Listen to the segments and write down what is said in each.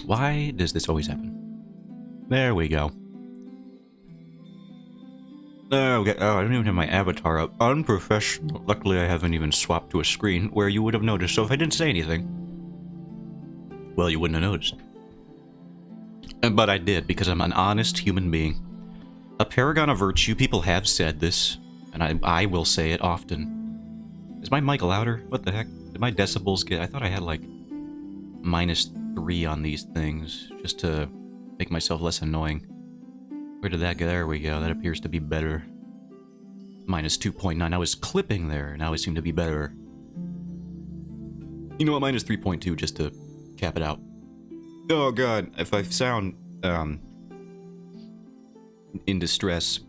Why does this always happen? There we go. Oh, okay. Oh, I don't even have my avatar up. Unprofessional. Luckily, I haven't even swapped to a screen where you would have noticed. So if I didn't say anything, well, you wouldn't have noticed. But I did, because I'm an honest human being. A paragon of virtue. People have said this, and I will say it often. Is my mic louder? What the heck? Did my decibels get... I thought I had, like, -3 on these things, just to make myself less annoying. Where did that go? There we go. That appears to be better. -2.9. I was clipping there. Now it seemed to be better. You know what? -3.2, just to cap it out. Oh god, if I sound in distress,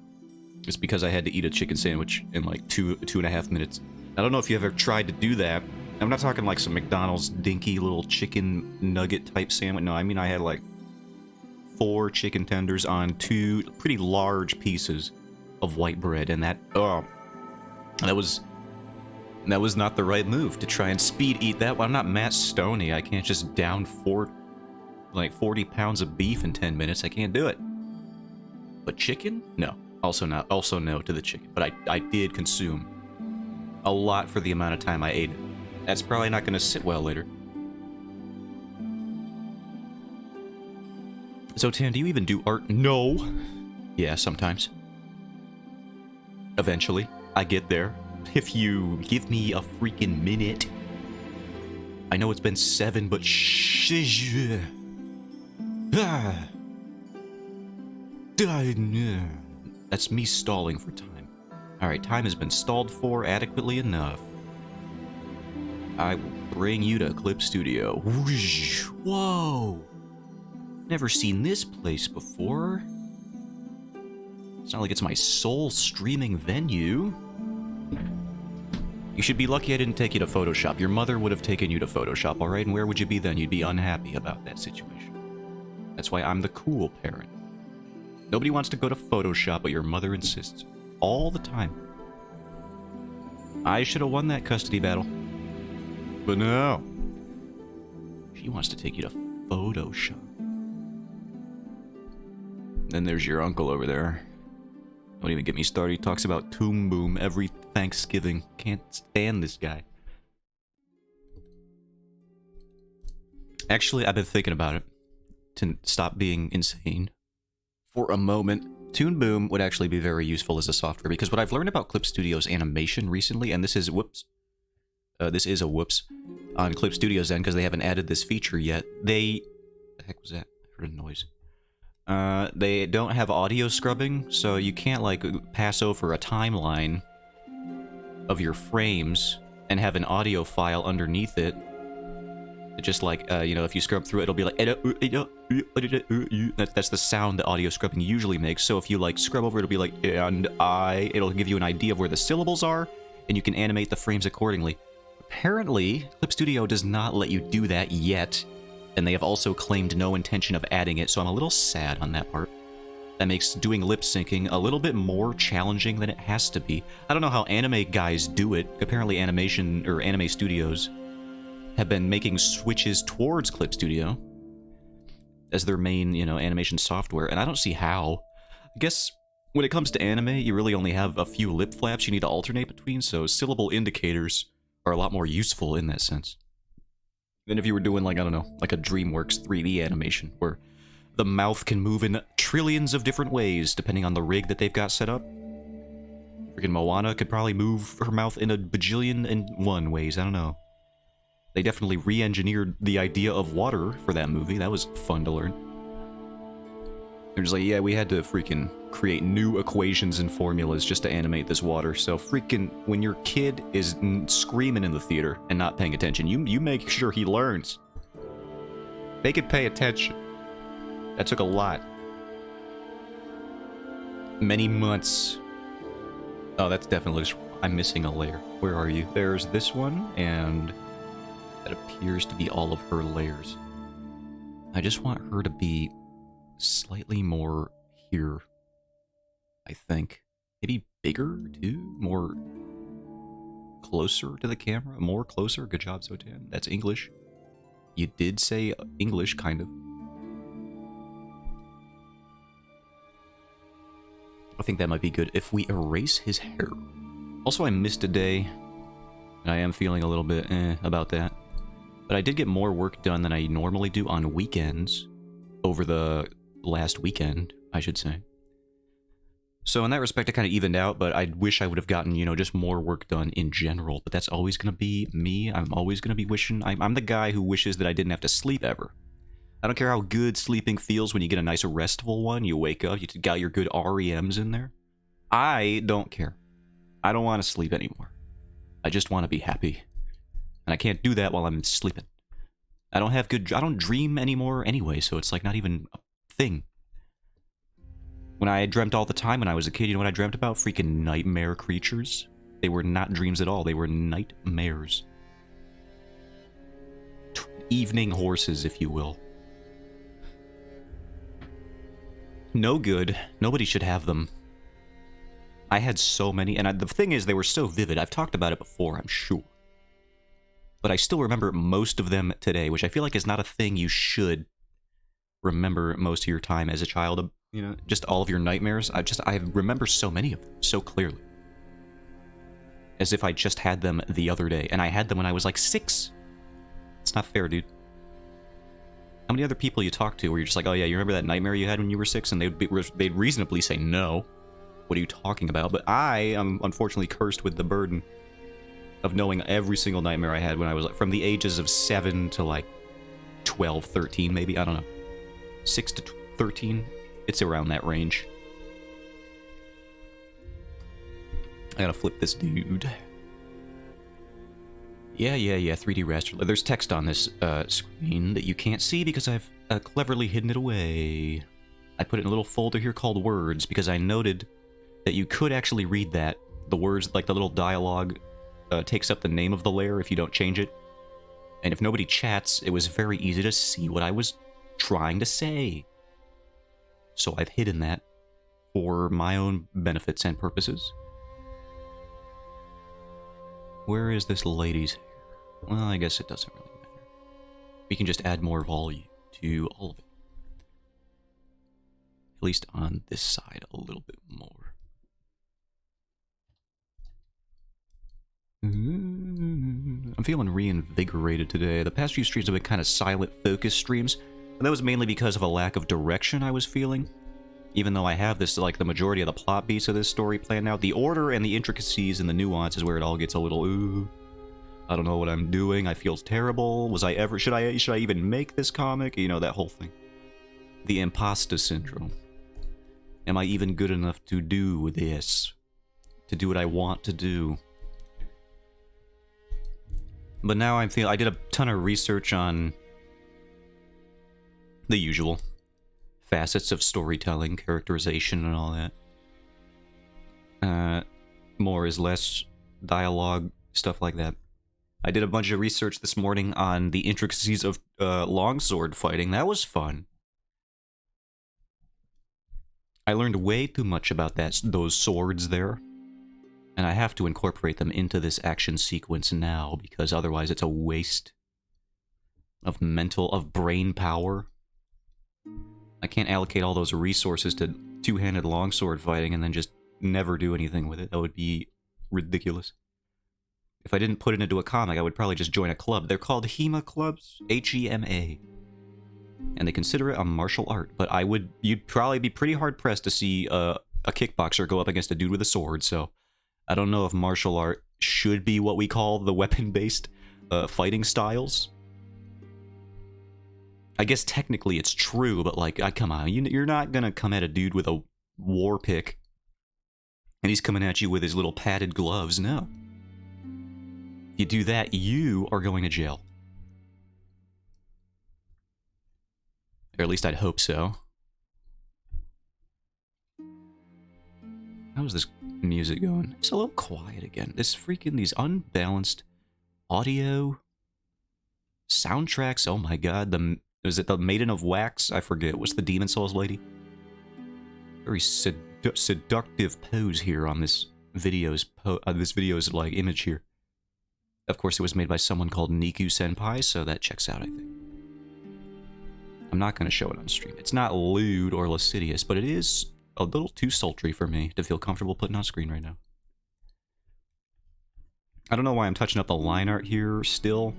it's because I had to eat a chicken sandwich in like two and a half minutes. I don't know if you've ever tried to do that. I'm not talking like some McDonald's dinky little chicken nugget type sandwich. No, I mean I had like 4 chicken tenders on 2 pretty large pieces of white bread, and that was not the right move to try and speed eat that. Well, I'm not Matt Stoney. I can't just down 40 pounds of beef in 10 minutes. I can't do it. But chicken? No. Also no to the chicken. But I did consume a lot for the amount of time I ate it. That's probably not going to sit well later. So, Tan, do you even do art? No. Yeah, sometimes. Eventually. I get there. If you give me a freaking minute. I know it's been 7, but that's me stalling for time. Alright, time has been stalled for adequately enough. I will bring you to Clip Studio. Whoa! Never seen this place before. It's not like it's my sole streaming venue. You should be lucky I didn't take you to Photoshop. Your mother would have taken you to Photoshop, alright? And where would you be then? You'd be unhappy about that situation. That's why I'm the cool parent. Nobody wants to go to Photoshop, but your mother insists. All the time. I should have won that custody battle. But no. She wants to take you to Photoshop. Then there's your uncle over there. Don't even get me started. He talks about Toon Boom every Thanksgiving. Can't stand this guy. Actually, I've been thinking about it. To stop being insane for a moment. Toon Boom would actually be very useful as a software, because what I've learned about Clip Studio's animation recently, and this is, whoops. This is a whoops on Clip Studio's end, because they haven't added this feature yet. The heck was that? I heard a noise. They don't have audio scrubbing, so you can't, like, pass over a timeline of your frames and have an audio file underneath it. Just like, you know, if you scrub through it, it'll be like... That's the sound that audio scrubbing usually makes, so if you, like, scrub over, it'll be like, it'll give you an idea of where the syllables are, and you can animate the frames accordingly. Apparently, Clip Studio does not let you do that yet, and they have also claimed no intention of adding it, so I'm a little sad on that part. That makes doing lip syncing a little bit more challenging than it has to be. I don't know how anime guys do it. Apparently anime studios have been making switches towards Clip Studio as their main, you know, animation software, and I don't see how. I guess when it comes to anime, you really only have a few lip flaps you need to alternate between, so syllable indicators are a lot more useful in that sense than if you were doing, like, I don't know, like a DreamWorks 3D animation, where the mouth can move in trillions of different ways depending on the rig that they've got set up. Freaking Moana could probably move her mouth in a bajillion and 1 ways, I don't know. They definitely re-engineered the idea of water for that movie. That was fun to learn. They're just like, yeah, we had to freaking create new equations and formulas just to animate this water. So freaking, when your kid is screaming in the theater and not paying attention, you make sure he learns. They could pay attention. That took a lot. Many months. Oh, that's definitely... I'm missing a layer. Where are you? There's this one, and... that appears to be all of her layers. I just want her to be slightly more here, I think. Maybe bigger, too? More closer to the camera? More closer? Good job, Zotan. That's English. You did say English, kind of. I think that might be good if we erase his hair. Also, I missed a day, and I am feeling a little bit about that. But I did get more work done than I normally do on weekends, over the last weekend, I should say. So in that respect, it kind of evened out, but I wish I would have gotten, you know, just more work done in general. But that's always going to be me. I'm always going to be wishing... I'm the guy who wishes that I didn't have to sleep ever. I don't care how good sleeping feels when you get a nice restful one. You wake up, you got your good REMs in there. I don't care. I don't want to sleep anymore. I just want to be happy. And I can't do that while I'm sleeping. I don't dream anymore anyway, so it's like not even a thing. When I dreamt all the time when I was a kid, you know what I dreamt about? Freaking nightmare creatures. They were not dreams at all. They were nightmares. Evening horses, if you will. No good. Nobody should have them. I had so many, and the thing is, they were so vivid. I've talked about it before, I'm sure. But I still remember most of them today, which I feel like is not a thing you should remember most of your time as a child. You know, just all of your nightmares. I remember so many of them so clearly. As if I just had them the other day, and I had them when I was like 6. It's not fair, dude. How many other people you talk to where you're just like, oh yeah, you remember that nightmare you had when you were 6? And they'd reasonably say no. What are you talking about? But I am unfortunately cursed with the burden of knowing every single nightmare I had when I was like from the ages of 7 to like 12, 13 maybe, I don't know. 6 to 13, it's around that range. I gotta flip this dude. Yeah, 3D raster. There's text on this screen that you can't see because I've cleverly hidden it away. I put it in a little folder here called words because I noted that you could actually read that. The words, like the little dialogue, takes up the name of the layer if you don't change it. And if nobody chats, it was very easy to see what I was trying to say. So I've hidden that for my own benefits and purposes. Where is this lady's hair? Well, I guess it doesn't really matter. We can just add more volume to all of it. At least on this side a little bit more. I'm feeling reinvigorated today. The past few streams have been kind of silent focus streams, and that was mainly because of a lack of direction I was feeling. Even though I have this, like, the majority of the plot beats of this story planned out, the order and the intricacies and the nuance is where it all gets a little, ooh, I don't know what I'm doing, I feel terrible, should I even make this comic? You know, that whole thing. The imposter syndrome. Am I even good enough to do this? To do what I want to do? But now I did a ton of research on the usual facets of storytelling, characterization, and all that. More is less, dialogue, stuff like that. I did a bunch of research this morning on the intricacies of longsword fighting. That was fun. I learned way too much about those swords there. And I have to incorporate them into this action sequence now, because otherwise it's a waste of brain power. I can't allocate all those resources to two-handed longsword fighting and then just never do anything with it. That would be ridiculous. If I didn't put it into a comic, I would probably just join a club. They're called HEMA clubs, H-E-M-A. And they consider it a martial art, but you'd probably be pretty hard-pressed to see a kickboxer go up against a dude with a sword, so I don't know if martial art should be what we call the weapon-based fighting styles. I guess technically it's true, but like, come on, you're not gonna come at a dude with a war pick and he's coming at you with his little padded gloves, no. If you do that, you are going to jail. Or at least I'd hope so. How's this music going? It's a little quiet again. These unbalanced audio soundtracks. Oh my god, was it the Maiden of Wax? I forget. What's the Demon Souls lady? Very seductive pose here on this video's like image here. Of course, it was made by someone called Niku Senpai, so that checks out, I think. I'm not going to show it on stream. It's not lewd or lascivious, but it is a little too sultry for me to feel comfortable putting on screen right now. I don't know why I'm touching up the line art here still.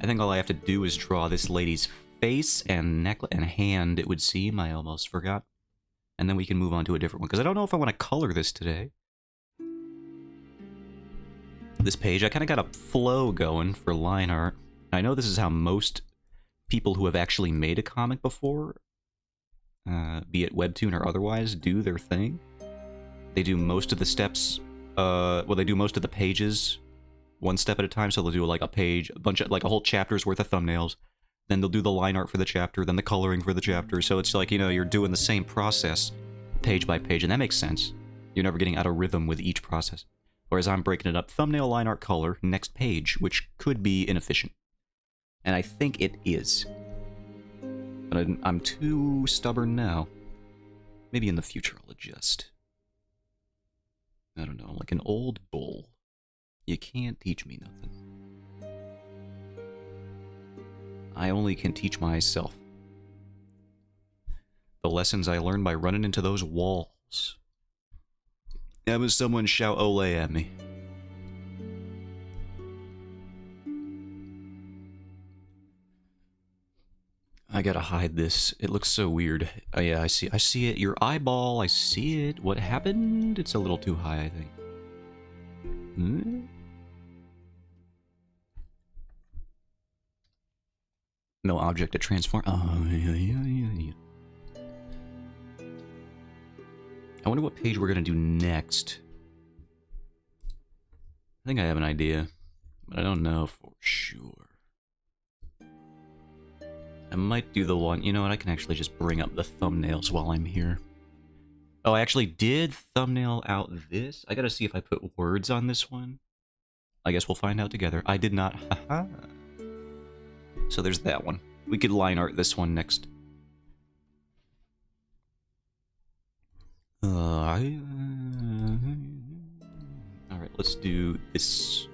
I think all I have to do is draw this lady's face and necklace and hand, it would seem. I almost forgot. And then we can move on to a different one, because I don't know if I want to color this today. This page, I kind of got a flow going for line art. I know this is how most people who have actually made a comic before, be it webtoon or otherwise, do their thing. They do most of the steps, well, they do most of the pages one step at a time, so they'll do like a page, a bunch of, like a whole chapter's worth of thumbnails, then they'll do the line art for the chapter, then the coloring for the chapter, so it's like, you know, you're doing the same process page by page, and that makes sense. You're never getting out of rhythm with each process. Whereas I'm breaking it up, thumbnail, line art, color, next page, which could be inefficient. And I think it is. But I'm too stubborn now. Maybe in the future I'll adjust. I don't know, like an old bull. You can't teach me nothing. I only can teach myself. The lessons I learned by running into those walls. That was someone shout Olay at me. I gotta hide this. It looks so weird. Oh yeah, I see it. Your eyeball, I see it. What happened? It's a little too high, I think. Hmm? No object to transform. Oh, yeah. I wonder what page we're gonna do next. I think I have an idea, but I don't know for sure. I might do the one, you know what, I can actually just bring up the thumbnails while I'm here. Oh, I actually did thumbnail out this. I gotta see if I put words on this one. I guess we'll find out together. I did not, haha. So there's that one. We could line art this one next. Alright, let's do this.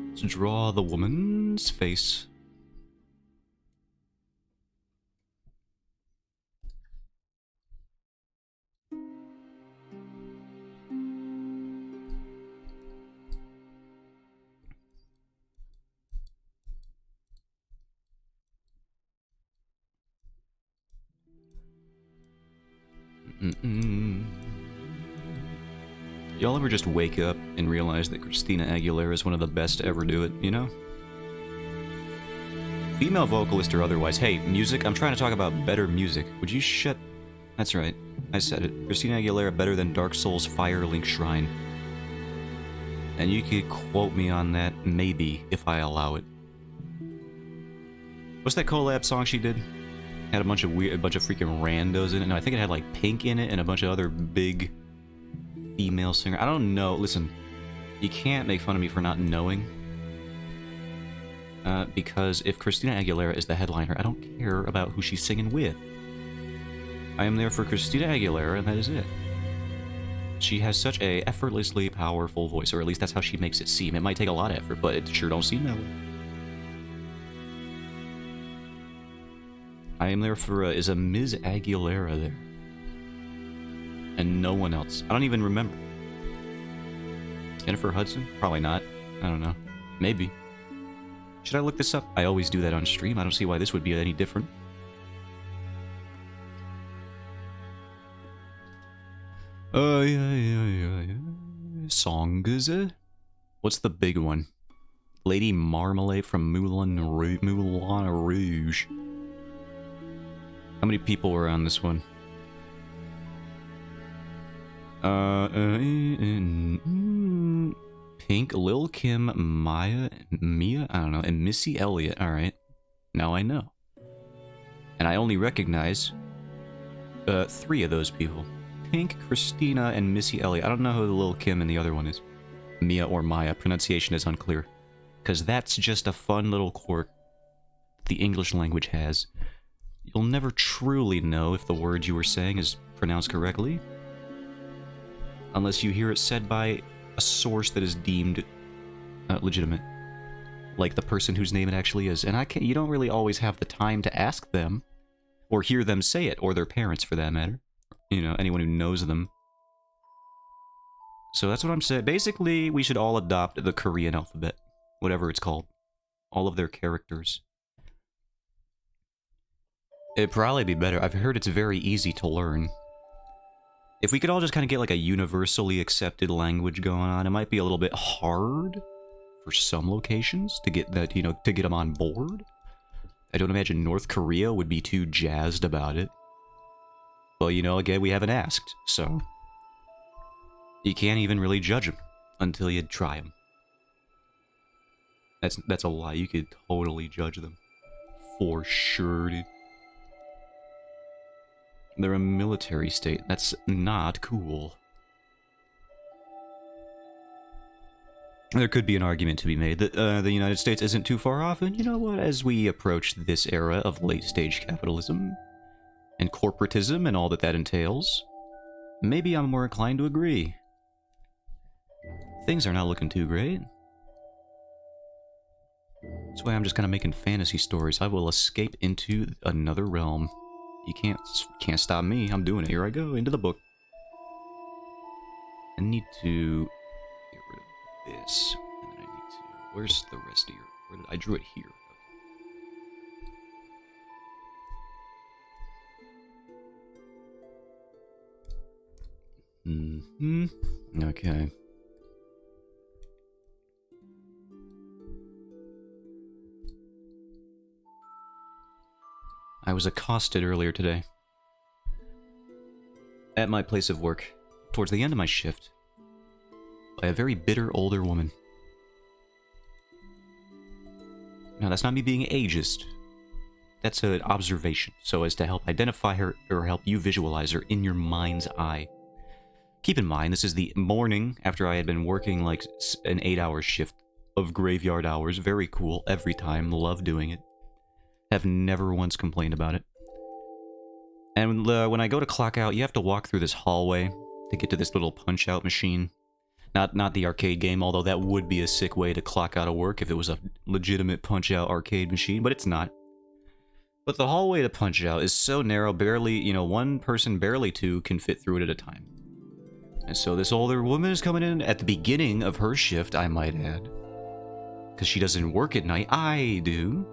Let's draw the woman's face. Y'all ever just wake up and realize that Christina Aguilera is one of the best to ever do it, you know? Female vocalist or otherwise. Hey, music, I'm trying to talk about better music. Would you shut... That's right, I said it. Christina Aguilera better than Dark Souls Firelink Shrine. And you could quote me on that, maybe, if I allow it. What's that collab song she did? Had a bunch of freaking randos in it. No, I think it had like Pink in it and a bunch of other big female singer. I don't know. Listen, you can't make fun of me for not knowing. Because if Christina Aguilera is the headliner, I don't care about who she's singing with. I am there for Christina Aguilera, and that is it. She has such a effortlessly powerful voice, or at least that's how she makes it seem. It might take a lot of effort, but it sure don't seem that way. I am there for, is a Ms. Aguilera there? And no one else. I don't even remember. Jennifer Hudson? Probably not. I don't know. Maybe. Should I look this up? I always do that on stream. I don't see why this would be any different. Yeah. Song is it? What's the big one? Lady Marmalade from Moulin Rouge. How many people were on this one? Pink, Lil Kim, Mia, I don't know, and Missy Elliott. Alright. Now I know. And I only recognize 3 of those people. Pink, Christina, and Missy Elliott. I don't know who the Lil Kim and the other one is. Mia or Maya. Pronunciation is unclear. Because that's just a fun little quirk the English language has. You'll never truly know if the word you were saying is pronounced correctly, unless you hear it said by a source that is deemed legitimate, like the person whose name it actually is. And you don't really always have the time to ask them, or hear them say it, or their parents for that matter, you know, anyone who knows them. So that's what I'm saying. Basically, we should all adopt the Korean alphabet, whatever it's called. All of their characters. It'd probably be better. I've heard it's very easy to learn. If we could all just kind of get like a universally accepted language going on, it might be a little bit hard for some locations to get that, you know, to get them on board. I don't imagine North Korea would be too jazzed about it. Well, you know, again, we haven't asked, so you can't even really judge them until you try them. That's a lie. You could totally judge them. For sure, dude. They're a military state. That's not cool. There could be an argument to be made that the United States isn't too far off, and you know what? As we approach this era of late-stage capitalism and corporatism and all that entails, maybe I'm more inclined to agree. Things are not looking too great. That's why I'm just kind of making fantasy stories. I will escape into another realm. You can't stop me. I'm doing it. Here I go, into the book. I need to get rid of this. And then I need to... Where's the rest of your... I drew it here. Okay. I was accosted earlier today at my place of work, towards the end of my shift, by a very bitter older woman. Now, that's not me being ageist. That's an observation, so as to help identify her or help you visualize her in your mind's eye. Keep in mind, this is the morning after I had been working like an 8-hour shift of graveyard hours. Very cool every time. Love doing it. Have never once complained about it. And when I go to clock out, you have to walk through this hallway to get to this little punch-out machine. Not the arcade game, although that would be a sick way to clock out of work if it was a legitimate punch-out arcade machine, but it's not. But the hallway to punch out is so narrow, barely, you know, one person, barely two, can fit through it at a time. And so this older woman is coming in at the beginning of her shift, I might add. Because she doesn't work at night, I do.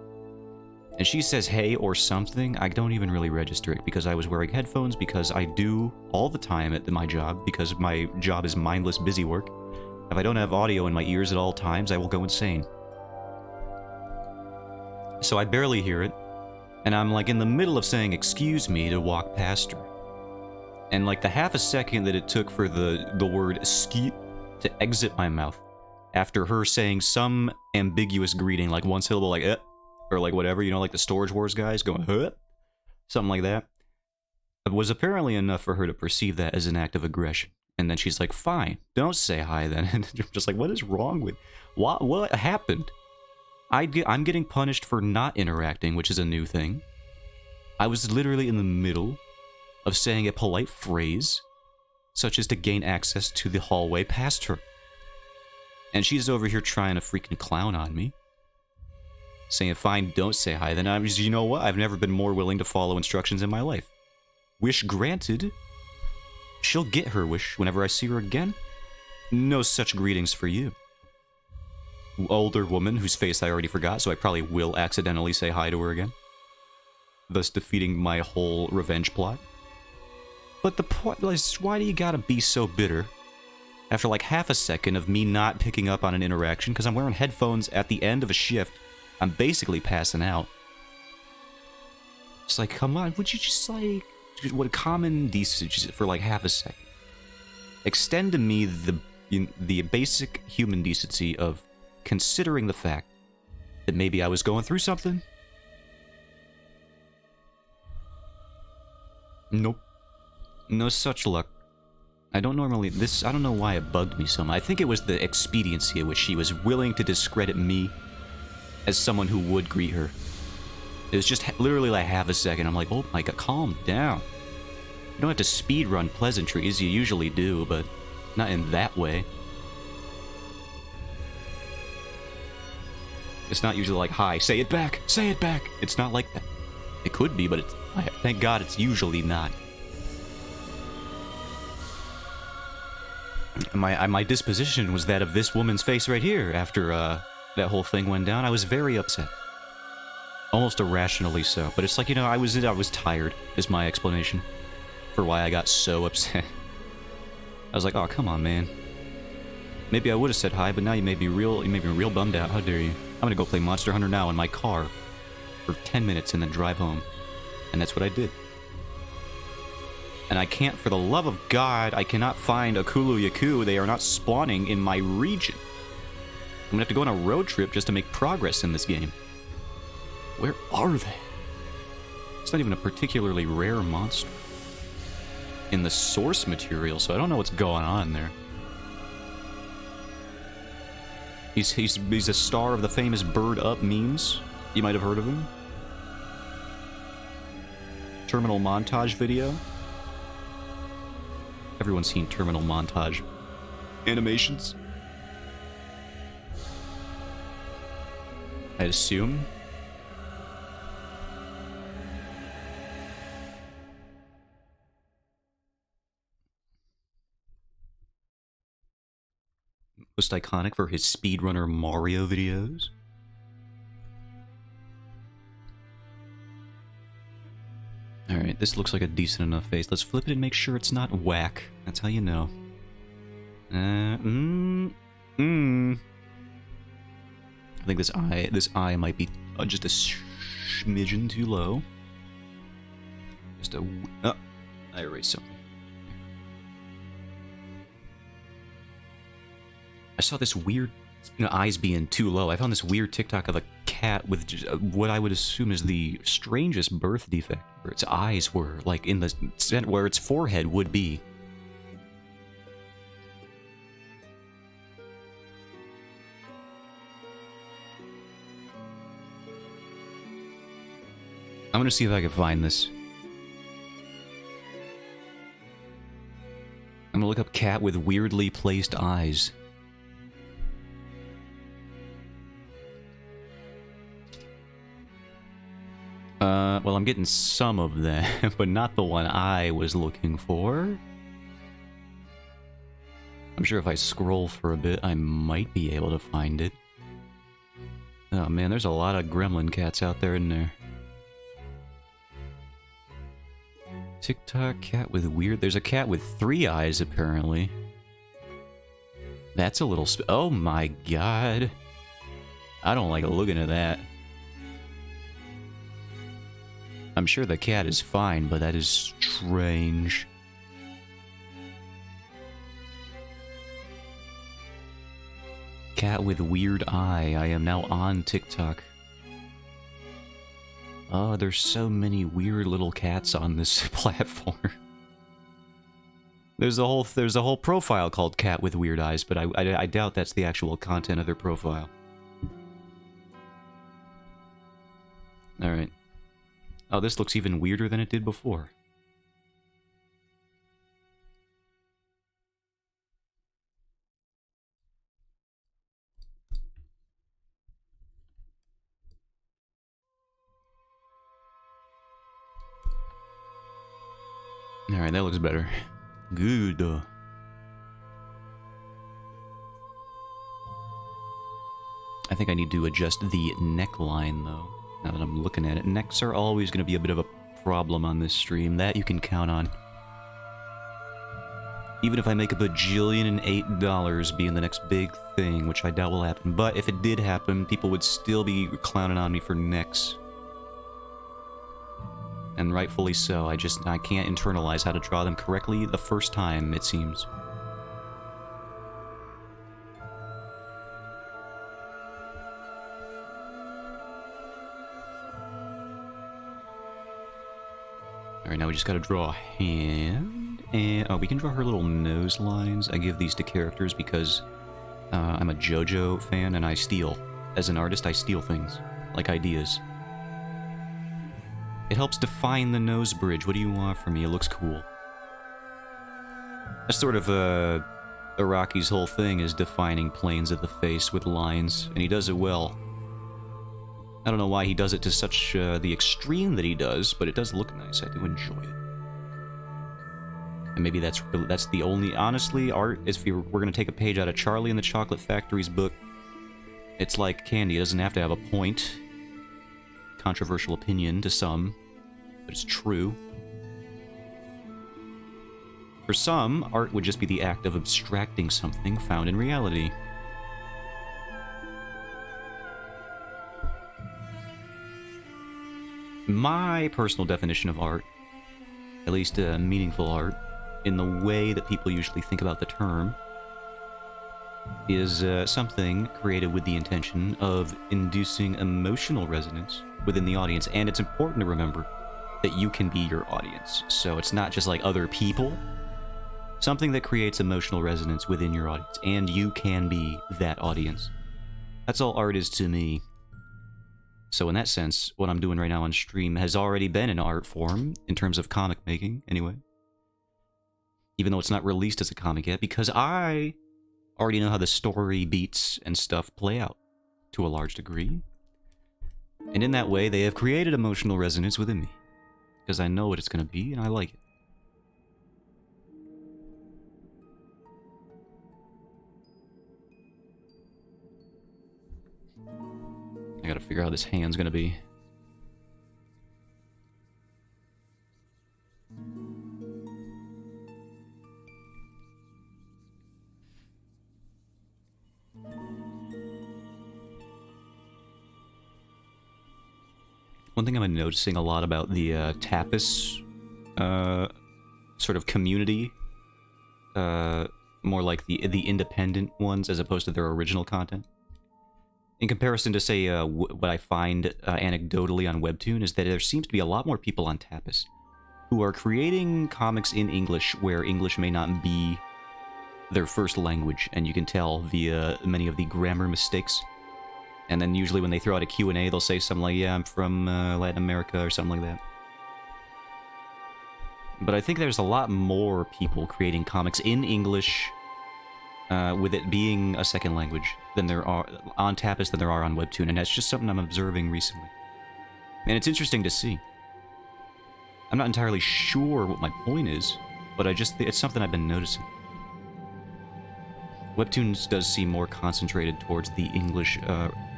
And she says hey or something. I don't even really register it because I was wearing headphones, because I do all the time at my job, because my job is mindless busy work. If I don't have audio in my ears at all times, I will go insane. So I barely hear it, and I'm like in the middle of saying excuse me to walk past her. And like the half a second that it took for the word ski to exit my mouth, after her saying some ambiguous greeting, like one syllable, like or like whatever, you know, like the Storage Wars guys going, huh? Something like that. It was apparently enough for her to perceive that as an act of aggression. And then she's like, fine, don't say hi then. And I'm just like, what is wrong with... What happened? I'm getting punished for not interacting, which is a new thing. I was literally in the middle of saying a polite phrase, such as to gain access to the hallway past her. And she's over here trying to freaking clown on me. Saying, fine, don't say hi. Then I'm just, you know what? I've never been more willing to follow instructions in my life. Wish granted. She'll get her wish whenever I see her again. No such greetings for you. Older woman whose face I already forgot, so I probably will accidentally say hi to her again. Thus defeating my whole revenge plot. But the point is, why do you gotta be so bitter? After like half a second of me not picking up on an interaction, because I'm wearing headphones at the end of a shift, I'm basically passing out. It's like, come on, would you just like... What common decency for like half a second. Extend to me the basic human decency of considering the fact that maybe I was going through something. Nope. No such luck. I don't normally... I don't know why it bugged me so much. I think it was the expediency at which she was willing to discredit me as someone who would greet her. It was just literally like half a second. I'm like, oh my god, calm down. You don't have to speedrun pleasantries, you usually do, but not in that way. It's not usually like, hi, say it back, say it back. It's not like that. It could be, but thank God it's usually not. My disposition was that of this woman's face right here after that whole thing went down. I was very upset. Almost irrationally so. But it's like, you know, I was tired, is my explanation for why I got so upset. I was like, oh, come on, man. Maybe I would have said hi, but now you made me real bummed out. How dare you? I'm gonna go play Monster Hunter now in my car for 10 minutes and then drive home. And that's what I did. And I can't, for the love of God, I cannot find a Kulu Yaku. They are not spawning in my region. I'm gonna have to go on a road trip just to make progress in this game. Where are they? It's not even a particularly rare monster in the source material, so I don't know what's going on there. He's a star of the famous Bird Up memes. You might have heard of him. Terminal montage video. Everyone's seen terminal montage animations, I'd assume. Most iconic for his speedrunner Mario videos. Alright, this looks like a decent enough face. Let's flip it and make sure it's not whack. That's how you know. I think this eye might be just a smidgen too low. Just a... Oh, I erased something. I saw this weird, eyes being too low. I found this weird TikTok of a cat with just, what I would assume is the strangest birth defect, where its eyes were like in the center where its forehead would be. I'm gonna see if I can find this. I'm gonna look up cat with weirdly placed eyes. Well, I'm getting some of them, but not the one I was looking for. I'm sure if I scroll for a bit, I might be able to find it. Oh man, there's a lot of gremlin cats out there, isn't there? TikTok cat with weird... There's a cat with 3 eyes, apparently. That's a little... Oh my god. I don't like looking at that. I'm sure the cat is fine, but that is strange. Cat with weird eye. I am now on TikTok. Oh, there's so many weird little cats on this platform. There's a whole profile called Cat with Weird Eyes, but I doubt that's the actual content of their profile. Alright. Oh, this looks even weirder than it did before. Alright, that looks better. Good. I think I need to adjust the neckline, though. Now that I'm looking at it, necks are always going to be a bit of a problem on this stream. That you can count on. Even if I make a $1,008,000 being the next big thing, which I doubt will happen. But if it did happen, people would still be clowning on me for necks. And rightfully so. I can't internalize how to draw them correctly the first time, it seems. Alright, now we just gotta draw a hand, and oh, we can draw her little nose lines. I give these to characters because I'm a JoJo fan and I steal. As an artist, I steal things, like ideas. It helps define the nose bridge. What do you want from me? It looks cool. That's sort of Araki's whole thing, is defining planes of the face with lines, and he does it well. I don't know why he does it to such the extreme that he does, but it does look nice. I do enjoy it. And maybe that's the only... Honestly, art, we're going to take a page out of Charlie and the Chocolate Factory's book. It's like candy. It doesn't have to have a point. Controversial opinion to some, but it's true. For some, art would just be the act of abstracting something found in reality. My personal definition of art, at least meaningful art, in the way that people usually think about the term, is something created with the intention of inducing emotional resonance within the audience. And it's important to remember that you can be your audience. So it's not just like other people. Something that creates emotional resonance within your audience, and you can be that audience. That's all art is to me. So in that sense, what I'm doing right now on stream has already been an art form, in terms of comic making, anyway. Even though it's not released as a comic yet, because I already know how the story beats and stuff play out, to a large degree. And in that way, they have created emotional resonance within me. Because I know what it's going to be, and I like it. I gotta figure out how this hand's gonna be. One thing I've been noticing a lot about the Tapas sort of community, more like the independent ones as opposed to their original content. In comparison to, say, what I find anecdotally on Webtoon, is that there seems to be a lot more people on Tapas who are creating comics in English where English may not be their first language, and you can tell via many of the grammar mistakes. And then usually when they throw out a Q&A, they'll say something like, yeah, I'm from Latin America, or something like that. But I think there's a lot more people creating comics in English with it being a second language than there are on Tapas than there are on Webtoon, and that's just something I'm observing recently. And it's interesting to see. I'm not entirely sure what my point is, but it's something I've been noticing. Webtoons does seem more concentrated towards the English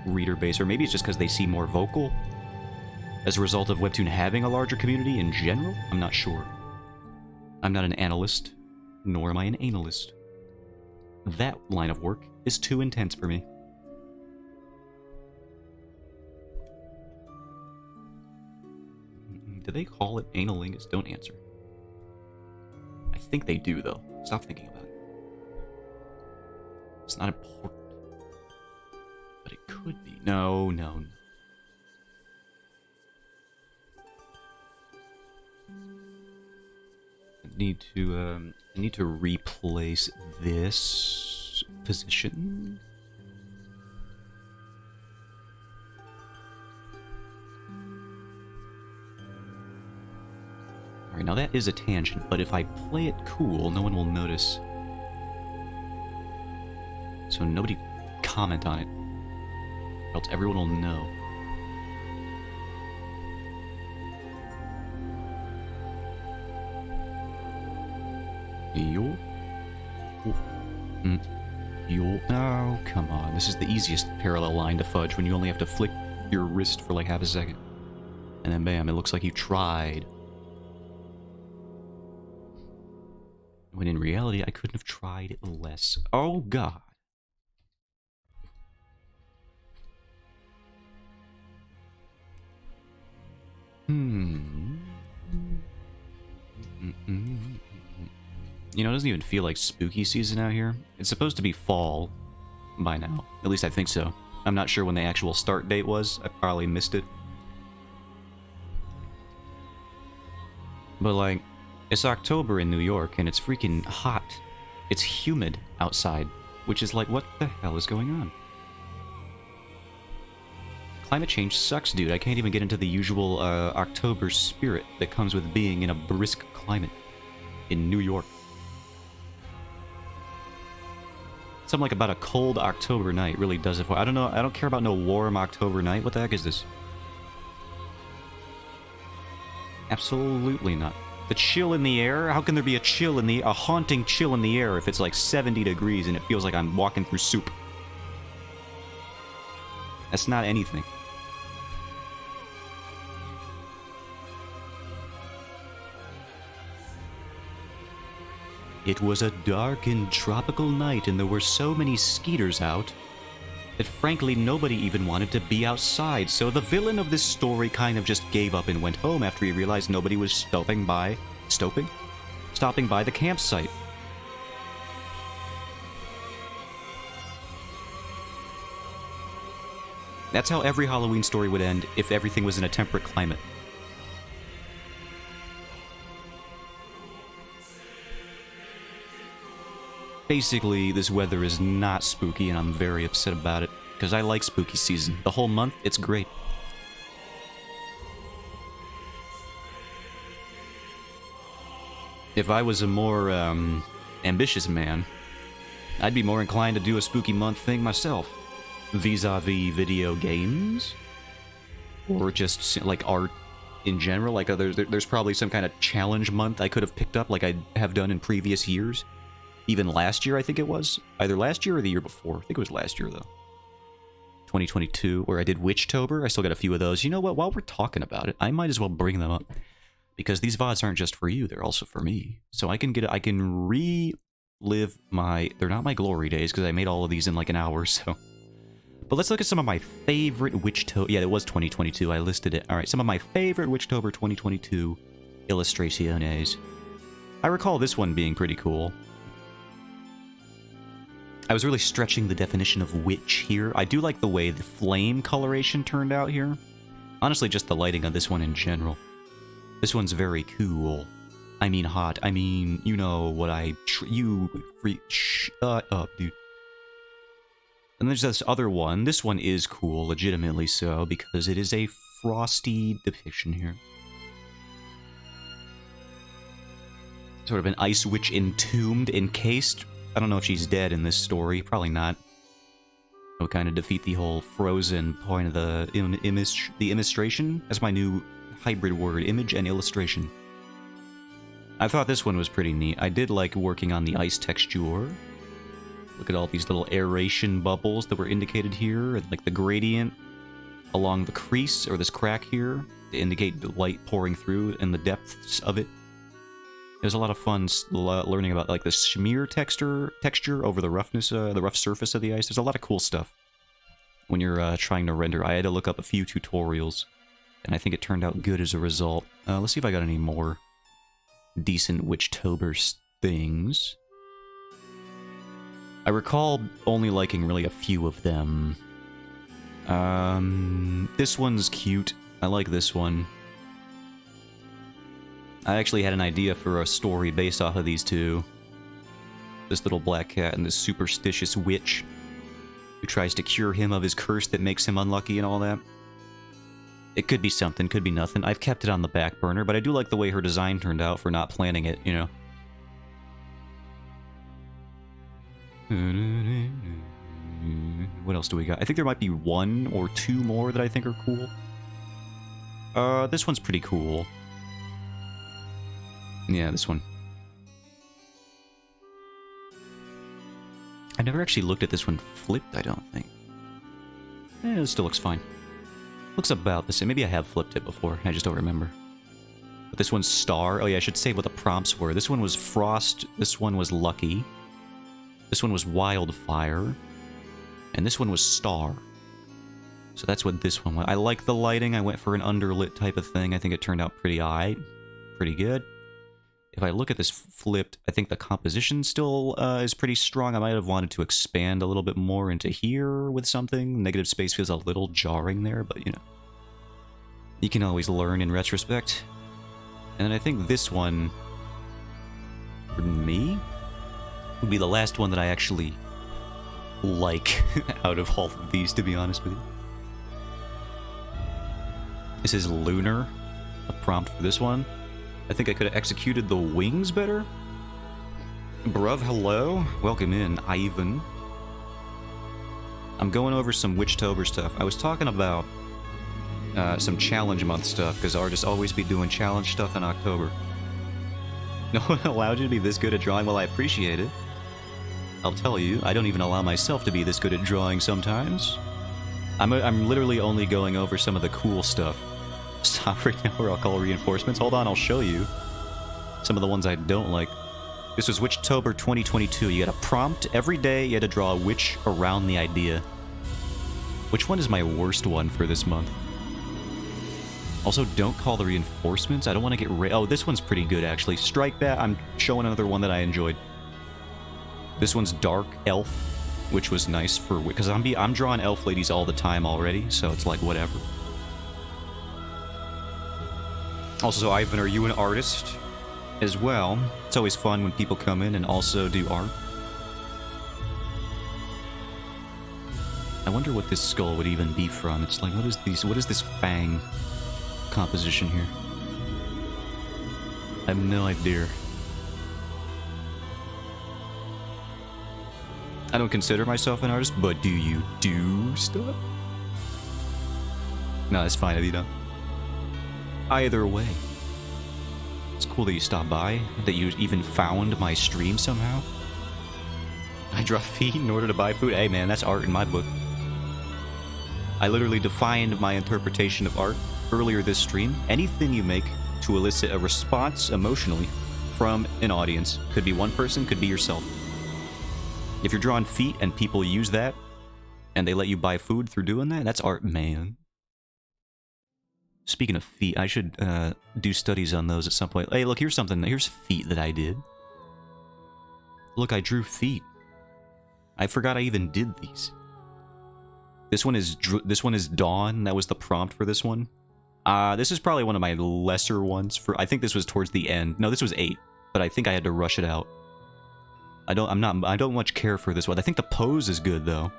reader base, or maybe it's just because they seem more vocal as a result of Webtoon having a larger community in general. I'm not sure. I'm not an analyst, nor am I an analyst. That line of work is too intense for me. Do they call it analingus? Don't answer. I think they do, though. Stop thinking about it. It's not important. But it could be. No, no, no. I need to replace this position. Alright, now that is a tangent, but if I play it cool, no one will notice. So nobody comment on it, or else everyone will know. Yo. Yo. Oh, come on. This is the easiest parallel line to fudge when you only have to flick your wrist for like half a second. And then bam, it looks like you tried. When in reality, I couldn't have tried less. Oh, God. You know, it doesn't even feel like spooky season out here. It's supposed to be fall by now. At least I think so. I'm not sure when the actual start date was. I probably missed it. But, like, it's October in New York, and it's freaking hot. It's humid outside, which is like, what the hell is going on? Climate change sucks, dude. I can't even get into the usual October spirit that comes with being in a brisk climate in New York. Something like about a cold October night really does it for. I don't know. I don't care about no warm October night. What the heck is this? Absolutely not. The chill in the air? How can there be a haunting chill in the air if it's like 70 degrees and it feels like I'm walking through soup? That's not anything. It was a dark and tropical night and there were so many skeeters out that frankly nobody even wanted to be outside, so the villain of this story kind of just gave up and went home after he realized nobody was stopping by the campsite. That's how every Halloween story would end if everything was in a temperate climate. Basically, this weather is not spooky, and I'm very upset about it, because I like spooky season. The whole month, it's great. If I was a more, ambitious man, I'd be more inclined to do a spooky month thing myself. Vis-a-vis video games, or just, like, art in general. Like, there's probably some kind of challenge month I could have picked up, like I have done in previous years. Even last year, I think it was. Either last year or the year before. I think it was last year, though. 2022, where I did Witchtober. I still got a few of those. You know what? While we're talking about it, I might as well bring them up. Because these VODs aren't just for you, they're also for me. So I can relive my... They're not my glory days, because I made all of these in like an hour, so... But let's look at some of my favorite Witchtober... Yeah, it was 2022, I listed it. Alright, some of my favorite Witchtober 2022 illustraciones. I recall this one being pretty cool. I was really stretching the definition of witch here. I do like the way the flame coloration turned out here. Honestly, just the lighting of this one in general. This one's very cool. I mean hot. I mean, you know what shut up, dude. And there's this other one. This one is cool, legitimately so, because it is a frosty depiction here. Sort of an ice witch entombed, encased. I don't know if she's dead in this story. Probably not. It would kind of defeat the whole frozen point of the illustration. That's my new hybrid word, image and illustration. I thought this one was pretty neat. I did like working on the ice texture. Look at all these little aeration bubbles that were indicated here, and like the gradient along the crease, or this crack here, to indicate the light pouring through and the depths of it. It was a lot of fun learning about like the smear texture over the roughness, the rough surface of the ice. There's a lot of cool stuff when you're trying to render. I had to look up a few tutorials, and I think it turned out good as a result. Let's see if I got any more decent Witchtober things. I recall only liking really a few of them. This one's cute. I like this one. I actually had an idea for a story based off of these two. This little black cat and this superstitious witch who tries to cure him of his curse that makes him unlucky and all that. It could be something, could be nothing. I've kept it on the back burner, but I do like the way her design turned out for not planning it, you know. What else do we got? I think there might be one or two more that I think are cool. This one's pretty cool. Yeah, this one. I never actually looked at this one flipped, I don't think. It still looks fine. Looks about the same. Maybe I have flipped it before, I just don't remember. But this one's Star. Oh yeah, I should say what the prompts were. This one was Frost, this one was Lucky, this one was Wildfire, and this one was Star. So that's what this one was. I like the lighting. I went for an underlit type of thing. I think it turned out pretty aight. Pretty good. If I look at this flipped, I think the composition still is pretty strong. I might have wanted to expand a little bit more into here with something. Negative space feels a little jarring there, but you know. You can always learn in retrospect. And then I think this one, for me, would be the last one that I actually like out of all of these, to be honest with you. This is Lunar, a prompt for this one. I think I could have executed the wings better. Bruv, hello. Welcome in, Ivan. I'm going over some Witchtober stuff. I was talking about some challenge month stuff, because artists always be doing challenge stuff in October. No one allowed you to be this good at drawing? Well, I appreciate it. I'll tell you, I don't even allow myself to be this good at drawing sometimes. I'm literally only going over some of the cool stuff. Stop right now or I'll call reinforcements. Hold on, I'll show you some of the ones I don't like. This was Witchtober 2022. You had a prompt. Every day you had to draw a witch around the idea. Which one is my worst one for this month? Also, don't call the reinforcements. I don't want to get rid... Oh, this one's pretty good, actually. Strike that. I'm showing another one that I enjoyed. This one's Dark Elf, which was nice for... Because I'm drawing elf ladies all the time already, so it's like, whatever. Also, Ivan, are you an artist as well? It's always fun when people come in and also do art. I wonder what this skull would even be from. It's like, what is this fang composition here? I have no idea. I don't consider myself an artist, but do you do stuff? No, it's fine if you don't. Either way. It's cool that you stopped by, that you even found my stream somehow. I draw feet in order to buy food. Hey man, that's art in my book. I literally defined my interpretation of art earlier this stream. Anything you make to elicit a response emotionally from an audience. Could be one person, could be yourself. If you're drawing feet and people use that, and they let you buy food through doing that, that's art, man. Speaking of feet, I should do studies on those at some point. Hey, look, here's something. Here's feet that I did. Look, I drew feet. I forgot I even did these. This one is Dawn. That was the prompt for this one. This is probably one of my lesser ones. I think this was towards the end. No, this was 8, but I think I had to rush it out. I don't much care for this one. I think the pose is good though.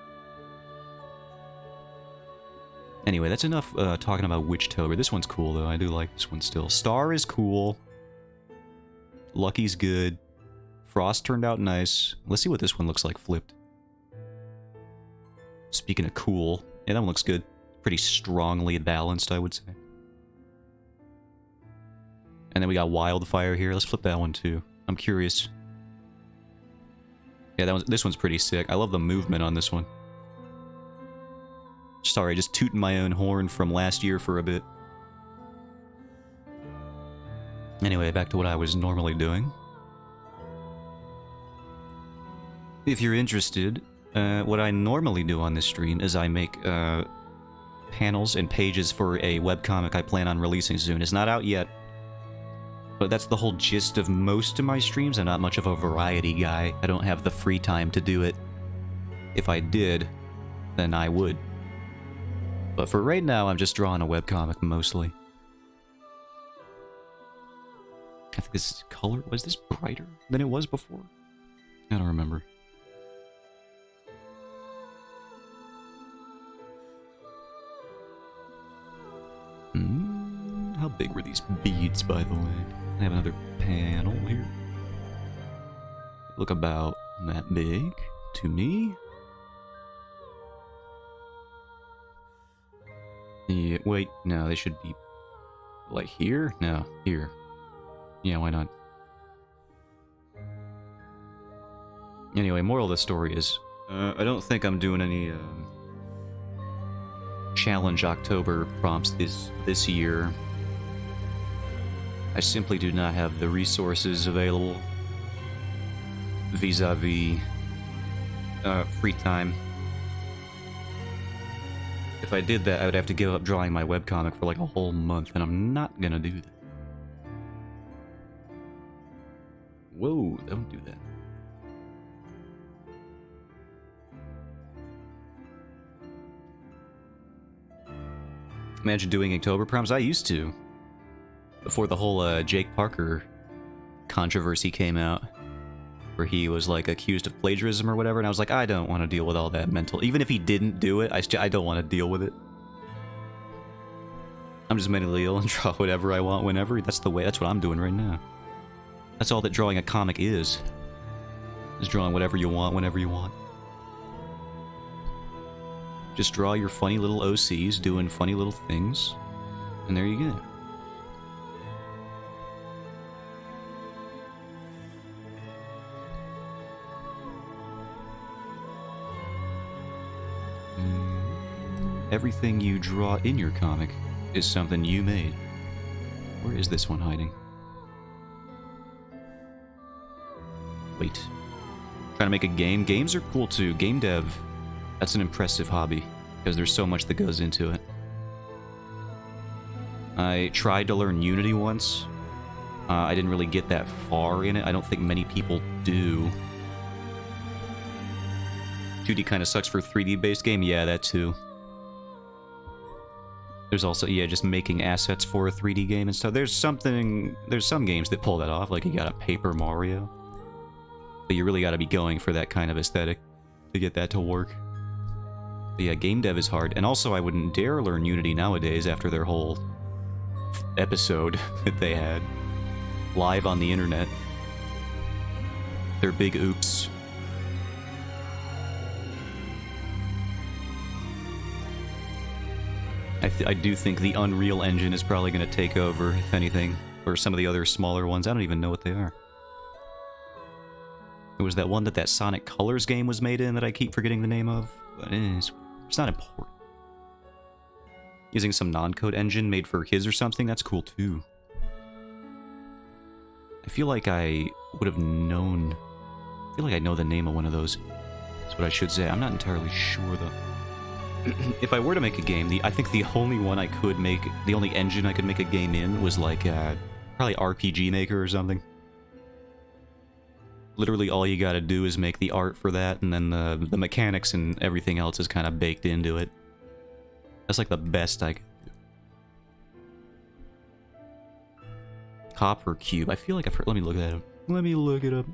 Anyway, that's enough talking about Witchtober. This one's cool though. I do like this one still. Star is cool. Lucky's good. Frost turned out nice. Let's see what this one looks like flipped. Speaking of cool, yeah, that one looks good. Pretty strongly balanced, I would say. And then we got Wildfire here. Let's flip that one too. I'm curious. Yeah, this one's pretty sick. I love the movement on this one. Sorry, just tooting my own horn from last year for a bit. Anyway, back to what I was normally doing. If you're interested, what I normally do on this stream is I make panels and pages for a webcomic I plan on releasing soon. It's not out yet, but that's the whole gist of most of my streams. I'm not much of a variety guy. I don't have the free time to do it. If I did, then I would. But for right now, I'm just drawing a webcomic mostly. I think this color, was this brighter than it was before? I don't remember. How big were these beads, by the way? I have another panel here. Look about that big to me. Yeah, wait, no, they should be like here? No, here. Yeah, why not? Anyway, moral of the story is, I don't think I'm doing any challenge October prompts this year. I simply do not have the resources available vis-a-vis free time. If I did that, I would have to give up drawing my webcomic for like a whole month, and I'm not gonna do that. Whoa, don't do that. Imagine doing October prompts. I used to. Before the whole Jake Parker controversy came out, where he was like accused of plagiarism or whatever, and I was like, I don't want to deal with all that mental. Even if he didn't do it, I don't want to deal with it. I'm just mentally ill and draw whatever I want whenever. That's the way. That's what I'm doing right now. That's all that drawing a comic is drawing whatever you want whenever you want. Just draw your funny little OCs doing funny little things, and there you go. everything you draw in your comic is something you made. Where is this one hiding? Wait. Trying to make a game? Games are cool too. Game dev, that's an impressive hobby, because there's so much that goes into it. I tried to learn Unity once. I didn't really get that far in it. I don't think many people do. 2D kind of sucks for a 3D-based game? Yeah, that too. There's also, yeah, just making assets for a 3D game and stuff. There's some games that pull that off, like you got a Paper Mario. But you really got to be going for that kind of aesthetic to get that to work. But yeah, game dev is hard. And also, I wouldn't dare learn Unity nowadays after their whole episode that they had live on the internet. Their big oops. I do think the Unreal Engine is probably going to take over, if anything, or some of the other smaller ones. I don't even know what they are. It was that one that Sonic Colors game was made in that I keep forgetting the name of. But it's not important. Using some non-code engine made for his or something, that's cool too. I feel like I would have known... I feel like I know the name of one of those. That's what I should say. I'm not entirely sure though. If I were to make a game, I think the only one I could make, the only engine I could make a game in was like, probably RPG Maker or something. Literally all you gotta do is make the art for that, and then the mechanics and everything else is kind of baked into it. That's like the best I could do. Copper Cube. I feel like I've heard... Let me look that up. Let me look it up.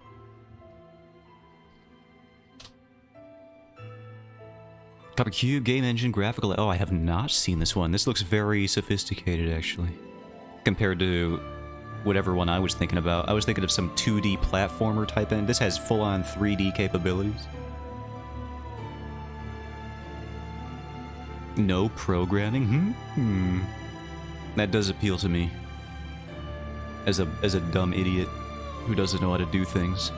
Copper Cube, game engine, graphical... Oh, I have not seen this one. This looks very sophisticated, actually. Compared to whatever one I was thinking about. I was thinking of some 2D platformer type end. This has full-on 3D capabilities. No programming? That does appeal to me. As a dumb idiot who doesn't know how to do things.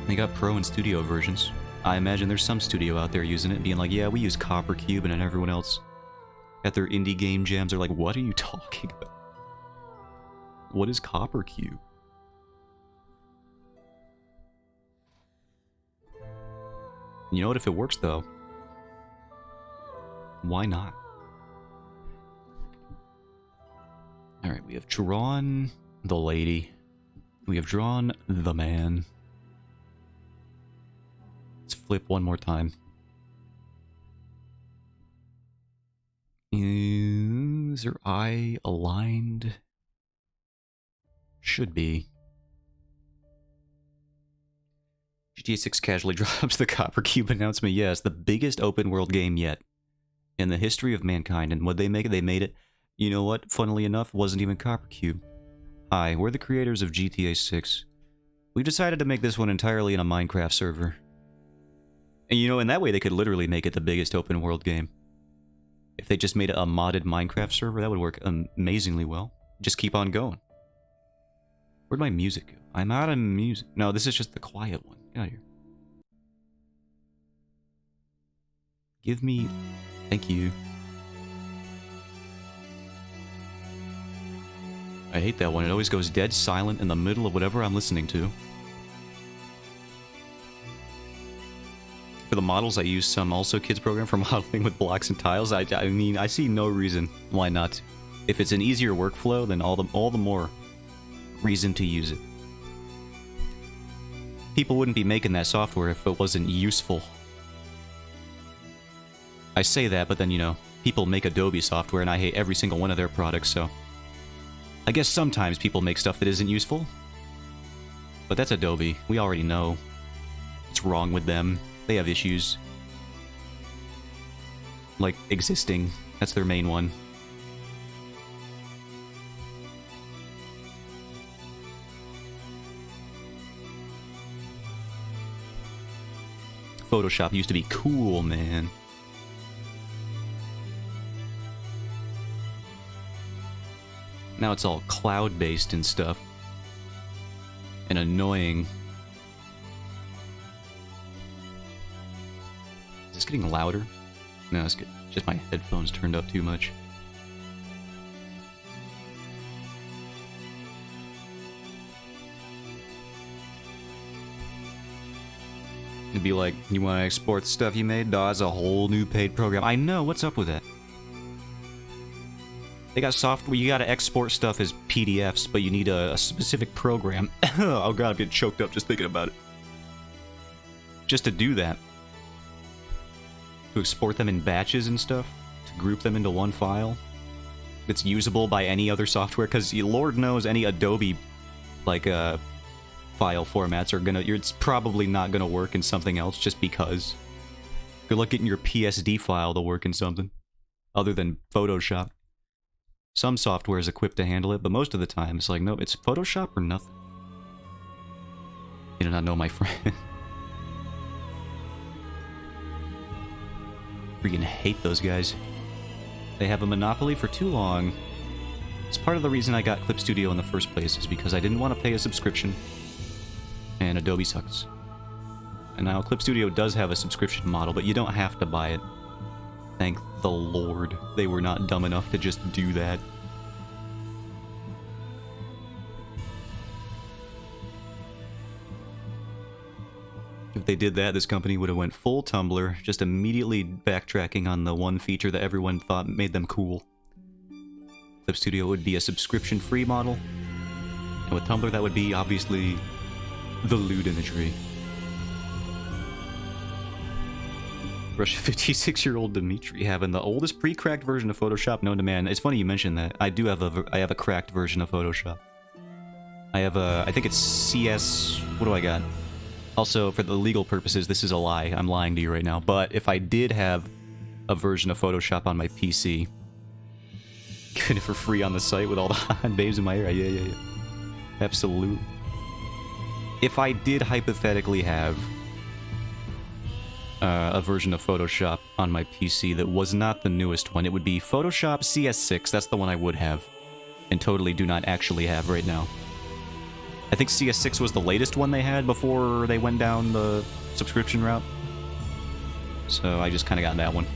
They got Pro and Studio versions. I imagine there's some studio out there using it, being like, yeah, we use Copper Cube, and then everyone else at their indie game jams are like, what are you talking about? What is Copper Cube? You know what, if it works though, why not? Alright, we have drawn the lady. We have drawn the man. Let's flip one more time. Is her eye aligned? Should be. GTA 6 casually drops the Copper Cube announcement. Yes, the biggest open world game yet in the history of mankind. And what they make it? They made it, you know what, funnily enough, wasn't even Copper Cube. Hi, we're the creators of GTA 6. We've decided to make this one entirely in a Minecraft server. And you know, in that way they could literally make it the biggest open world game. If they just made a modded Minecraft server, that would work amazingly well. Just keep on going. Where'd my music go? I'm out of music. No, this is just the quiet one. Get out of here. Give me... Thank you. I hate that one. It always goes dead silent in the middle of whatever I'm listening to. For the models, I use some Also Kids program for modeling with blocks and tiles. I mean, I see no reason why not. If it's an easier workflow, then all the more reason to use it. People wouldn't be making that software if it wasn't useful. I say that, but then, you know, people make Adobe software and I hate every single one of their products, so... I guess sometimes people make stuff that isn't useful. But that's Adobe. We already know what's wrong with them. They have issues. Like, existing. That's their main one. Photoshop used to be cool, man. Now it's all cloud-based and stuff. And annoying. this getting louder? No, it's good. Just my headphones turned up too much. It'd be like, you want to export stuff you made? No, that's a whole new paid program. I know, what's up with that? They got software, you gotta export stuff as PDFs, but you need a specific program. Oh god, I'm getting choked up just thinking about it. Just to do that. To export them in batches and stuff. To group them into one file. That's usable by any other software, because Lord knows any Adobe, like, file formats are gonna... It's probably not gonna work in something else, just because. Good luck getting your PSD file to work in something. Other than Photoshop. Some software is equipped to handle it, but most of the time it's like, no, it's Photoshop or nothing. You do not know my friend. Freaking hate those guys. They have a monopoly for too long. It's part of the reason I got Clip Studio in the first place, is because I didn't want to pay a subscription. And Adobe sucks. And now Clip Studio does have a subscription model, but you don't have to buy it. Thank the Lord they were not dumb enough to just do that. If they did that, this company would have went full Tumblr, just immediately backtracking on the one feature that everyone thought made them cool. Clip Studio would be a subscription-free model, and with Tumblr that would be, obviously, the lewd imagery. Russian 56-year-old Dimitri having the oldest pre-cracked version of Photoshop known to man. It's funny you mentioned that. I do have a cracked version of Photoshop. I have I think it's CS... What do I got? Also, for the legal purposes, this is a lie. I'm lying to you right now. But if I did have a version of Photoshop on my PC, getting it for free on the site with all the hot babes in my ear, yeah. Absolutely. If I did hypothetically have a version of Photoshop on my PC that was not the newest one, it would be Photoshop CS6. That's the one I would have, and totally do not actually have right now. I think CS6 was the latest one they had before they went down the subscription route. So I just kind of got that one.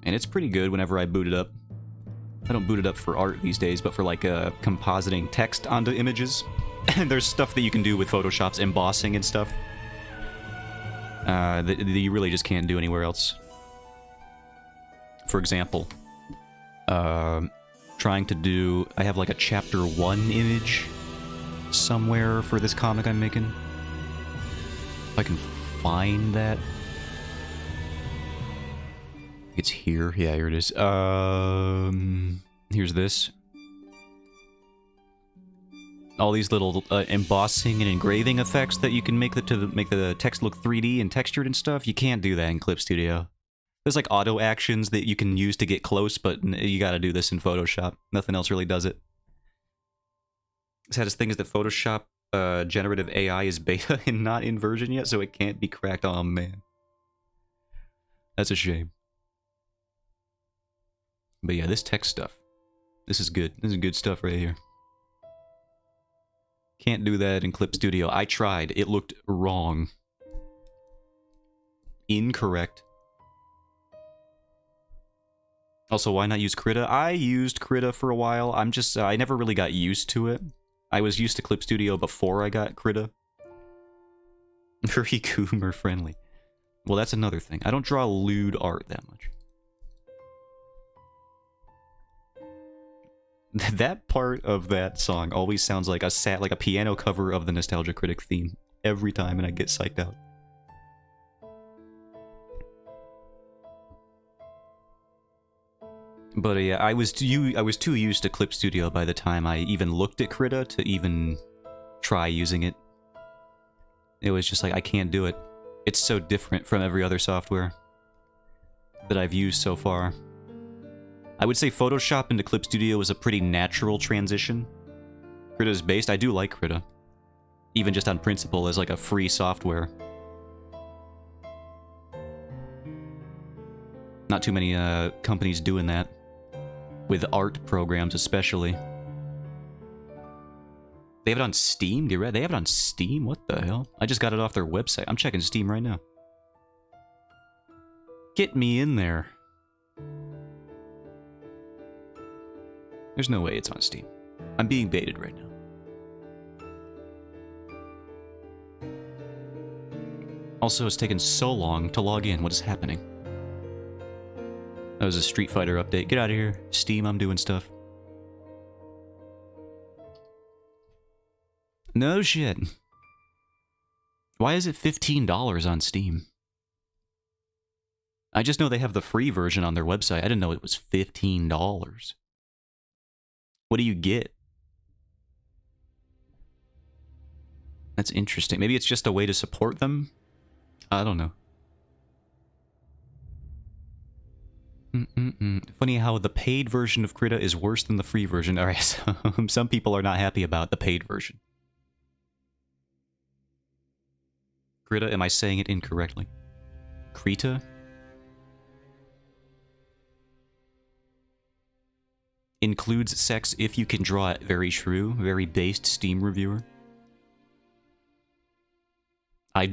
And it's pretty good whenever I boot it up. I don't boot it up for art these days, but for like compositing text onto images. There's stuff that you can do with Photoshop's embossing and stuff that you really just can't do anywhere else. For example, trying to do... I have like a chapter 1 image somewhere for this comic I'm making. If I can find that. It's here. Yeah, here it is. Here's this. All these little embossing and engraving effects that you can make to make the text look 3D and textured and stuff. You can't do that in Clip Studio. There's like auto actions that you can use to get close, but you gotta do this in Photoshop. Nothing else really does it. The saddest thing is that Photoshop generative AI is beta and not in version yet, so it can't be cracked. Oh man. That's a shame. But yeah, this text stuff. This is good. This is good stuff right here. Can't do that in Clip Studio. I tried. It looked wrong. Incorrect. Also, why not use Krita? I used Krita for a while. I never really got used to it. I was used to Clip Studio before I got Krita. Very Coomer friendly. Well, that's another thing. I don't draw lewd art that much. That part of that song always sounds like a piano cover of the Nostalgia Critic theme every time, and I get psyched out. But yeah, I was too used to Clip Studio by the time I even looked at Krita to even try using it. It was just like, I can't do it. It's so different from every other software that I've used so far. I would say Photoshop into Clip Studio is a pretty natural transition. Krita is based. I do like Krita. Even just on principle as like a free software. Not too many companies doing that. With art programs especially. They have it on Steam? They have it on Steam? What the hell? I just got it off their website. I'm checking Steam right now. Get me in there. There's no way it's on Steam. I'm being baited right now. Also, it's taken so long to log in. What is happening? That was a Street Fighter update. Get out of here. Steam, I'm doing stuff. No shit. Why is it $15 on Steam? I just know they have the free version on their website. I didn't know it was $15. What do you get? That's interesting. Maybe it's just a way to support them? I don't know. Funny how the paid version of Krita is worse than the free version. Alright, so some people are not happy about the paid version. Krita, am I saying it incorrectly? Krita? Includes sex if you can draw it. Very true. Very based Steam reviewer. I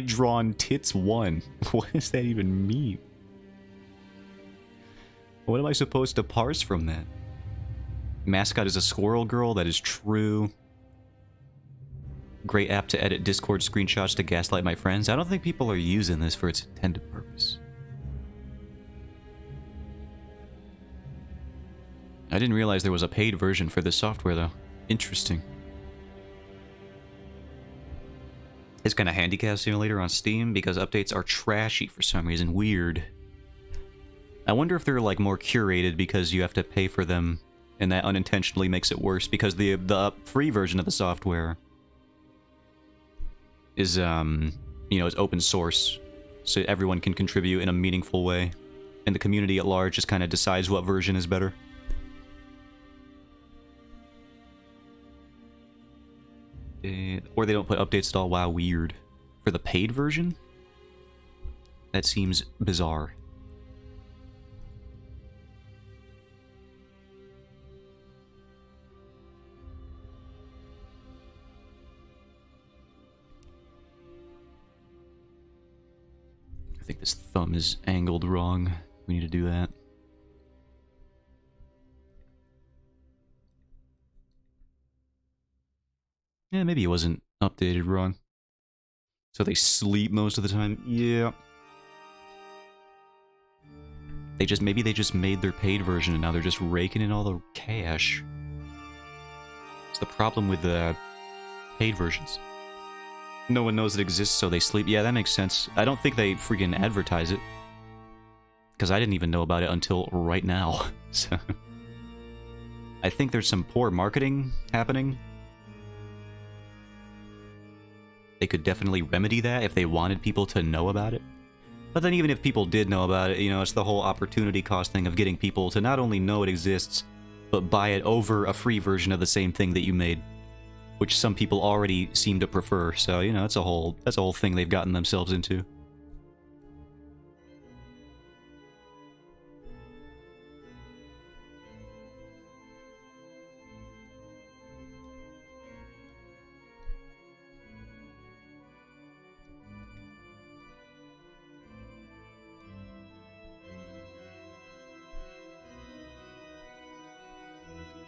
drawn tits 1. What does that even mean? What am I supposed to parse from that? Mascot is a squirrel girl. That is true. Great app to edit Discord screenshots to gaslight my friends. I don't think people are using this for its intended purpose. I didn't realize there was a paid version for this software, though. Interesting. It's kind of Handicap Simulator on Steam because updates are trashy for some reason. Weird. I wonder if they're like more curated because you have to pay for them, and that unintentionally makes it worse because the free version of the software is you know, is open source, so everyone can contribute in a meaningful way, and the community at large just kind of decides what version is better. Or they don't put updates at all. Wow, weird. For the paid version? That seems bizarre. I think this thumb is angled wrong. We need to do that. Yeah, maybe it wasn't updated wrong. So they sleep most of the time? Yeah. Maybe they just made their paid version and now they're just raking in all the cash. It's the problem with the paid versions. No one knows it exists, so they sleep. Yeah, that makes sense. I don't think they freaking advertise it. Because I didn't even know about it until right now. So I think there's some poor marketing happening. They could definitely remedy that if they wanted people to know about it. But then even if people did know about it, you know, it's the whole opportunity cost thing of getting people to not only know it exists, but buy it over a free version of the same thing that you made, which some people already seem to prefer. So, you know, that's a whole thing they've gotten themselves into.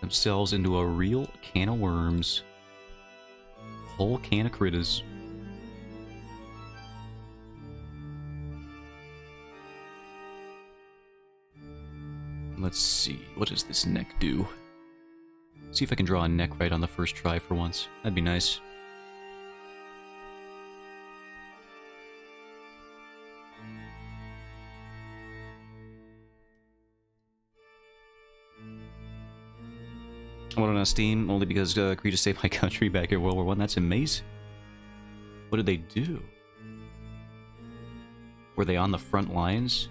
Themselves into a real can of worms. Whole can of critters. Let's see, what does this neck do? See if I can draw a neck right on the first try for once. That'd be nice. I went on Steam only because Krita saved my country back in World War I. That's amazing. What did they do? Were they on the front lines?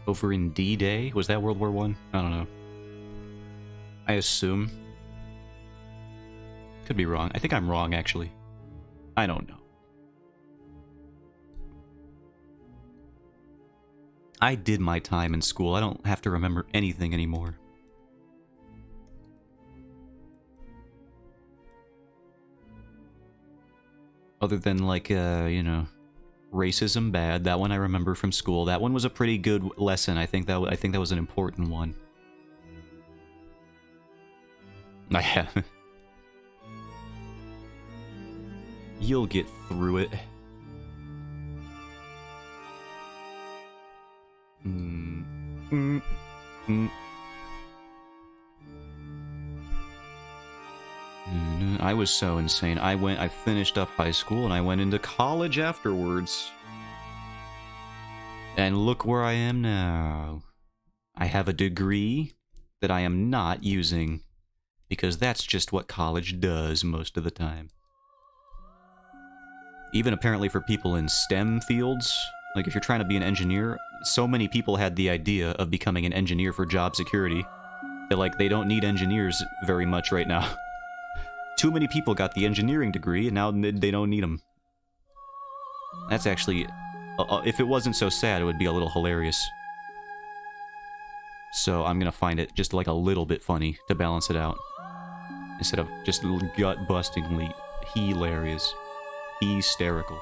Over in D-Day? Was that World War I? I don't know. I assume. Could be wrong. I think I'm wrong, actually. I don't know. I did my time in school. I don't have to remember anything anymore. Other than, like, you know, racism bad. That one I remember from school. That one was a pretty good lesson. I think that was an important one. I have. You'll get through it. I was so insane. I finished up high school and I went into college afterwards. And look where I am now. I have a degree that I am not using, because that's just what college does most of the time. Even apparently for people in STEM fields, like if you're trying to be an engineer, so many people had the idea of becoming an engineer for job security that, like, they don't need engineers very much right now. Too many people got the engineering degree, and now they don't need them. That's actually... if it wasn't so sad, it would be a little hilarious. So I'm gonna find it just like a little bit funny to balance it out. Instead of just gut-bustingly hilarious. Hysterical.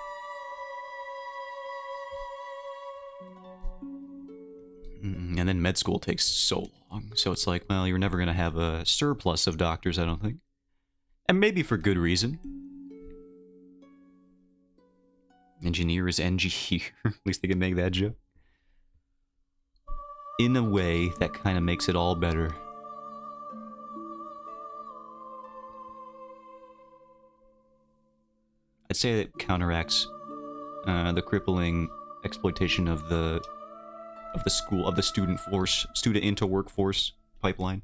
And then med school takes so long. So it's like, well, you're never gonna have a surplus of doctors, I don't think. And maybe for good reason. Engineer is engineer. At least they can make that joke. In a way, that kind of makes it all better. I'd say that counteracts the crippling exploitation of the student into workforce pipeline.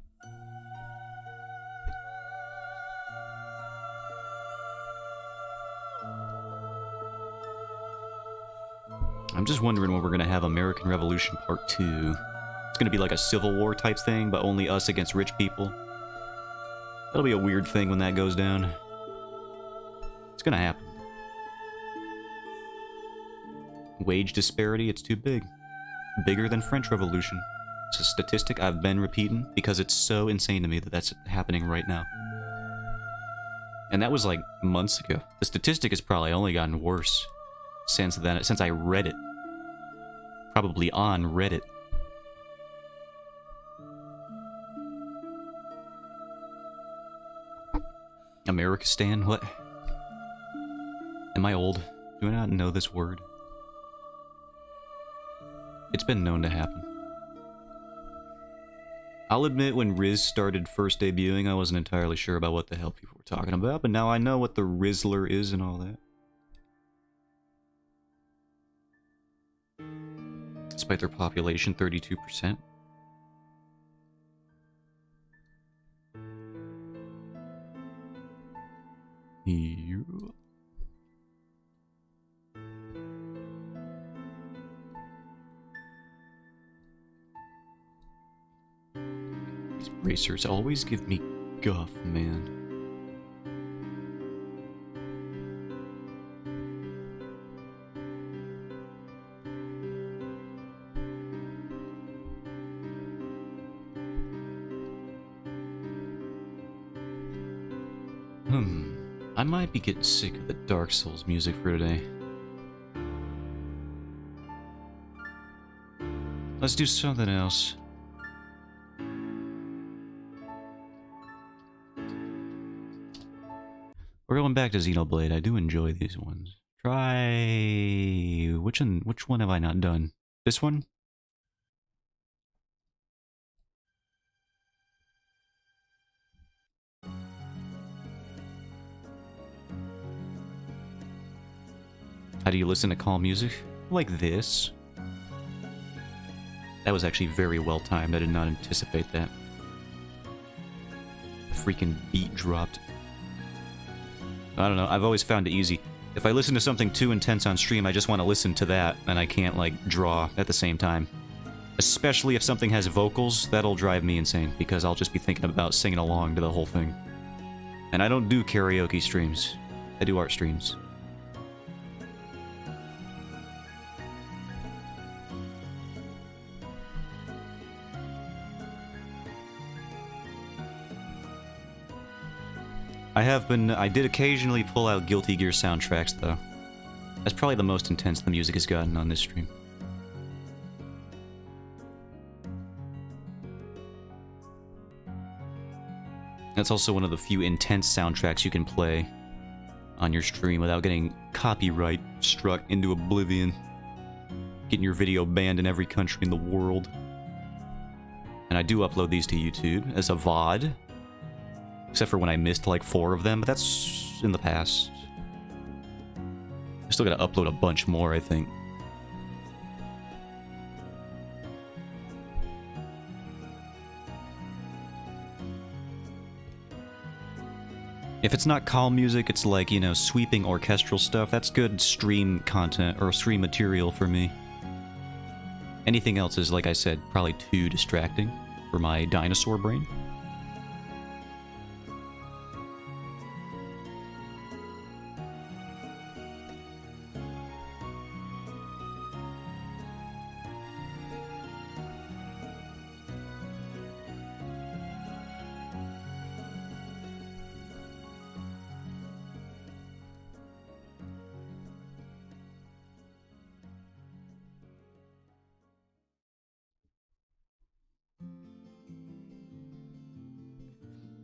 I'm just wondering when we're gonna have American Revolution Part 2. It's gonna be like a Civil War type thing, but only us against rich people. That'll be a weird thing when that goes down. It's gonna happen. Wage disparity, it's too big. Bigger than French Revolution. It's a statistic I've been repeating because it's so insane to me that that's happening right now. And that was like months ago. The statistic has probably only gotten worse since then, since I read it. Probably on Reddit. Americistan? What? Am I old? Do I not know this word? It's been known to happen. I'll admit, when Riz started first debuting, I wasn't entirely sure about what the hell people were talking about, but now I know what the Rizzler is and all that. Despite their population, 32%. Yeah. These bracers always give me guff, man. I might be getting sick of the Dark Souls music for today. Let's do something else. We're going back to Xenoblade. I do enjoy these ones. Try... Which one have I not done? This one? How do you listen to calm music? Like this. That was actually very well timed. I did not anticipate that. The freaking beat dropped. I don't know. I've always found it easy. If I listen to something too intense on stream, I just want to listen to that, and I can't, like, draw at the same time. Especially if something has vocals, that'll drive me insane, because I'll just be thinking about singing along to the whole thing. And I don't do karaoke streams. I do art streams. I did occasionally pull out Guilty Gear soundtracks, though. That's probably the most intense the music has gotten on this stream. That's also one of the few intense soundtracks you can play on your stream without getting copyright struck into oblivion. Getting your video banned in every country in the world. And I do upload these to YouTube as a VOD. Except for when I missed like 4 of them, but that's in the past. I still gotta upload a bunch more, I think. If it's not calm music, it's like, you know, sweeping orchestral stuff. That's good stream content, or stream material for me. Anything else is, like I said, probably too distracting for my dinosaur brain.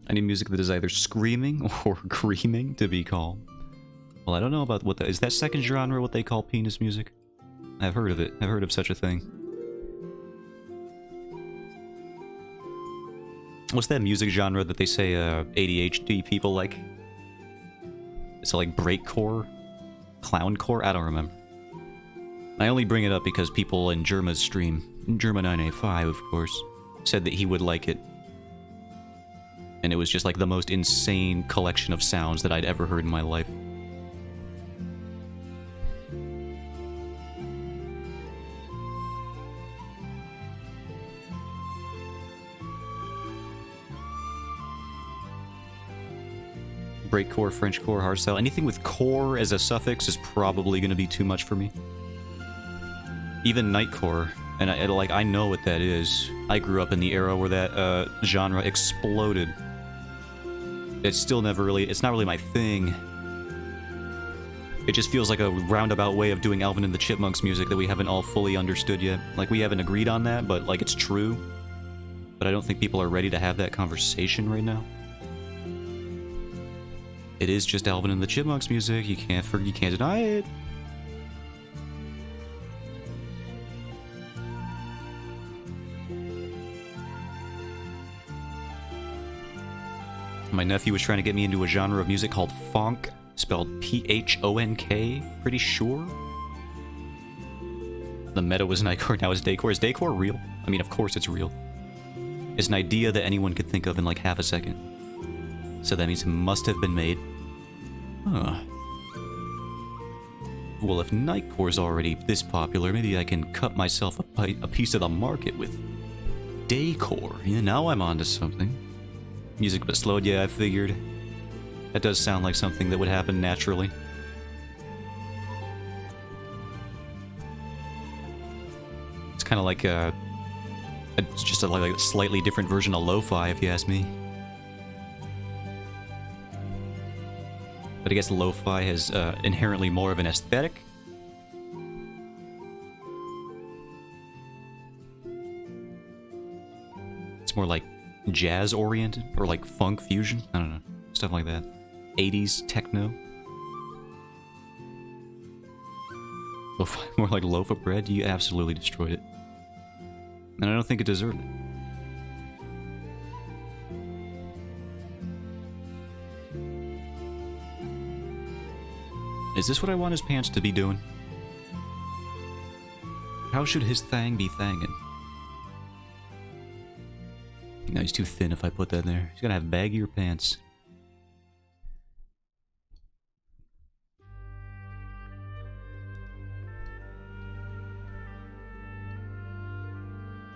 I need music that is either screaming or screaming to be calm. Well, I don't know about what that is. That second genre what they call penis music? I've heard of it. I've heard of such a thing. What's that music genre that they say ADHD people like? Is it like breakcore? Clowncore? I don't remember. I only bring it up because people in Germa's stream, Germa985 of course, said that he would like it. And it was just like the most insane collection of sounds that I'd ever heard in my life. Breakcore, Frenchcore, hardstyle, anything with core as a suffix is probably going to be too much for me. Even Nightcore, and I know what that is. I grew up in the era where that genre exploded. It's still never really, it's not really my thing. It just feels like a roundabout way of doing Alvin and the Chipmunks music that we haven't all fully understood yet. Like, we haven't agreed on that, but, like, it's true. But I don't think people are ready to have that conversation right now. It is just Alvin and the Chipmunks music, you can't deny it. My nephew was trying to get me into a genre of music called phonk, spelled P-H-O-N-K, pretty sure. The meta was Nightcore, now is Daycore. Is Daycore real? I mean, of course it's real. It's an idea that anyone could think of in like half a second. So that means it must have been made. Huh. Well, if Nightcore's already this popular, maybe I can cut myself a piece of the market with Daycore. Yeah, now I'm onto something. Music but slowed, yeah, I figured. That does sound like something that would happen naturally. It's kind of like just like a slightly different version of lo-fi, if you ask me. But I guess lo-fi has inherently more of an aesthetic. It's more like jazz-oriented, or like funk fusion. I don't know, stuff like that. 80s techno. Lo-fi, more like loaf of bread. You absolutely destroyed it. And I don't think it deserved it. Is this what I want his pants to be doing? How should his thang be thangin'? No, he's too thin if I put that there. He's gonna have baggier pants.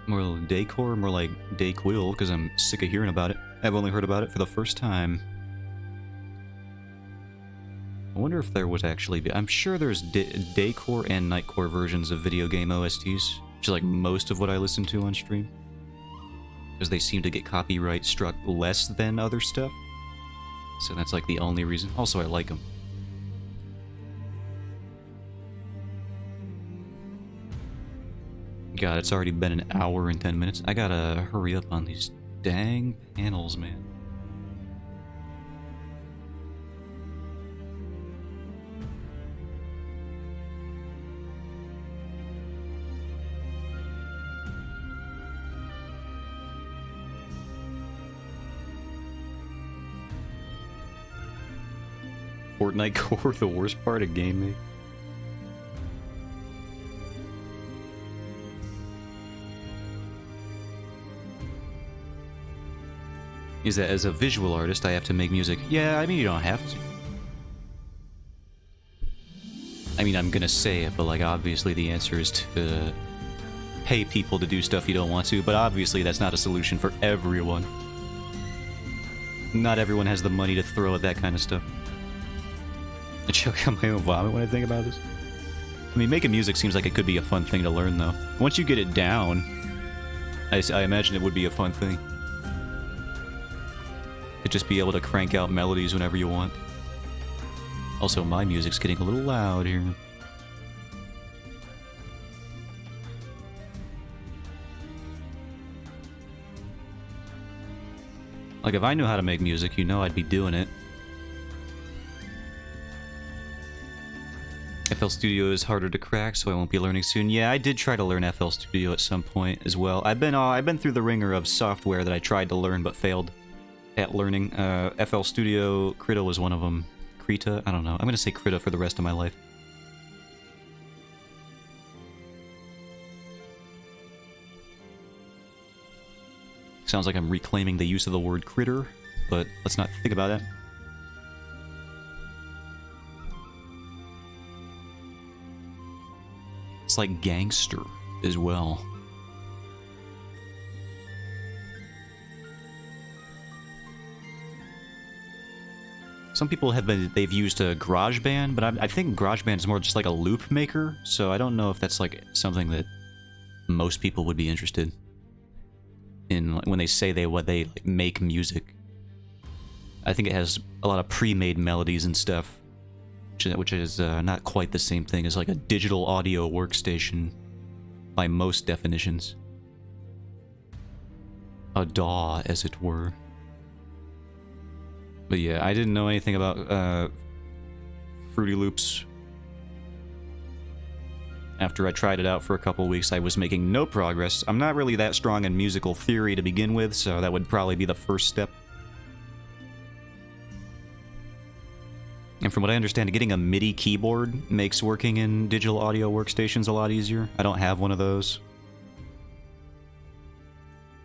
More like Daycore, more like Dayquil, because I'm sick of hearing about it. I've only heard about it for the first time. I wonder if there was actually... I'm sure there's Daycore and Nightcore versions of video game OSTs, which is like most of what I listen to on stream. Because they seem to get copyright struck less than other stuff. So that's like the only reason. Also, I like them. God, it's already been an hour and 10 minutes. I gotta hurry up on these dang panels, man. Fortnite core, the worst part of gaming. Is that as a visual artist, I have to make music? Yeah, I mean, you don't have to. I mean, I'm gonna say it, but like, obviously the answer is to pay people to do stuff you don't want to, but obviously that's not a solution for everyone. Not everyone has the money to throw at that kind of stuff. I choke on my own vomit when I think about this. I mean, making music seems like it could be a fun thing to learn, though. Once you get it down, I imagine it would be a fun thing. To just be able to crank out melodies whenever you want. Also, my music's getting a little loud here. Like, if I knew how to make music, you know I'd be doing it. FL Studio is harder to crack, so I won't be learning soon. Yeah, I did try to learn FL Studio at some point as well. I've been through the ringer of software that I tried to learn but failed at learning. FL Studio, Krita was one of them. Krita? I don't know. I'm gonna say Krita for the rest of my life. Sounds like I'm reclaiming the use of the word critter, but let's not think about that. It's like gangster as well. Some people they've used a GarageBand, but I think GarageBand is more just like a loop maker, so I don't know if that's like something that most people would be interested in when they say they like, make music. I think it has a lot of pre-made melodies and stuff, which is not quite the same thing as like a digital audio workstation by most definitions. A DAW, as it were. But yeah, I didn't know anything about Fruity Loops. After I tried it out for a couple weeks, I was making no progress. I'm not really that strong in musical theory to begin with, so that would probably be the first step. And from what I understand, getting a MIDI keyboard makes working in digital audio workstations a lot easier. I don't have one of those.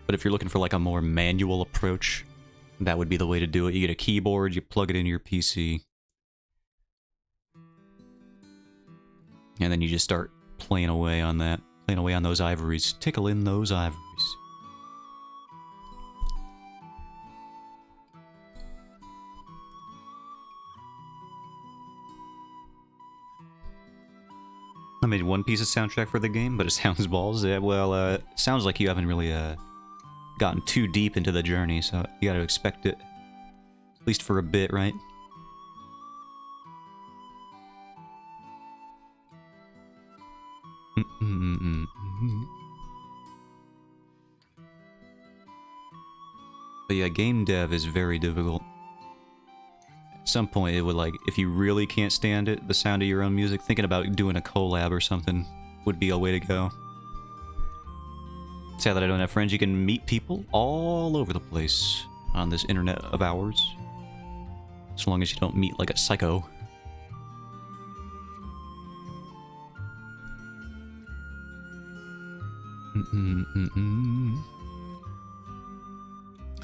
But if you're looking for like a more manual approach, that would be the way to do it. You get a keyboard, you plug it into your PC. And then you just start playing away on that. Playing away on those ivories. Tickle in those ivories. I made one piece of soundtrack for the game, but it sounds balls. Yeah, well, sounds like you haven't really gotten too deep into the journey, so you gotta expect it. At least for a bit, right? But yeah, game dev is very difficult. At some point, it would like, if you really can't stand it, the sound of your own music, thinking about doing a collab or something would be a way to go. Sad that I don't have friends. You can meet people all over the place on this internet of ours. As long as you don't meet like a psycho.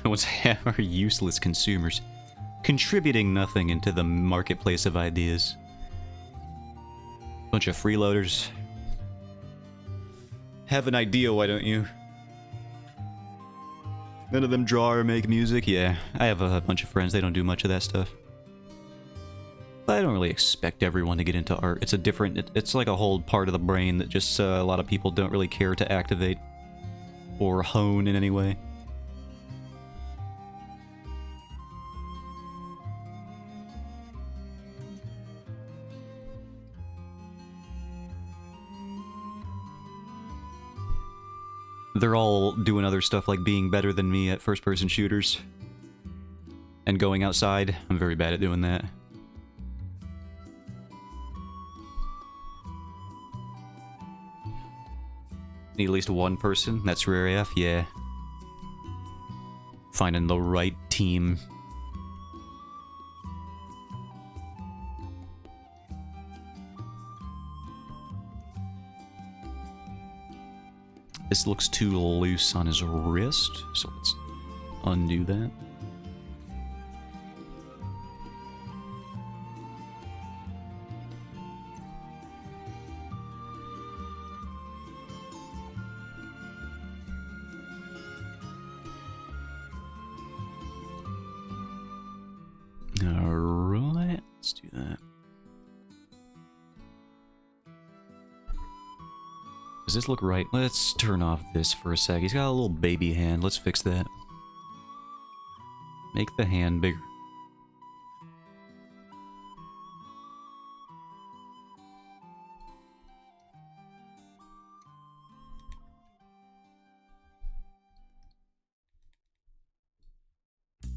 What's half are useless consumers, contributing nothing into the marketplace of ideas. Bunch of freeloaders. Have an idea, why don't you? None of them draw or make music? Yeah, I have a bunch of friends, they don't do much of that stuff. But I don't really expect everyone to get into art. It's a different, it's like a whole part of the brain that just a lot of people don't really care to activate or hone in any way. They're all doing other stuff like being better than me at first-person shooters. And going outside. I'm very bad at doing that. Need at least one person. That's rare AF, yeah. Finding the right team. This looks too loose on his wrist, so let's undo that. Alright, let's do that. Does this look right? Let's turn off this for a sec. He's got a little baby hand. Let's fix that. Make the hand bigger.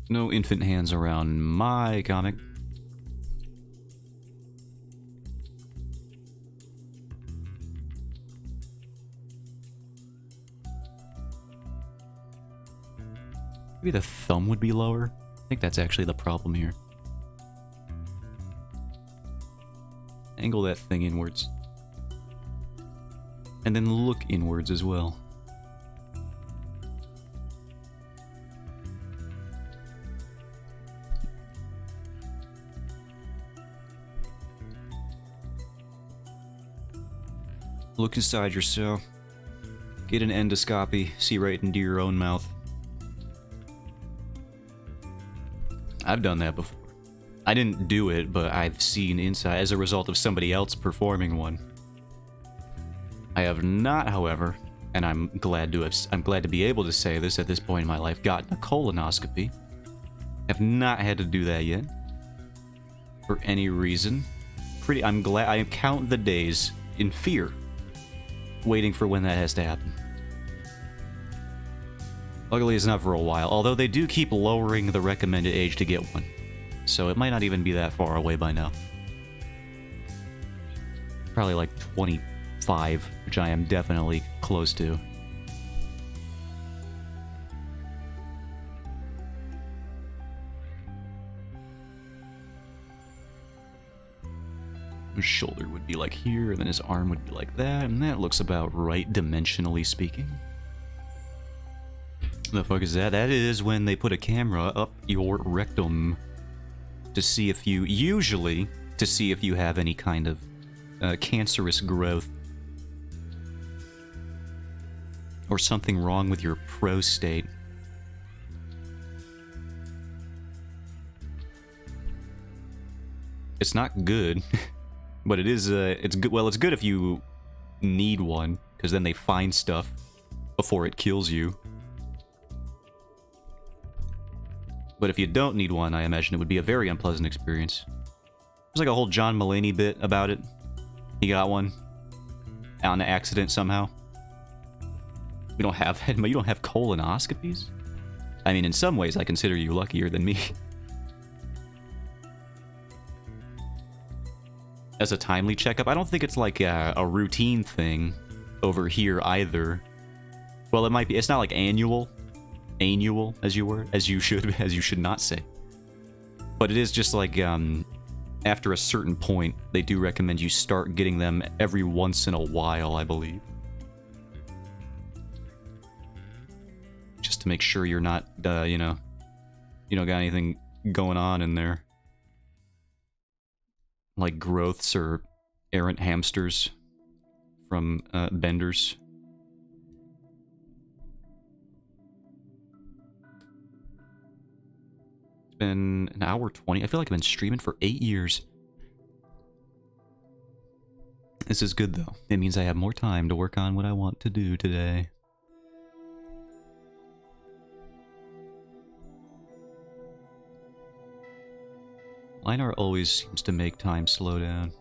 No infant hands around my comic. Maybe the thumb would be lower. I think that's actually the problem here. Angle that thing inwards. And then look inwards as well. Look inside yourself. Get an endoscopy. See right into your own mouth. I've done that before. I didn't do it, but I've seen inside as a result of somebody else performing one. I have not, however, and I'm glad to be able to say this at this point in my life, gotten a colonoscopy. Have not had to do that yet. For any reason. I'm glad. I count the days in fear, waiting for when that has to happen. Luckily, it's not for a while, although they do keep lowering the recommended age to get one. So it might not even be that far away by now. Probably like 25, which I am definitely close to. His shoulder would be like here, and then his arm would be like that, and that looks about right, dimensionally speaking. The fuck is that? That is when they put a camera up your rectum to see if you, usually, to see if you have any kind of cancerous growth. Or something wrong with your prostate. It's not good, but it is, it's good. Well, it's good if you need one, because then they find stuff before it kills you. But if you don't need one, I imagine it would be a very unpleasant experience. There's like a whole John Mulaney bit about it. He got one on accident somehow. We don't have that. You don't have colonoscopies? I mean, in some ways, I consider you luckier than me. As a timely checkup, I don't think it's like a routine thing over here either. Well, it might be. It's not like annual. Annual, as you should not say. But it is just like, after a certain point, they do recommend you start getting them every once in a while, I believe. Just to make sure you're not, you know, you don't got anything going on in there. Like growths or errant hamsters from benders. Been an hour 20. I feel like I've been streaming for 8 years. This is good though. It means I have more time to work on what I want to do today. Linar always seems to make time slow down.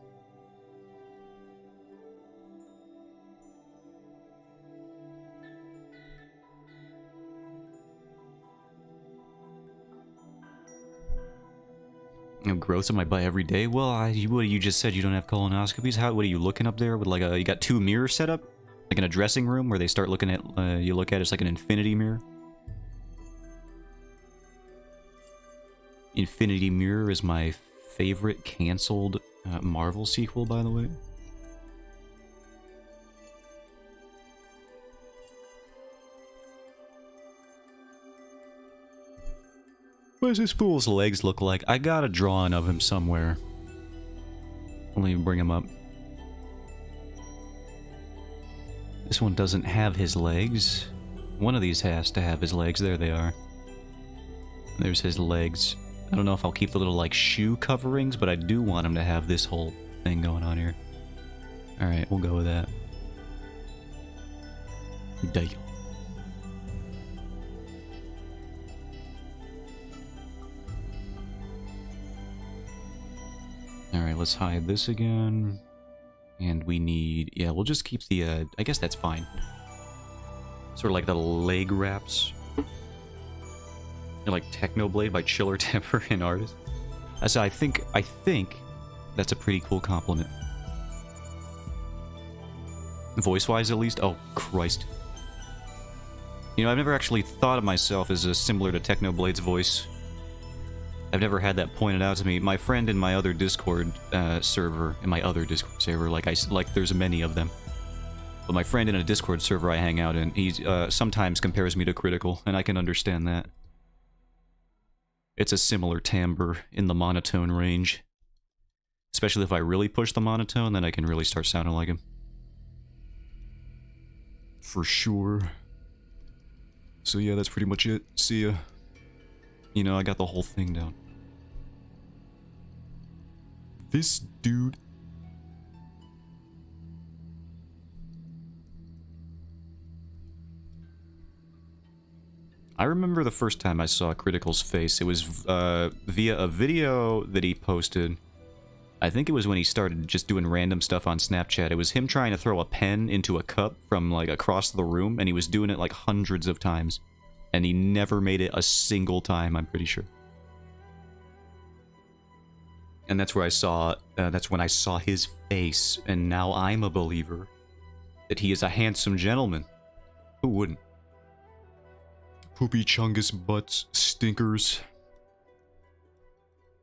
Growths on my butt every day? Well, what you just said, you don't have colonoscopies? What are you looking up there with like you got 2 mirrors set up? Like in a dressing room where they start looking at, you look at it's like an infinity mirror? Infinity Mirror is my favorite canceled Marvel sequel, by the way. What does this fool's legs look like? I got a drawing of him somewhere. Let me bring him up. This one doesn't have his legs. One of these has to have his legs. There they are. There's his legs. I don't know if I'll keep the little, like, shoe coverings, but I do want him to have this whole thing going on here. Alright, we'll go with that. Damn. Alright, let's hide this again. And we need... yeah, we'll just keep the, I guess that's fine. Sort of like the leg wraps. Like Technoblade by Chiller Temper and Artist. So I think that's a pretty cool compliment. Voice-wise, at least. Oh, Christ. You know, I've never actually thought of myself as similar to Technoblade's voice. I've never had that pointed out to me. My friend in my other Discord server, like there's many of them. But my friend in a Discord server I hang out in, he sometimes compares me to Critical, and I can understand that. It's a similar timbre in the monotone range. Especially if I really push the monotone, then I can really start sounding like him. For sure. So yeah, that's pretty much it. See ya. You know, I got the whole thing down. This dude... I remember the first time I saw Critical's face. It was via a video that he posted. I think it was when he started just doing random stuff on Snapchat. It was him trying to throw a pen into a cup from, like, across the room, and he was doing it, like, hundreds of times. And he never made it a single time, I'm pretty sure. And that's where I saw, that's when I saw his face, and now I'm a believer that he is a handsome gentleman. Who wouldn't? Poopy chungus butts, stinkers.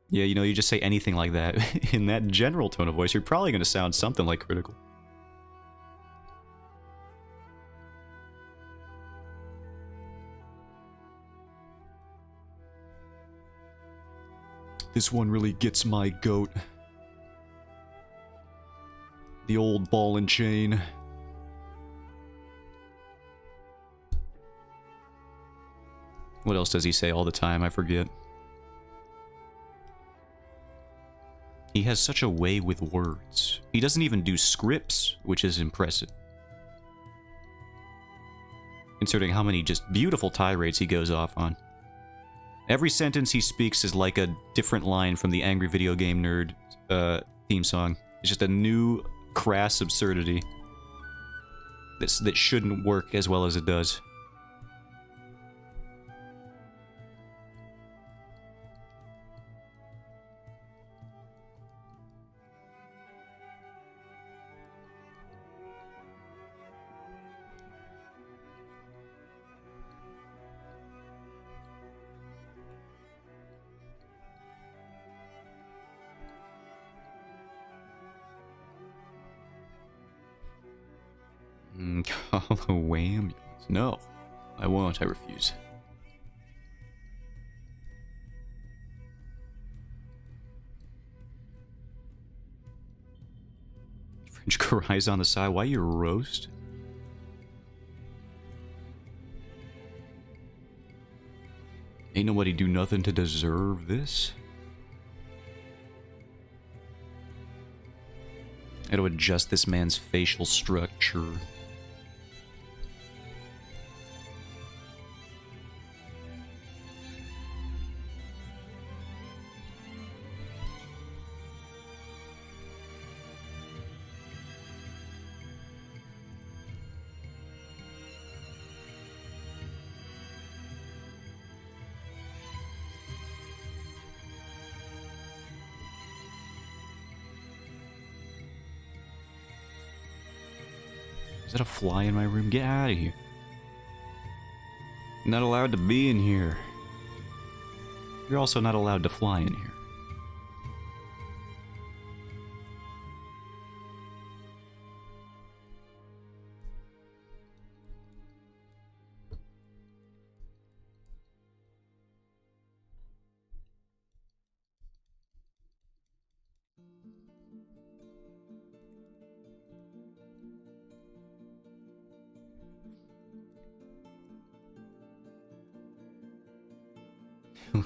Yeah, you know, you just say anything like that in that general tone of voice, you're probably going to sound something like Critical. This one really gets my goat. The old ball and chain. What else does he say all the time? I forget. He has such a way with words. He doesn't even do scripts, which is impressive. Considering how many just beautiful tirades he goes off on. Every sentence he speaks is like a different line from the Angry Video Game Nerd theme song. It's just a new, crass absurdity that shouldn't work as well as it does. Call away ambulance. No, I won't. I refuse. French cries on the side. Why you roast? Ain't nobody do nothing to deserve this. I gotta adjust this man's facial structure. Is that a fly in my room? Get out of here. Not allowed to be in here. You're also not allowed to fly in here.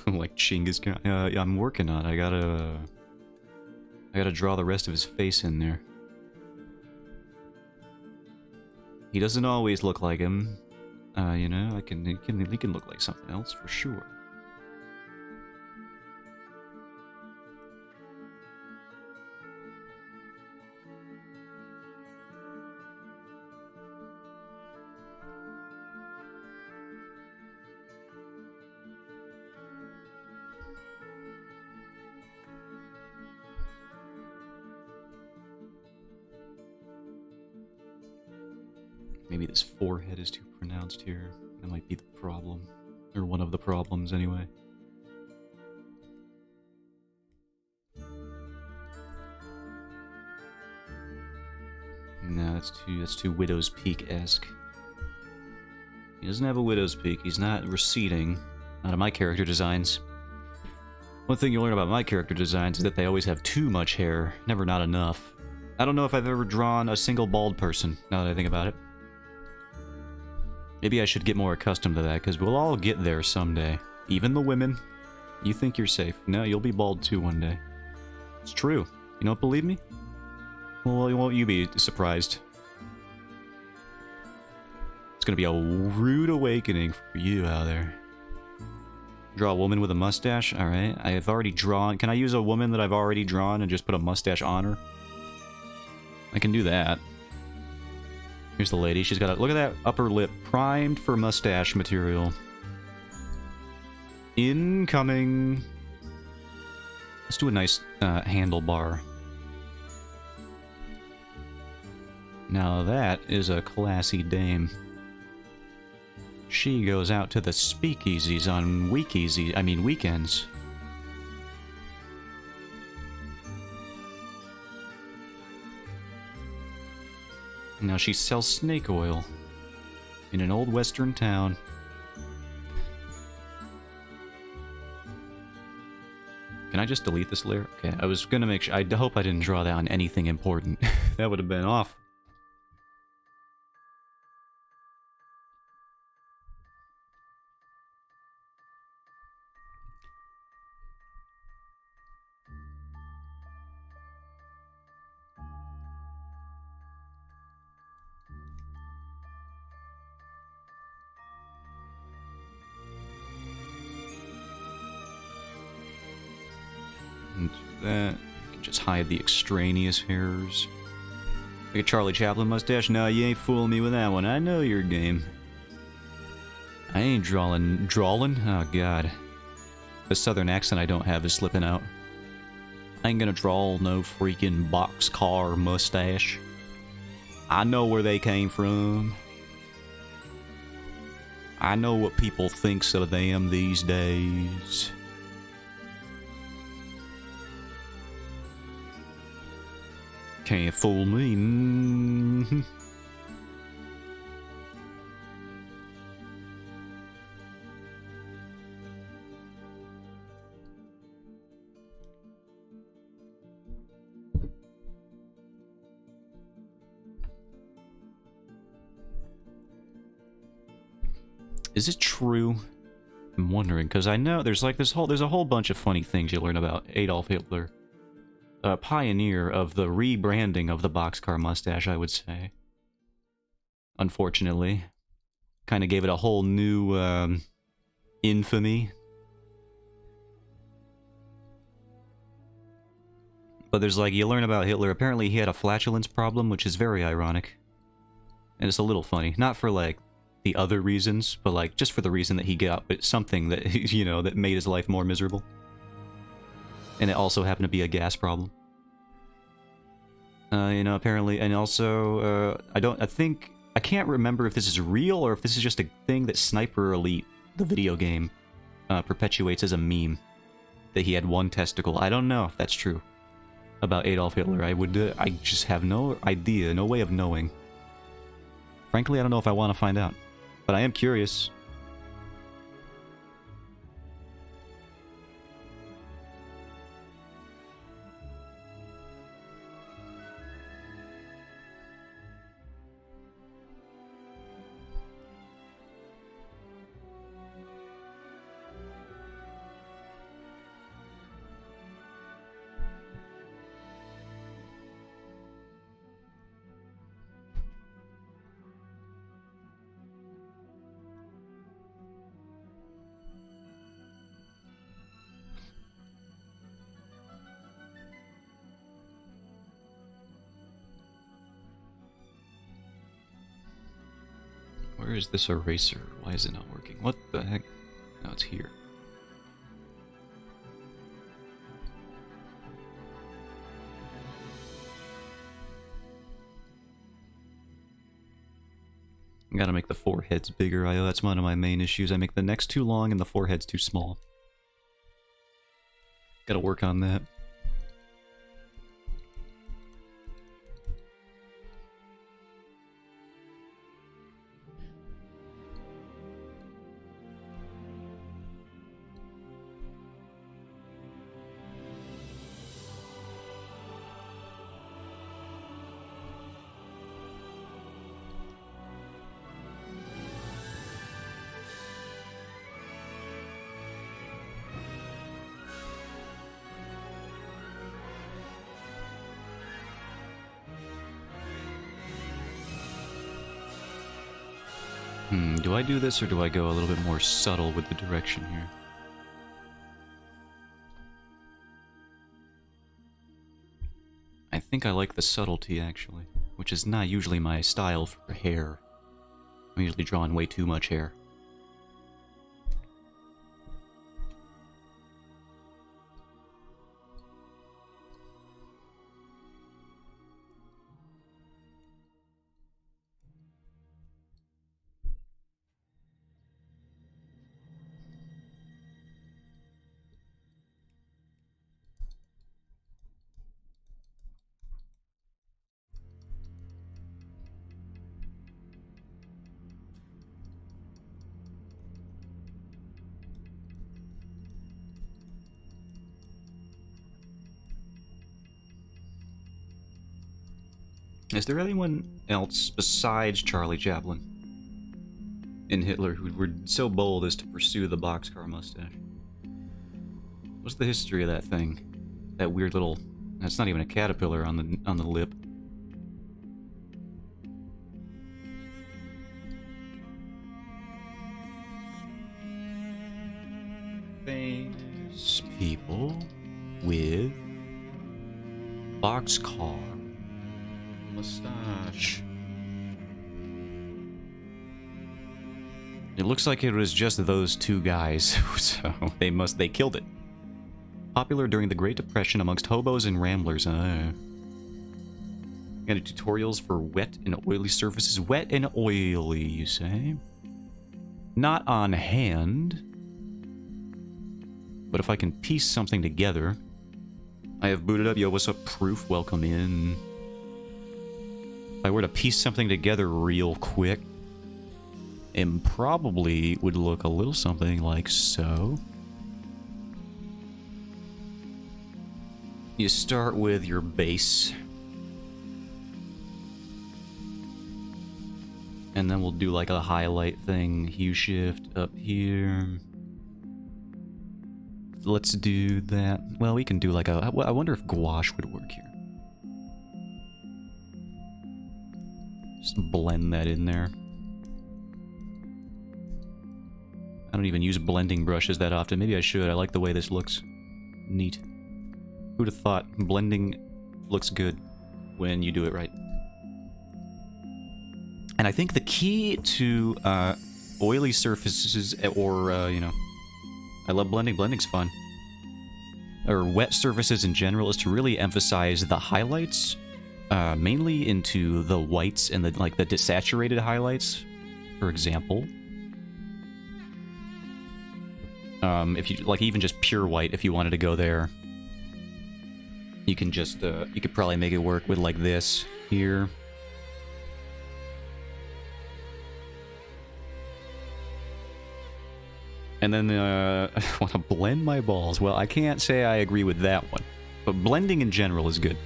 Like Genghis Khan. Yeah, I'm working on it. I gotta draw the rest of his face in there. He doesn't always look like him. You know, he can look like something else for sure. Maybe this forehead is too pronounced here. That might be the problem. Or one of the problems, anyway. No, that's too Widow's Peak-esque. He doesn't have a Widow's Peak. He's not receding. Out of my character designs. One thing you learn about my character designs is that they always have too much hair. Never not enough. I don't know if I've ever drawn a single bald person, now that I think about it. Maybe I should get more accustomed to that, because we'll all get there someday. Even the women. You think you're safe. No, you'll be bald too one day. It's true. You don't believe me? Well, won't you be surprised? It's gonna be a rude awakening for you out there. Draw a woman with a mustache? Alright, I have already drawn... Can I use a woman that I've already drawn and just put a mustache on her? I can do that. Here's the lady. She's got a... Look at that upper lip. Primed for mustache material. Incoming. Let's do a nice handlebar. Now that is a classy dame. She goes out to the speakeasies on weekends. Now she sells snake oil in an old western town. Can I just delete this layer? Okay, I was gonna make sure. I hope I didn't draw that on anything important. That would have been off. That. You can just hide the extraneous hairs. Like a Charlie Chaplin mustache? No, you ain't fooling me with that one. I know your game. I ain't drawing. Oh, God. The southern accent I don't have is slipping out. I ain't gonna draw no freaking boxcar mustache. I know where they came from. I know what people thinks of them these days. Can't fool me. Mm-hmm. Is it true? I'm wondering, because I know there's like there's a whole bunch of funny things you learn about Adolf Hitler. A pioneer of the rebranding of the boxcar mustache, I would say. Unfortunately. Kind of gave it a whole new, infamy. But there's like, you learn about Hitler, apparently he had a flatulence problem, which is very ironic. And it's a little funny. Not for, like, the other reasons, but, like, just for the reason that he got something that, you know, that made his life more miserable. And it also happened to be a gas problem. You know, apparently, and also, I can't remember if this is real or if this is just a thing that Sniper Elite, the video game, perpetuates as a meme. That he had one testicle. I don't know if that's true about Adolf Hitler. I just have no idea, no way of knowing. Frankly, I don't know if I want to find out. But I am curious. Where is this eraser? Why is it not working? What the heck? No, it's here. I gotta make the foreheads bigger. That's one of my main issues. I make the necks too long and the foreheads too small. Gotta work on that. Do I do this or do I go a little bit more subtle with the direction here? I think I like the subtlety, actually, which is not usually my style for hair. I'm usually drawing way too much hair. Is there anyone else besides Charlie Chaplin and Hitler who were so bold as to pursue the boxcar mustache? What's the history of that thing? That weird little... That's not even a caterpillar on the lip. Famous people with boxcar mustache. It looks like it was just those two guys, so they killed it. Popular during the Great Depression amongst hobos and ramblers. Got tutorials for wet and oily surfaces. Wet and oily, you say? Not on hand. But if I can piece something together... I have booted up. Yo, what's up, Proof? Welcome in. If I were to piece something together real quick, it probably would look a little something like so. You start with your base. And then we'll do like a highlight thing. Hue shift up here. Let's do that. Well, we can do like a... I wonder if gouache would work here. Just blend that in there. I don't even use blending brushes that often. Maybe I should. I like the way this looks. Neat. Who'd have thought blending looks good when you do it right. And I think the key to oily surfaces, or, you know, I love blending. Blending's fun. Or wet surfaces in general, is to really emphasize the highlights mainly into the whites and the like the desaturated highlights, for example. If you like even just pure white, if you wanted to go there, you can just you could probably make it work with like this here. And then I want to blend my balls. Well, I can't say I agree with that one, but blending in general is good.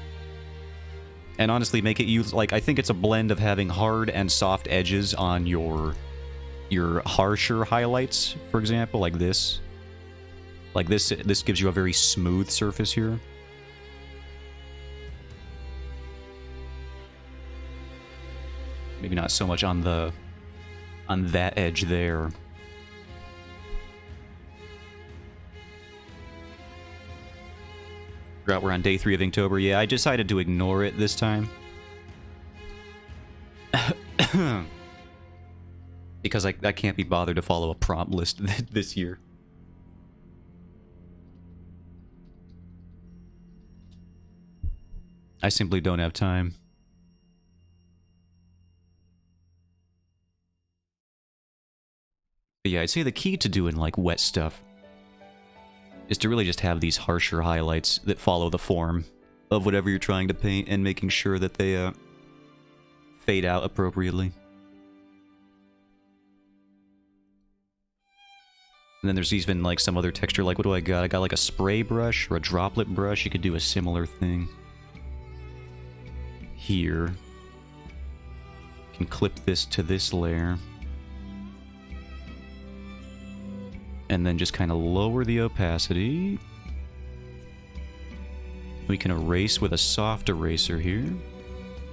And honestly, make it use like I think it's a blend of having hard and soft edges on your harsher highlights, for example, like this. Like this gives you a very smooth surface here. Maybe not so much on that edge there. Forgot we're on day 3 of Inktober. Yeah, I decided to ignore it this time. Because I can't be bothered to follow a prompt list this year. I simply don't have time. But yeah, I'd say the key to doing like wet stuff is to really just have these harsher highlights that follow the form of whatever you're trying to paint and making sure that they fade out appropriately. And then there's even like some other texture, like what do I got? I got like a spray brush or a droplet brush. You could do a similar thing here. You can clip this to this layer. And then just kind of lower the opacity. We can erase with a soft eraser here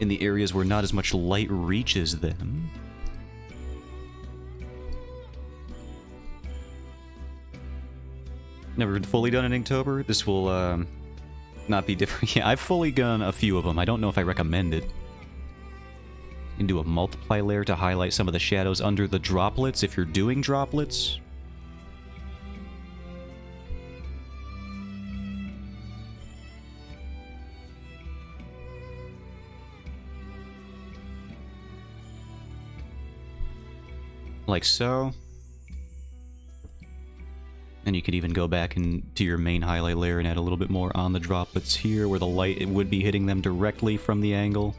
in the areas where not as much light reaches them. Never fully done an Inktober. This will not be different. Yeah, I've fully done a few of them. I don't know if I recommend it. You can do a multiply layer to highlight some of the shadows under the droplets if you're doing droplets. Like so. And you could even go back into your main highlight layer and add a little bit more on the droplets here where the light it would be hitting them directly from the angle.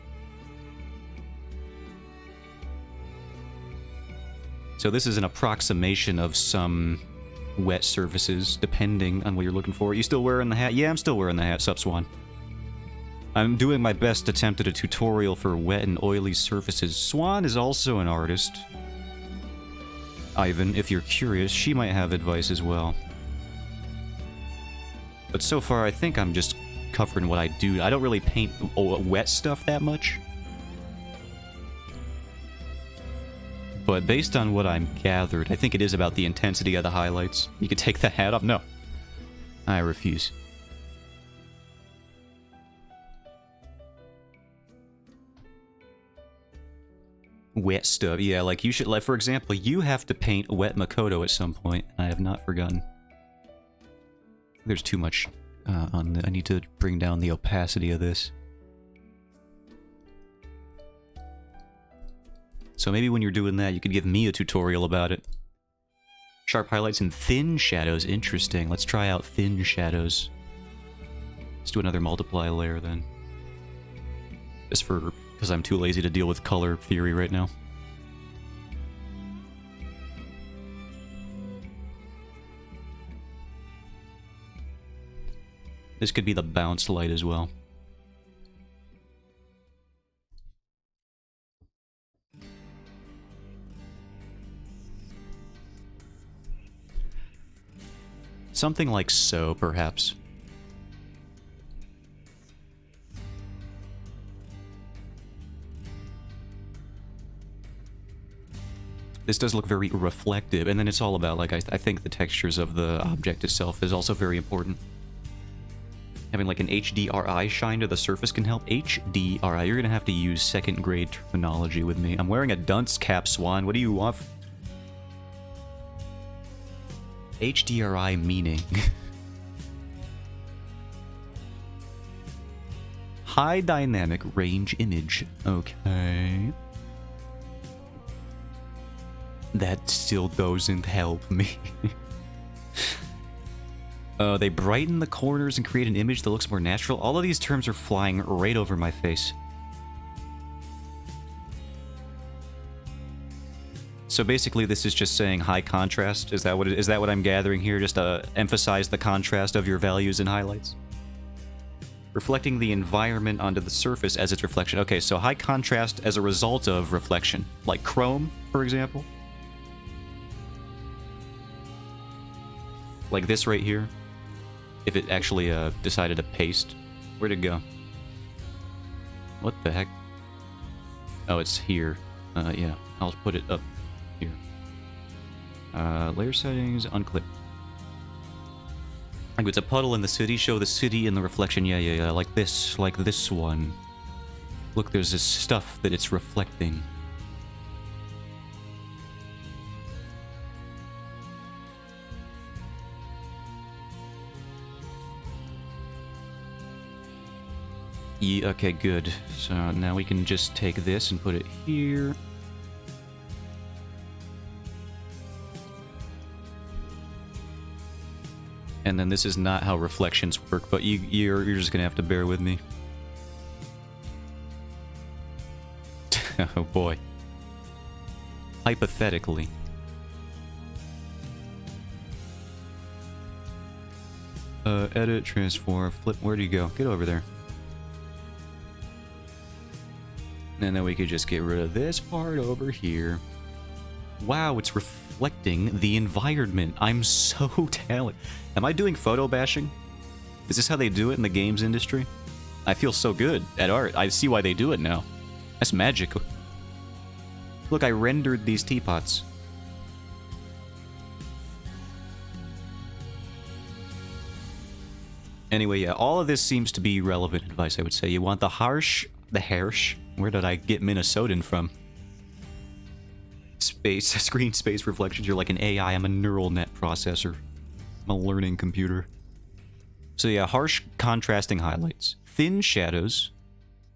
So this is an approximation of some wet surfaces depending on what you're looking for. You still wearing the hat? Yeah, I'm still wearing the hat, Sup Swan. I'm doing my best attempt at a tutorial for wet and oily surfaces. Swan is also an artist. Ivan, if you're curious, she might have advice as well. But so far, I think I'm just covering what I do. I don't really paint wet stuff that much. But based on what I'm gathered, I think it is about the intensity of the highlights. You could take the hat off? No. I refuse. Wet stuff, yeah, like you should, like for example, you have to paint wet Makoto at some point. I have not forgotten. There's too much on the, I need to bring down the opacity of this. So maybe when you're doing that, you could give me a tutorial about it. Sharp highlights and thin shadows, interesting. Let's try out thin shadows. Let's do another multiply layer then. Just for... because I'm too lazy to deal with color theory right now. This could be the bounce light as well. Something like so, perhaps. This does look very reflective, and then it's all about, like, I think the textures of the object itself is also very important. Having, like, an HDRI shine to the surface can help. HDRI, you're gonna have to use second-grade terminology with me. I'm wearing a dunce cap, Swan. What do you want? HDRI meaning... High dynamic range image. Okay. That still doesn't help me. They brighten the corners and create an image that looks more natural. All of these terms are flying right over my face. So basically, this is just saying high contrast. Is that what I'm gathering here? Just to emphasize the contrast of your values and highlights. Reflecting the environment onto the surface as its reflection. Okay, so high contrast as a result of reflection, like Chrome, for example. Like this right here. If it actually decided to paste. Where'd it go? What the heck? Oh, it's here. Yeah, I'll put it up here. Layer settings, unclip. Like it's a puddle in the city, show the city in the reflection. Yeah, like this one. Look, there's this stuff that it's reflecting. Yeah, okay, good. So now we can just take this and put it here. And then this is not how reflections work, but you're just gonna have to bear with me. Oh boy. Hypothetically. Edit, transform, flip. Where do you go? Get over there. And then we could just get rid of this part over here. Wow, it's reflecting the environment. I'm so talented. Am I doing photo bashing? Is this how they do it in the games industry? I feel so good at art. I see why they do it now. That's magic. Look, I rendered these teapots. Anyway, yeah, all of this seems to be relevant advice, I would say. You want the harsh... Where did I get Minnesotan from? Screen space reflections. You're like an AI. I'm a neural net processor. I'm a learning computer. So yeah, harsh contrasting highlights. Thin shadows.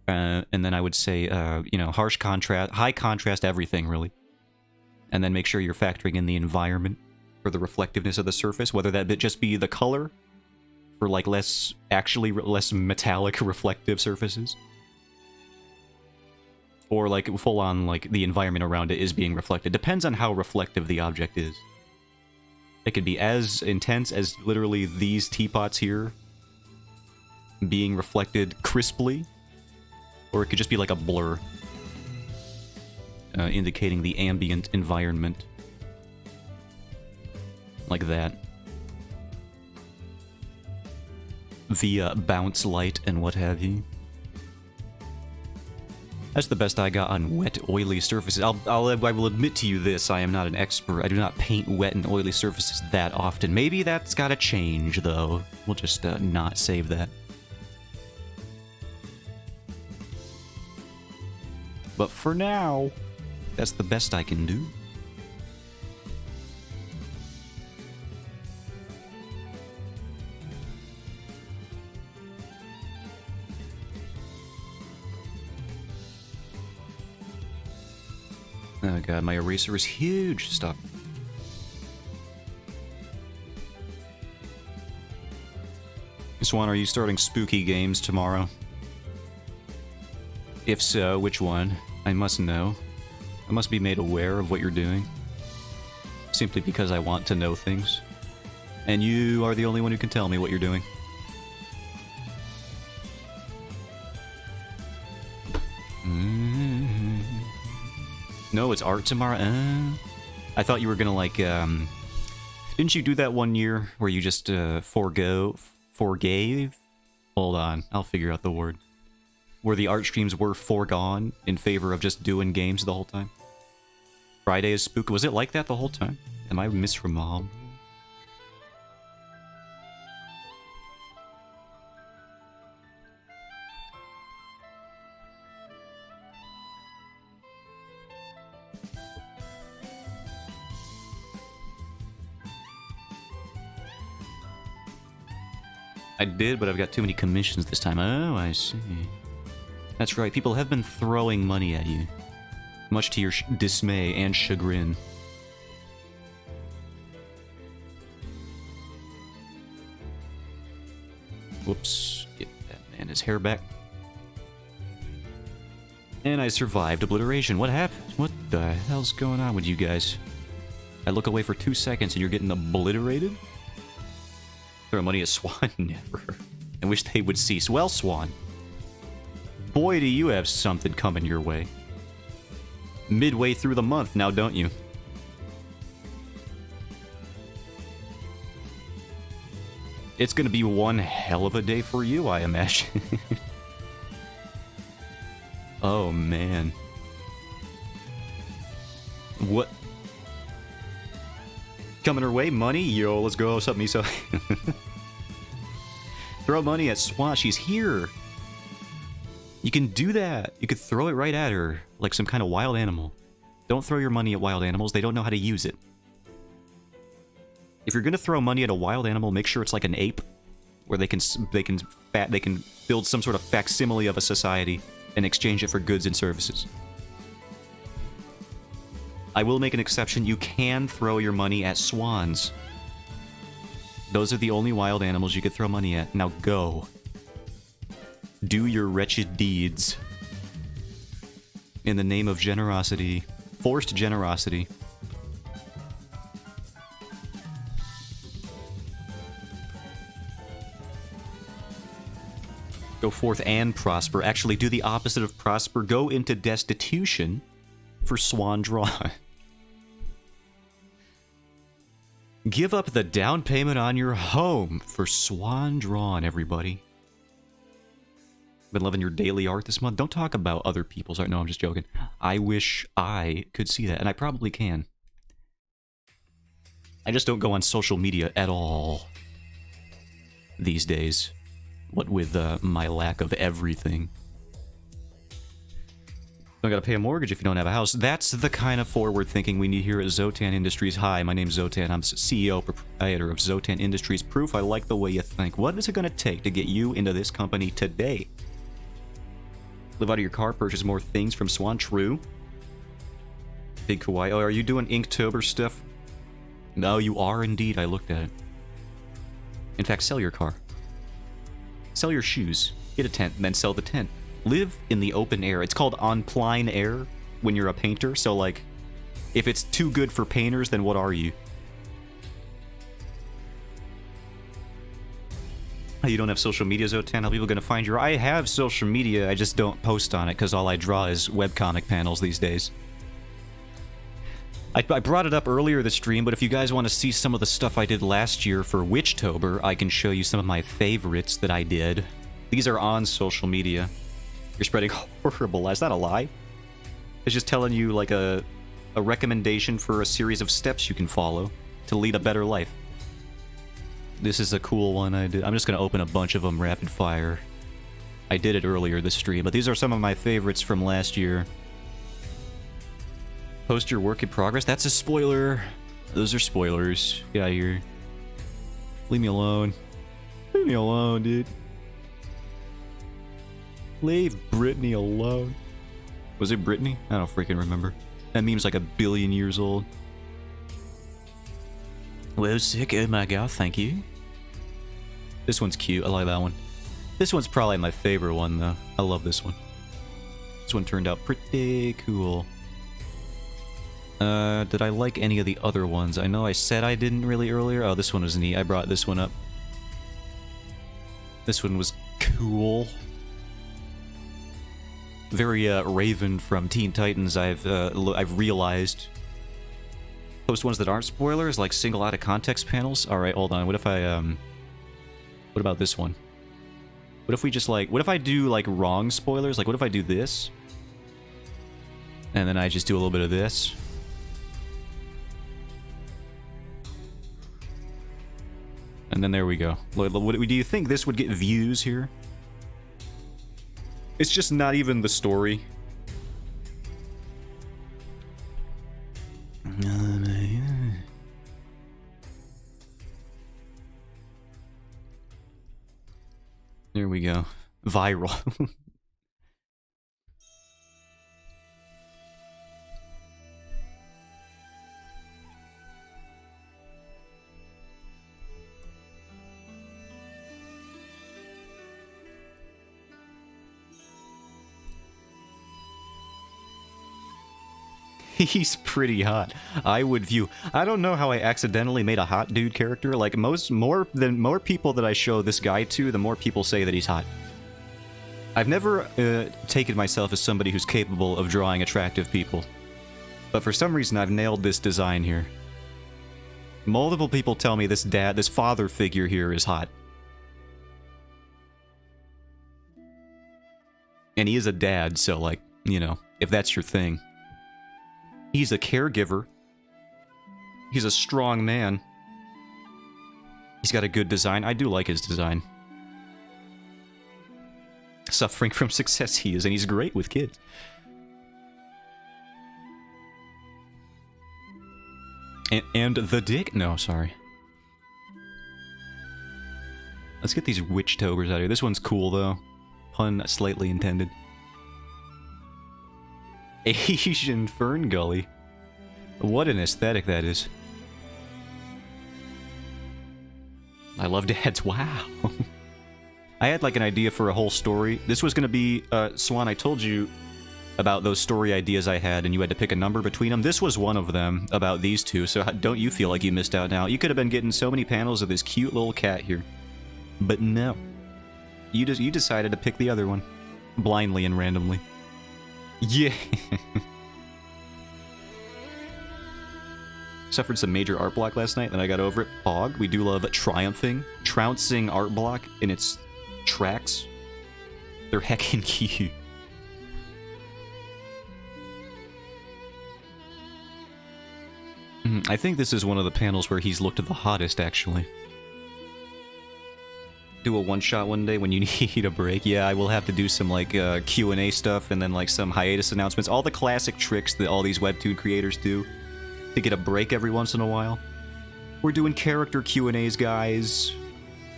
And then I would say, you know, harsh contrast, high contrast everything, really. And then make sure you're factoring in the environment for the reflectiveness of the surface, whether that just be the color for like less metallic reflective surfaces. Or like full on like the environment around it is being reflected. Depends on how reflective the object is. It could be as intense as literally these teapots here being reflected crisply, or it could just be like a blur, indicating the ambient environment. Like that. Via bounce light and what have you. That's the best I got on wet, oily surfaces. I will admit to you this, I am not an expert. I do not paint wet and oily surfaces that often. Maybe that's gotta change, though. We'll just not save that. But for now, that's the best I can do. Oh god, my eraser is huge. Stop. Swan, are you starting spooky games tomorrow? If so, which one? I must know. I must be made aware of what you're doing. Simply because I want to know things. And you are the only one who can tell me what you're doing. No, it's art tomorrow? I thought you were gonna like, didn't you do that one year where you just forgave? Hold on, I'll figure out the word. Where the art streams were foregone in favor of just doing games the whole time. Friday is spook. Was it like that the whole time? Am I misremembering? I did, but I've got too many commissions this time. Oh, I see. That's right, people have been throwing money at you. Much to your dismay and chagrin. Whoops. Get that man his hair back. And I survived obliteration. What happened? What the hell's going on with you guys? I look away for 2 seconds and you're getting obliterated? Throw money at Swan? Never. I wish they would cease. Well, Swan. Boy, do you have something coming your way. Midway through the month now, don't you? It's gonna be one hell of a day for you, I imagine. Oh, man. What? Coming her way? Money? Yo, let's go. What's up, Miso? Throw money at Swan. She's here. You can do that. You could throw it right at her, like some kind of wild animal. Don't throw your money at wild animals. They don't know how to use it. If you're gonna throw money at a wild animal, make sure it's like an ape, where they can build some sort of facsimile of a society and exchange it for goods and services. I will make an exception. You can throw your money at swans. Those are the only wild animals you could throw money at. Now go. Do your wretched deeds. In the name of generosity. Forced generosity. Go forth and prosper. Actually, do the opposite of prosper. Go into destitution for Swan Drawn. Give up the down payment on your home for Swan Drawn, everybody. Been loving your daily art this month. Don't talk about other people's art. No, I'm just joking. I wish I could see that, and I probably can. I just don't go on social media at all these days. What with my lack of everything. Don't gotta pay a mortgage if you don't have a house. That's the kind of forward thinking we need here at Zotan Industries. Hi, my name's Zotan. I'm CEO, proprietor of Zotan Industries. Proof I like the way you think. What is it gonna take to get you into this company today? Live out of your car, purchase more things from Swan. True. Big Kawaii. Oh, are you doing Inktober stuff? No, you are indeed. I looked at it. In fact, sell your car. Sell your shoes. Get a tent, and then sell the tent. Live in the open air. It's called on plein air when you're a painter. So, like, if it's too good for painters, then what are you? You don't have social media, Zotan? How are people going to find you? I have social media, I just don't post on it because all I draw is webcomic panels these days. I brought it up earlier this stream, but if you guys want to see some of the stuff I did last year for Witchtober, I can show you some of my favorites that I did. These are on social media. You're spreading horrible lies. Not a lie. It's just telling you, like, a recommendation for a series of steps you can follow to lead a better life. This is a cool one I did. I'm just going to open a bunch of them rapid fire. I did it earlier this stream, but these are some of my favorites from last year. Post your work in progress. That's a spoiler. Those are spoilers. Get out of here. Leave me alone. Leave me alone, dude. Leave Brittany alone. Was it Brittany? I don't freaking remember. That meme's like 1 billion years old. Well, sick. Oh my god, thank you. This one's cute. I like that one. This one's probably my favorite one, though. I love this one. This one turned out pretty cool. Did I like any of the other ones? I know I said I didn't really earlier. Oh, this one was neat. I brought this one up. This one was cool. Very, Raven from Teen Titans, I've realized. Post ones that aren't spoilers, like single out of context panels. Alright, hold on. What if I, what about this one? What if we just, like, what if I do, like, wrong spoilers? Like, what if I do this? And then I just do a little bit of this? And then there we go. What do you think this would get views here? It's just not even the story. There we go. Viral. He's pretty hot. I would view. I don't know how I accidentally made a hot dude character. Like more people that I show this guy to, the more people say that he's hot. I've never taken myself as somebody who's capable of drawing attractive people, but for some reason I've nailed this design here. Multiple people tell me this father figure here is hot. And he is a dad, so like, you know, if that's your thing. He's a caregiver. He's a strong man. He's got a good design. I do like his design. Suffering from success he is, and he's great with kids. And the dick? No, sorry. Let's get these witch tobers out of here. This one's cool, though. Pun slightly intended. Asian Fern Gully. What an aesthetic that is. I love dads. Wow. I had like an idea for a whole story. This was going to be... Swan, I told you about those story ideas I had, and you had to pick a number between them. This was one of them, about these two, so don't you feel like you missed out now. You could have been getting so many panels of this cute little cat here. But no. You decided to pick the other one. Blindly and randomly. Yeah. Suffered some major art block last night, then I got over it. Pog. We do love trouncing art block in its tracks. They're heckin' cute. I think this is one of the panels where he's looked the hottest, actually. Do a one-shot one day when you need a break. Yeah, I will have to do some, like, Q&A stuff and then, like, some hiatus announcements. All the classic tricks that all these webtoon creators do to get a break every once in a while. We're doing character Q&As, guys.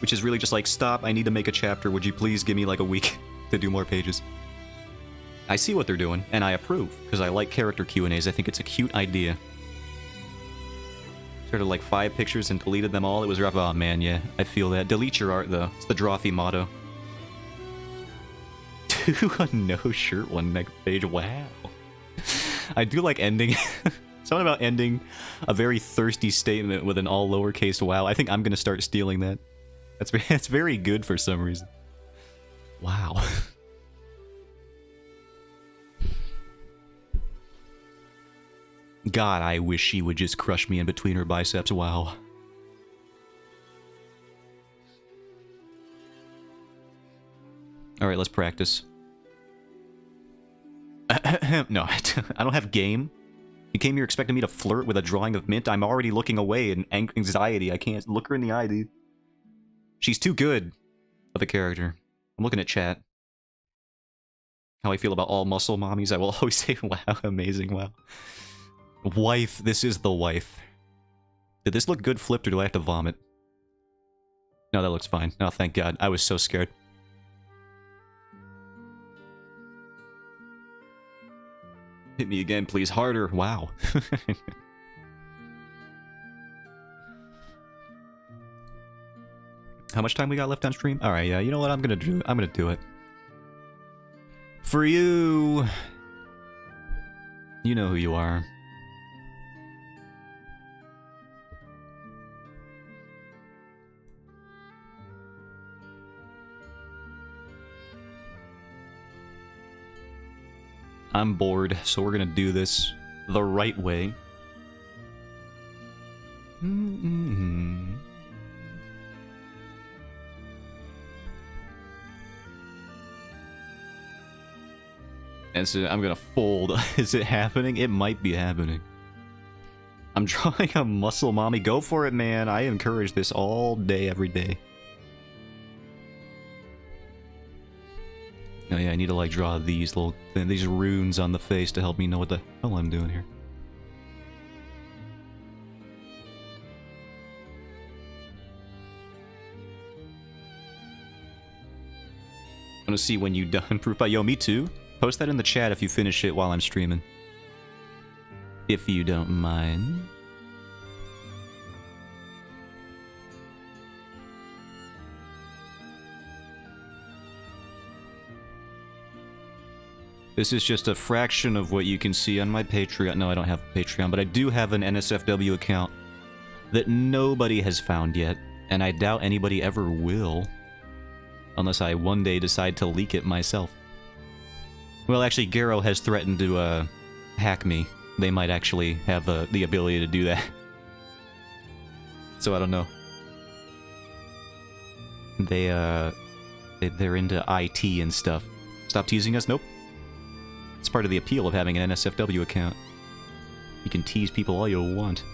Which is really just like, stop, I need to make a chapter. Would you please give me, like, a week to do more pages? I see what they're doing, and I approve, because I like character Q&As. I think it's a cute idea. Started like 5 pictures and deleted them all. It was rough. Oh man, yeah, I feel that. Delete your art though. It's the Drawfee motto. Do a no shirt one next page. Wow. I do like ending. Something about ending a very thirsty statement with an all lowercase wow. I think I'm gonna start stealing that. That's very good for some reason. Wow. God, I wish she would just crush me in between her biceps. Wow. Alright, let's practice. No, I don't have game. You came here expecting me to flirt with a drawing of Mint? I'm already looking away in anxiety. I can't look her in the eye, dude. She's too good of a character. I'm looking at chat. How I feel about all muscle mommies. I will always say, wow, amazing, wow. Wife, this is the wife. Did this look good flipped or do I have to vomit? No, that looks fine. Oh, thank God. I was so scared. Hit me again, please. Harder. Wow. How much time we got left on stream? Alright, yeah, you know what I'm gonna do? I'm gonna do it. For you! You know who you are. I'm bored, so we're gonna do this the right way. And so I'm gonna fold. Is it happening? It might be happening. I'm drawing a muscle mommy. Go for it, man. I encourage this all day, every day. Oh yeah, I need to like draw these runes on the face to help me know what the hell I'm doing here. I want to see when you done. Proof by yo, me too. Post that in the chat if you finish it while I'm streaming. If you don't mind. This is just a fraction of what you can see on my Patreon. No, I don't have a Patreon, but I do have an NSFW account that nobody has found yet, and I doubt anybody ever will, unless I one day decide to leak it myself. Well, actually, Garo has threatened to hack me. They might actually have the ability to do that. So I don't know. They're into IT and stuff. Stop teasing us? Nope. It's part of the appeal of having an NSFW account. You can tease people all you want.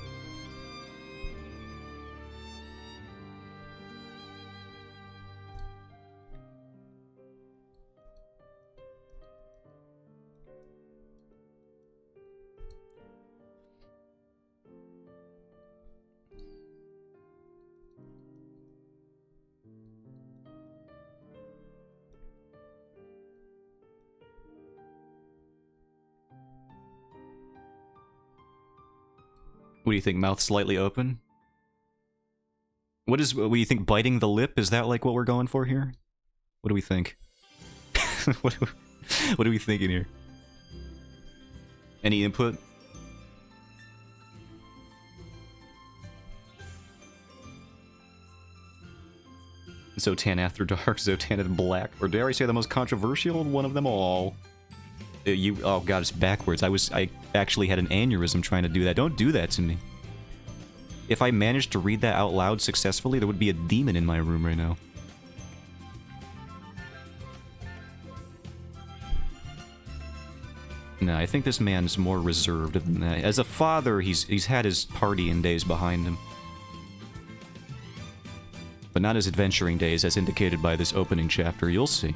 What do you think? Mouth slightly open? What do you think? Biting the lip? Is that like what we're going for here? What do we think? what are we thinking here? Any input? Zotan After Dark, Zotan Black, or dare I say the most controversial one of them all? Oh god, it's backwards. I actually had an aneurysm trying to do that. Don't do that to me. If I managed to read that out loud successfully, there would be a demon in my room right now. No, I think this man's more reserved than that. As a father, he's had his partying days behind him. But not his adventuring days, as indicated by this opening chapter. You'll see.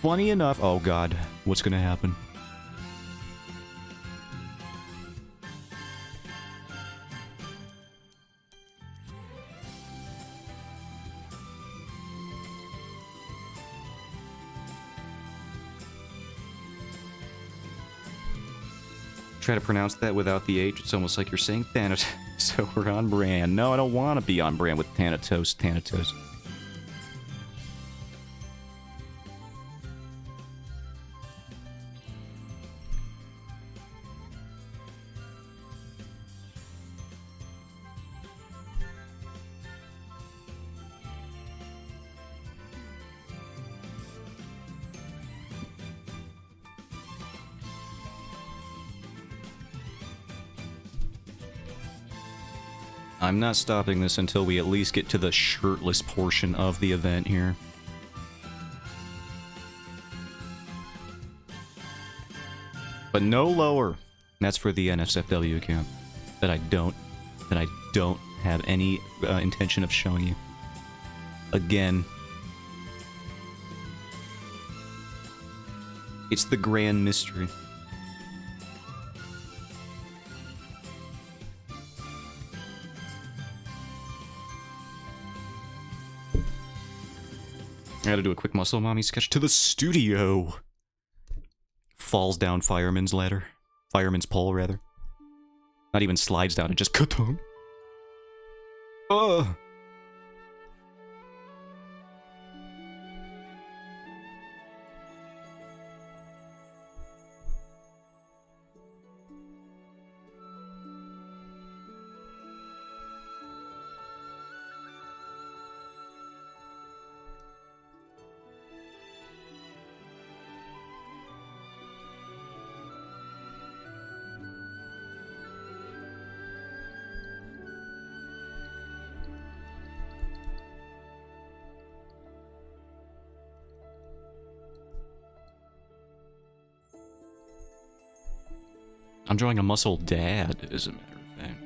Funny enough... Oh god, what's gonna happen? Try to pronounce that without the H, it's almost like you're saying Thanatos. So we're on brand. No, I don't want to be on brand with Thanatos. Thanatos. I'm not stopping this until we at least get to the shirtless portion of the event here. But no lower. That's for the NSFW account that I don't have any intention of showing you. Again, it's the grand mystery. I gotta do a quick muscle mommy sketch to the studio. Falls down fireman's ladder. Fireman's pole, rather. Not even slides down, it just ka-tung. Ugh. I'm drawing a muscle dad, as a matter of fact.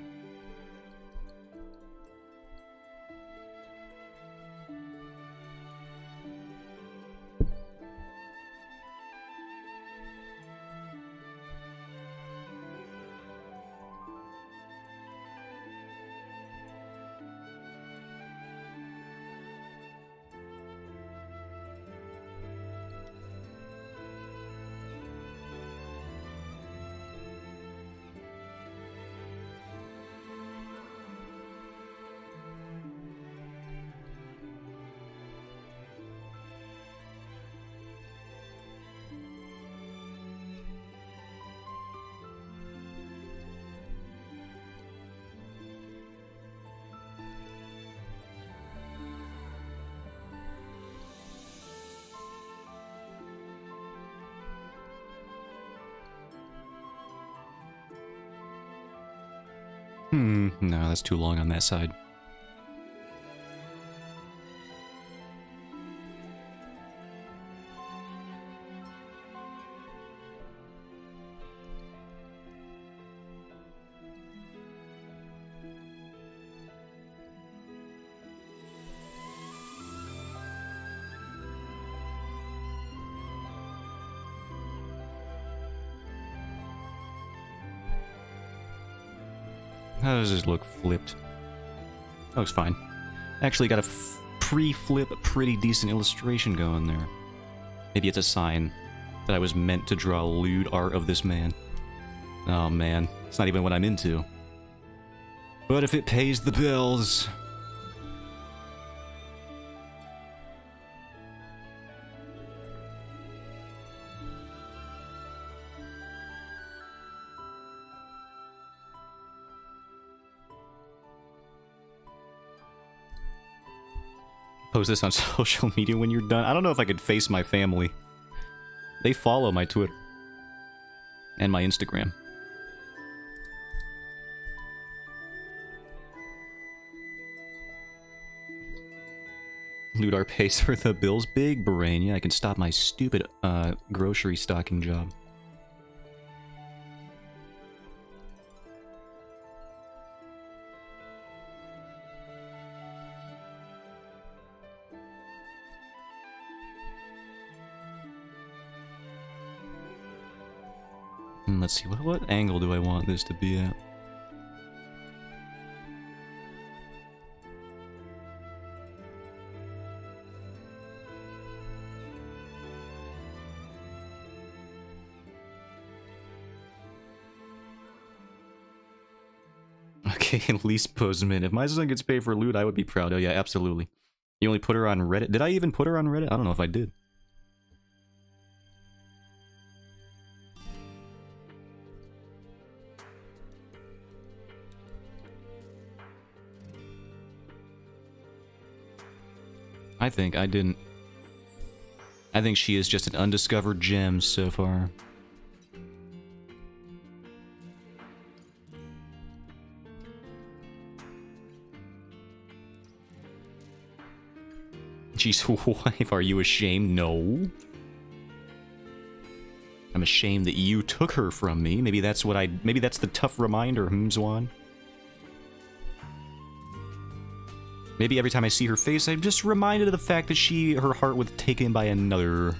No, that's too long on that side. How does this look flipped? That looks fine. Actually got a pre-flip, pretty decent illustration going there. Maybe it's a sign that I was meant to draw lewd art of this man. Oh man, it's not even what I'm into. But if it pays the bills... Post this on social media when you're done. I don't know if I could face my family. They follow my Twitter. And my Instagram. Ludar pays for the bills. Big brain. Yeah, I can stop my stupid grocery stocking job. Let's see, what angle do I want this to be at? Okay, at least Postman. If my son gets paid for loot, I would be proud. Oh yeah, absolutely. You only put her on Reddit? Did I even put her on Reddit? I don't know if I did. I think I didn't. I think she is just an undiscovered gem so far. Jeez, wife, are you ashamed? No. I'm ashamed that you took her from me. Maybe that's what maybe that's the tough reminder, Zwan. Maybe every time I see her face, I'm just reminded of the fact that her heart was taken by another.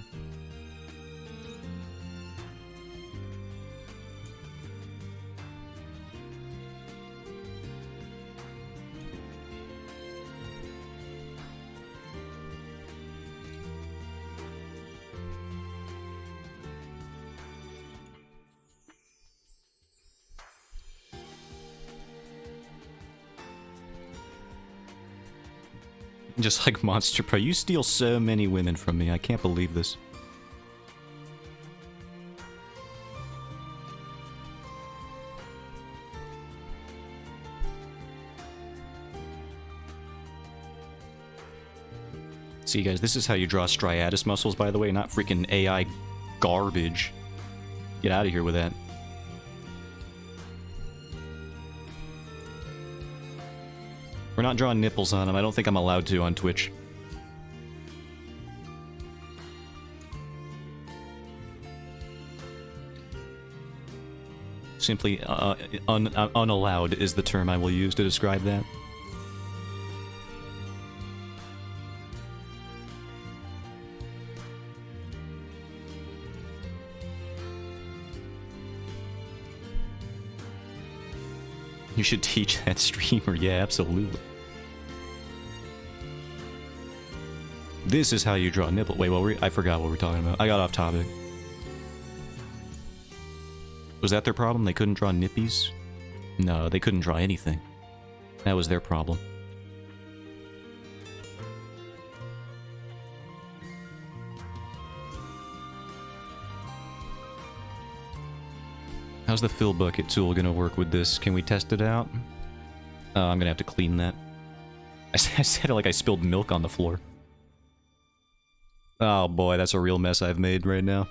Just like Monster Pro, you steal so many women from me. I can't believe this. See, guys, this is how you draw striatus muscles, by the way, not freaking AI garbage. Get out of here with that. We're not drawing nipples on him. I don't think I'm allowed to on Twitch. Simply unallowed is the term I will use to describe that. You should teach that streamer. Yeah, absolutely. This is how you draw a nipple. Wait, I forgot what we're talking about. I got off topic. Was that their problem? They couldn't draw nippies? No, they couldn't draw anything. That was their problem. How's the fill bucket tool gonna work with this? Can we test it out? Oh, I'm gonna have to clean that. I said it like I spilled milk on the floor. Oh boy, that's a real mess I've made right now.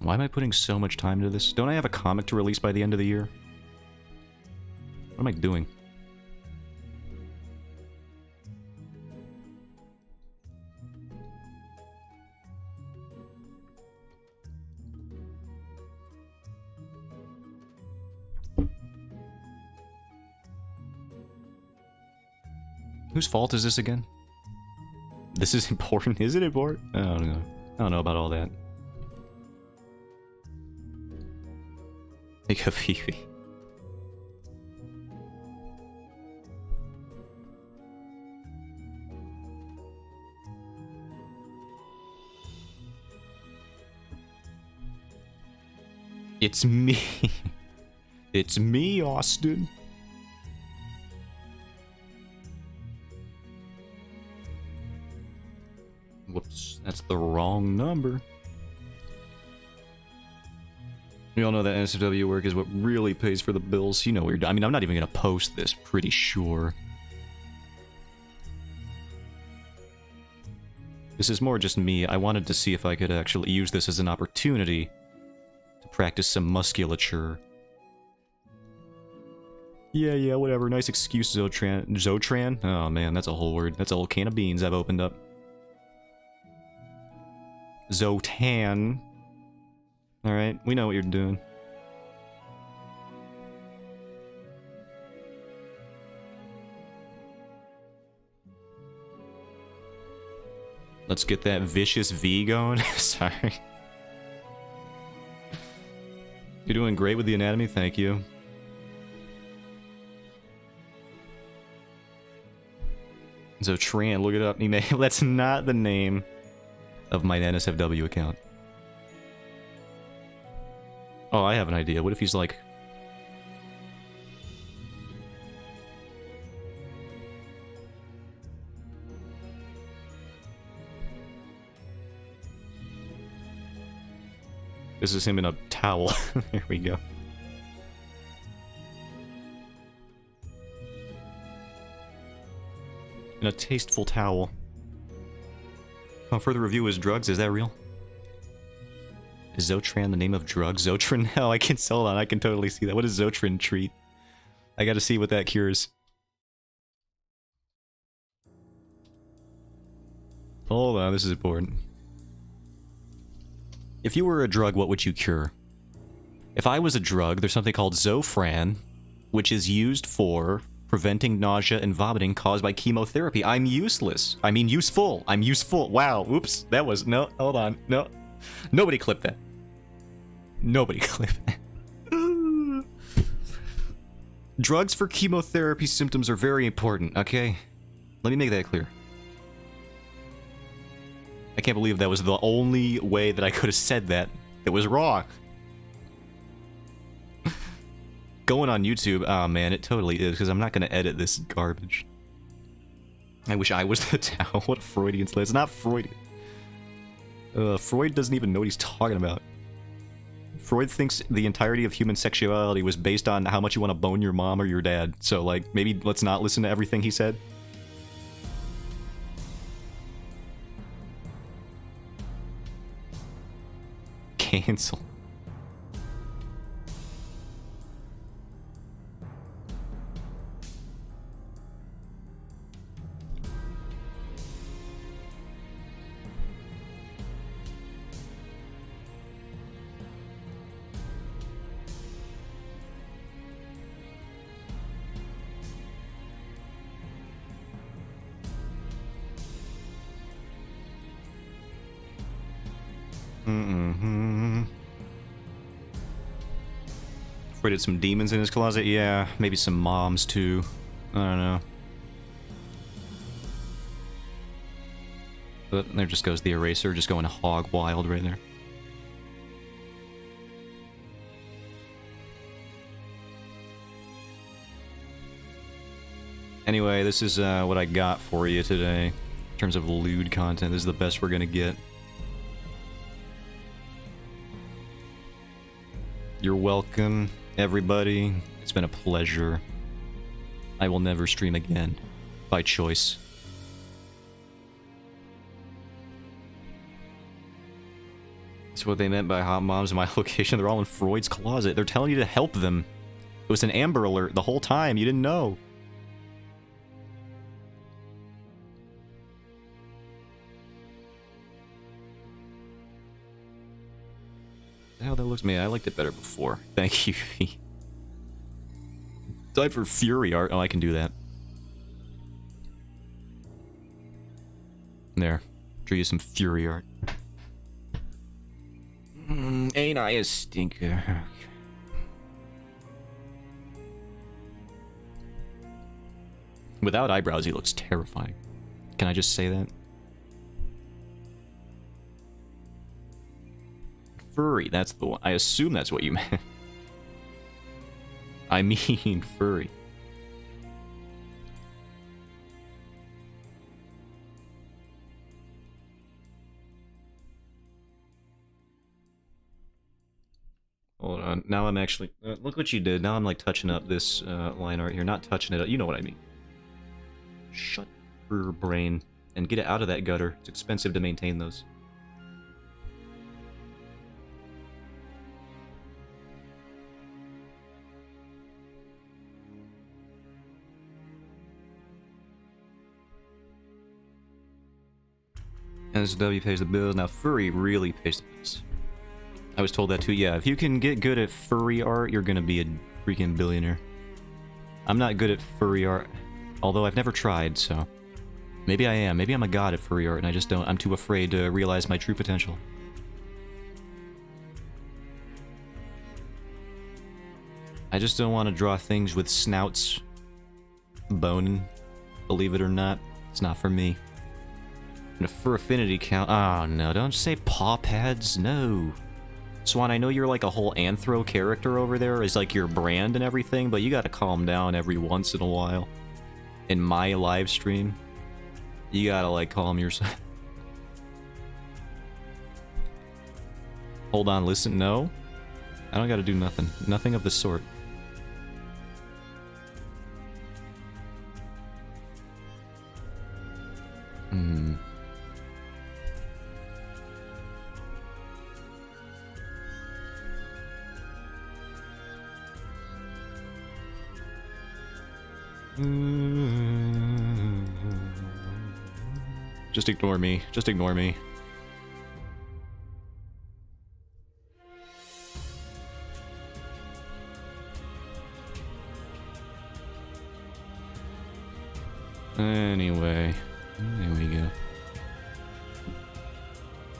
Why am I putting so much time into this? Don't I have a comic to release by the end of the year? What am I doing? Whose fault is this again? This is important. Is it important? I don't know. I don't know about all that. Make a Fifi. It's me. It's me, Austin. Whoops, that's the wrong number. We all know that NSFW work is what really pays for the bills. You know what you're doing. I mean, I'm not even gonna post this, pretty sure. This is more just me. I wanted to see if I could actually use this as an opportunity to practice some musculature. Yeah, whatever. Nice excuse, Zotran. Zotran? Oh man, that's a whole word. That's a whole can of beans I've opened up. Zotan. Alright, we know what you're doing. Let's get that vicious V going. Sorry. You're doing great with the anatomy, thank you. Zotran, look it up. That's not the name of my NSFW account. Oh, I have an idea. What if he's like... This is him in a towel. There we go. In a tasteful towel. Oh, further review is drugs? Is that real? Is Zotran the name of drugs? Zotran? No, I can hold on. I can totally see that. What does Zotran treat? I gotta see what that cures. Hold on, this is important. If you were a drug, what would you cure? If I was a drug, there's something called Zofran, which is used for preventing nausea and vomiting caused by chemotherapy. I'm useless. I mean, useful. I'm useful. Wow. Oops. That was... No. Hold on. No. Nobody clip that. Nobody clip that. Drugs for chemotherapy symptoms are very important, okay? Let me make that clear. I can't believe that was the only way that I could have said that. It was wrong. Going on YouTube, oh man, it totally is, because I'm not going to edit this garbage. I wish I was the towel. What a Freudian slip. It's not Freudian. Freud doesn't even know what he's talking about. Freud thinks the entirety of human sexuality was based on how much you want to bone your mom or your dad. So, like, maybe let's not listen to everything he said. Cancel. Freud had some demons in his closet? Yeah, maybe some moms too. I don't know. But there just goes the eraser, just going hog wild right there. Anyway, this is what I got for you today. In terms of lewd content, this is the best we're gonna get. You're welcome, everybody. It's been a pleasure. I will never stream again. By choice. That's what they meant by hot moms in my location. They're all in Freud's closet. They're telling you to help them. It was an Amber Alert the whole time. You didn't know. How that looks, man. I liked it better before. Thank you. Time for Fury art. Oh, I can do that. There. Drew you some Fury art. Ain't I a stinker? Without eyebrows, he looks terrifying. Can I just say that? Furry, that's the one. I assume that's what you meant. I mean furry. Hold on. Now I'm actually... look what you did. Now I'm like touching up this line art here. Not touching it up. You know what I mean. Shut your brain and get it out of that gutter. It's expensive to maintain those. SW pays the bills. Now Furry really pays the bills. I was told that too. Yeah, if you can get good at furry art, you're gonna be a freaking billionaire. I'm not good at furry art, although I've never tried, so... Maybe I am. Maybe I'm a god at furry art, and I just don't... I'm too afraid to realize my true potential. I just don't want to draw things with snouts boning. Believe it or not, it's not for me. And for affinity count... Oh, no, don't say paw pads, no. Swan, I know you're like a whole anthro character over there, is like your brand and everything, but you gotta calm down every once in a while. In my live stream, you gotta like calm yourself. Hold on, listen, no? I don't gotta do nothing. Nothing of the sort. Just ignore me. Just ignore me. Anyway. There we go.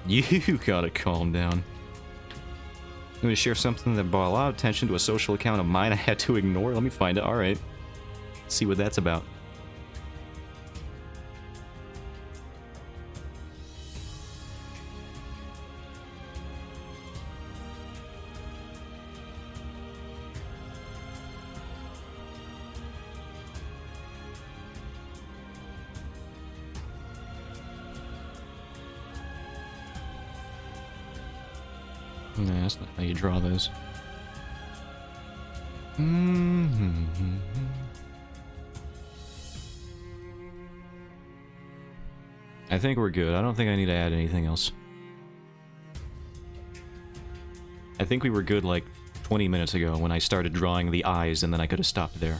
You gotta calm down. I'm gonna share something that brought a lot of attention to a social account of mine I had to ignore. Let me find it. Alright. See what that's about. Nah, that's not how you draw those. I think we're good. I don't think I need to add anything else. I think we were good like 20 minutes ago when I started drawing the eyes and then I could have stopped there.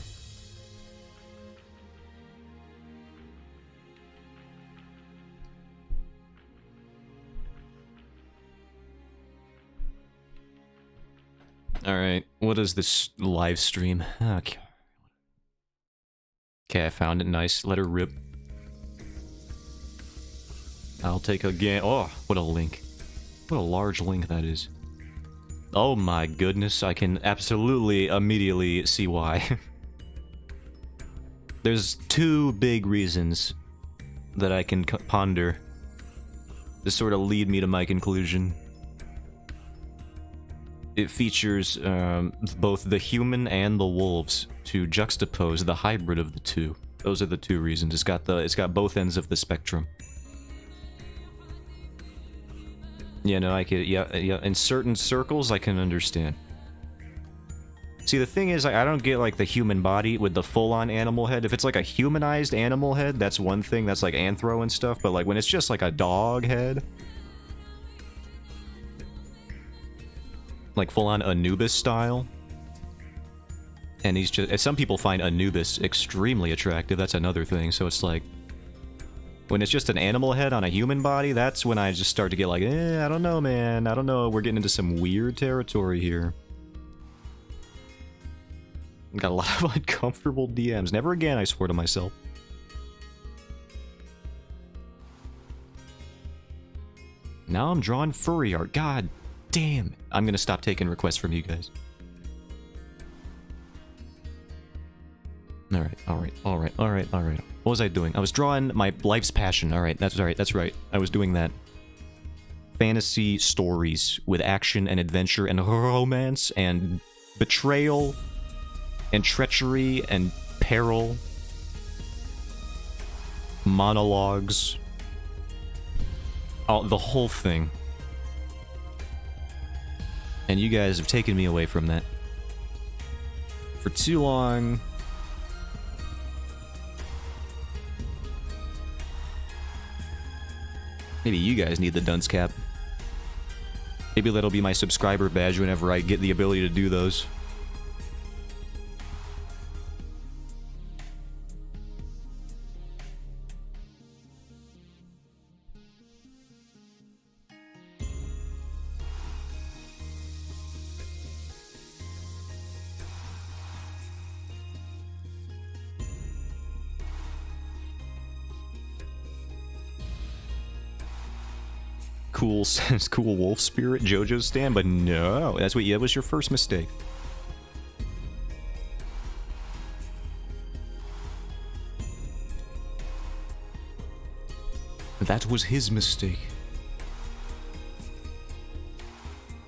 Alright, what is this live stream? Okay. Okay, I found it. Nice. Let her rip. I'll take again. Oh, what a link. What a large link that is. Oh my goodness, I can absolutely immediately see why. There's two big reasons that I can ponder to sort of lead me to my conclusion. It features both the human and the wolves to juxtapose the hybrid of the two. Those are the two reasons. It's got both ends of the spectrum. Yeah, no, I could, yeah, in certain circles, I can understand. See, the thing is, I don't get, like, the human body with the full-on animal head. If it's, like, a humanized animal head, that's one thing, that's, like, anthro and stuff, but, like, when it's just, like, a dog head... like full-on Anubis style. And he's just... Some people find Anubis extremely attractive, that's another thing, so it's like... When it's just an animal head on a human body, that's when I just start to get like, I don't know, man, I don't know, we're getting into some weird territory here. Got a lot of uncomfortable DMs. Never again, I swear to myself. Now I'm drawing furry art. God damn. I'm gonna stop taking requests from you guys. Alright. What was I doing? I was drawing my life's passion. Alright, that's right. I was doing that. Fantasy stories with action and adventure and romance and betrayal and treachery and peril. Monologues. Oh, the whole thing. And you guys have taken me away from that. For too long. Maybe you guys need the dunce cap. Maybe that'll be my subscriber badge whenever I get the ability to do those. Cool says cool wolf spirit JoJo's stand, but no, that was your first mistake. That was his mistake.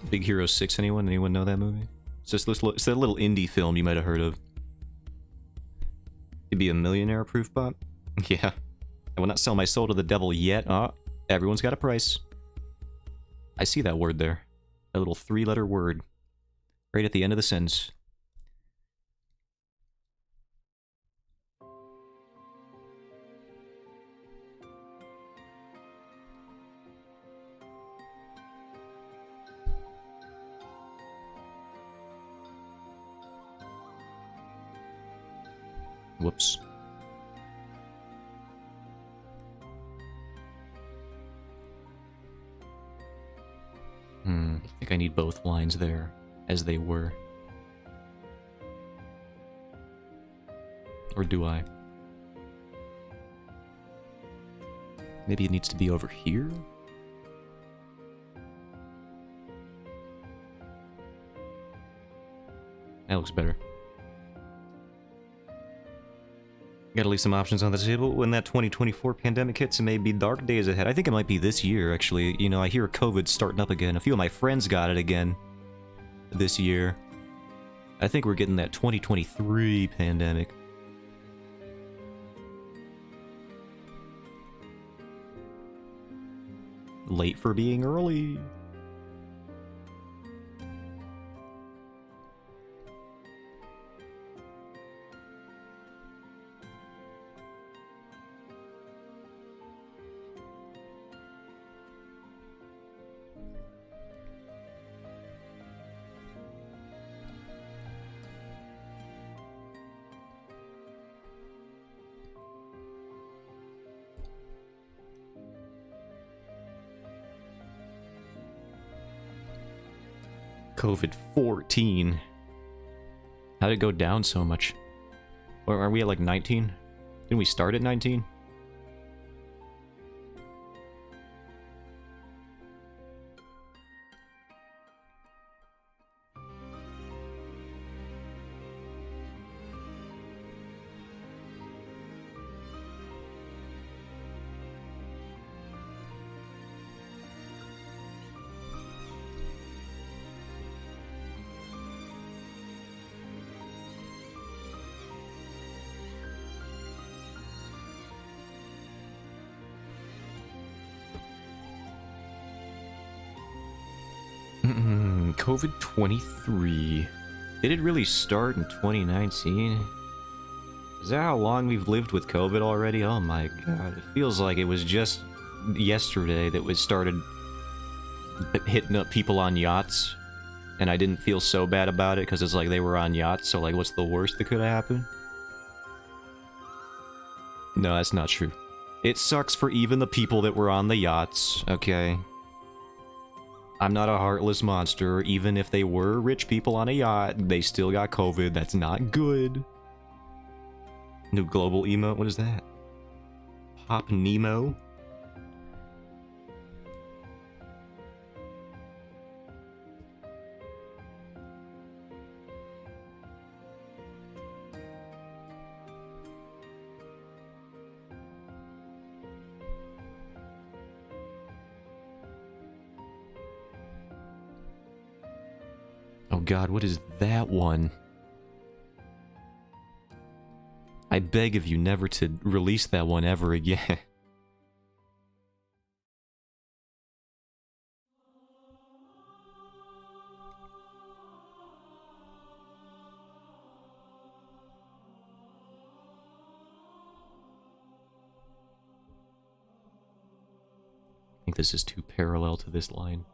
Big Hero 6, anyone? Anyone know that movie? It's just it's that little indie film you might have heard of. You'd be a millionaire, proof bot? Yeah. I will not sell my soul to the devil yet. Everyone's got a price. I see that word there. That little 3-letter word. Right at the end of the sentence. Whoops. I think I need both lines there, as they were. Or do I? Maybe it needs to be over here? That looks better. Gotta leave some options on the table. When that 2024 pandemic hits, it may be dark days ahead. I think it might be this year, actually. You know, I hear COVID's starting up again. A few of my friends got it again this year. I think we're getting that 2023 pandemic. Late for being early. COVID-14. How did it go down so much? Or are we at like 19? Didn't we start at 19? COVID-23. Did it really start in 2019? Is that how long we've lived with COVID already? Oh my god, it feels like it was just yesterday that we started hitting up people on yachts And I didn't feel so bad about it because it's like they were on yachts, so like what's the worst that could happen? No, that's not true. It sucks for even the people that were on the yachts, okay? I'm not a heartless monster. Even if they were rich people on a yacht, they still got COVID. That's not good. New global emote? What is that? Pop Nemo? Oh god, what is that one? I beg of you never to release that one ever again. I think this is too parallel to this line.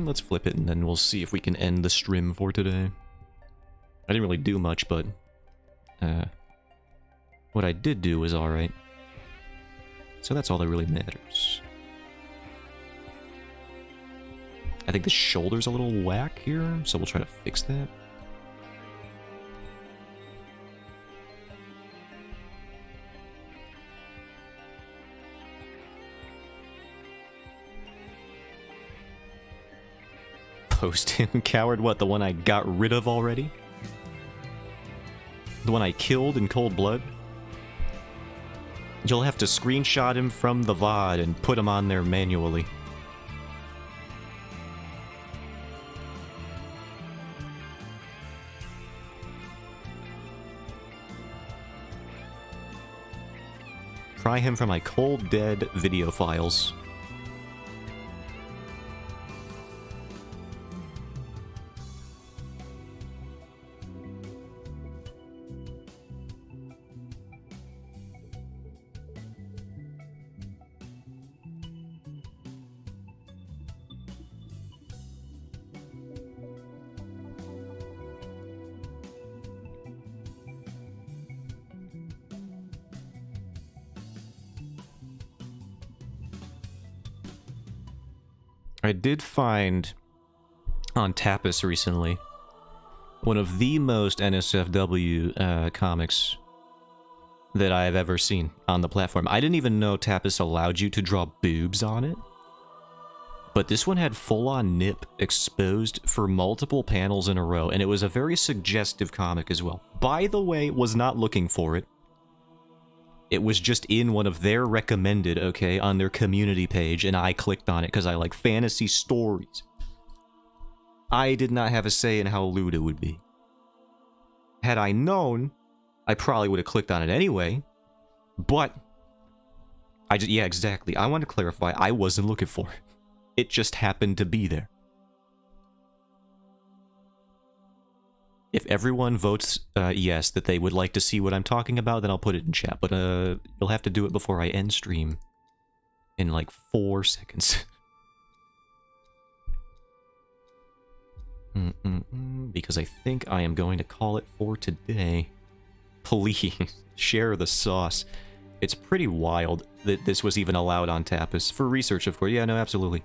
Let's flip it and then we'll see if we can end the stream for today. I didn't really do much, but what I did do was alright. So that's all that really matters. I think the shoulder's a little whack here, so we'll try to fix that. Post him, coward. What, the one I got rid of already? The one I killed in cold blood? You'll have to screenshot him from the VOD and put him on there manually. Pry him from my cold dead video files. I did find on Tapas recently one of the most NSFW comics that I've ever seen on the platform. I didn't even know Tapas allowed you to draw boobs on it, but this one had full-on nip exposed for multiple panels in a row, and it was a very suggestive comic as well. By the way, was not looking for it. It was just in one of their recommended, okay, on their community page, and I clicked on it because I like fantasy stories. I did not have a say in how lewd it would be. Had I known, I probably would have clicked on it anyway, but yeah, exactly. I want to clarify, I wasn't looking for it. It just happened to be there. If everyone votes yes, that they would like to see what I'm talking about, then I'll put it in chat. But you'll have to do it before I end stream. In like 4 seconds. Because I think I am going to call it for today. Please, share the sauce. It's pretty wild that this was even allowed on Tapas. For research, of course. Yeah, no, absolutely.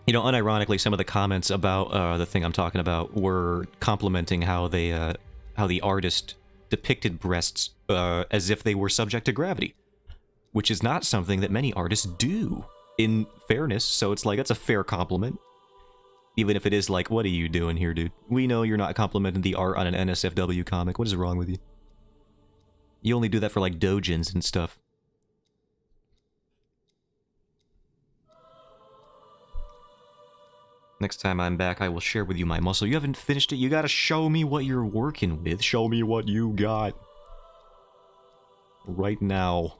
You know, unironically, some of the comments about the thing I'm talking about were complimenting how they, how the artist depicted breasts as if they were subject to gravity, which is not something that many artists do, in fairness, so it's like, that's a fair compliment. Even if it is like, what are you doing here, dude? We know you're not complimenting the art on an NSFW comic. What is wrong with you? You only do that for, like, doujins and stuff. Next time I'm back, I will share with you my muscle. You haven't finished it. You gotta show me what you're working with. Show me what you got. Right now.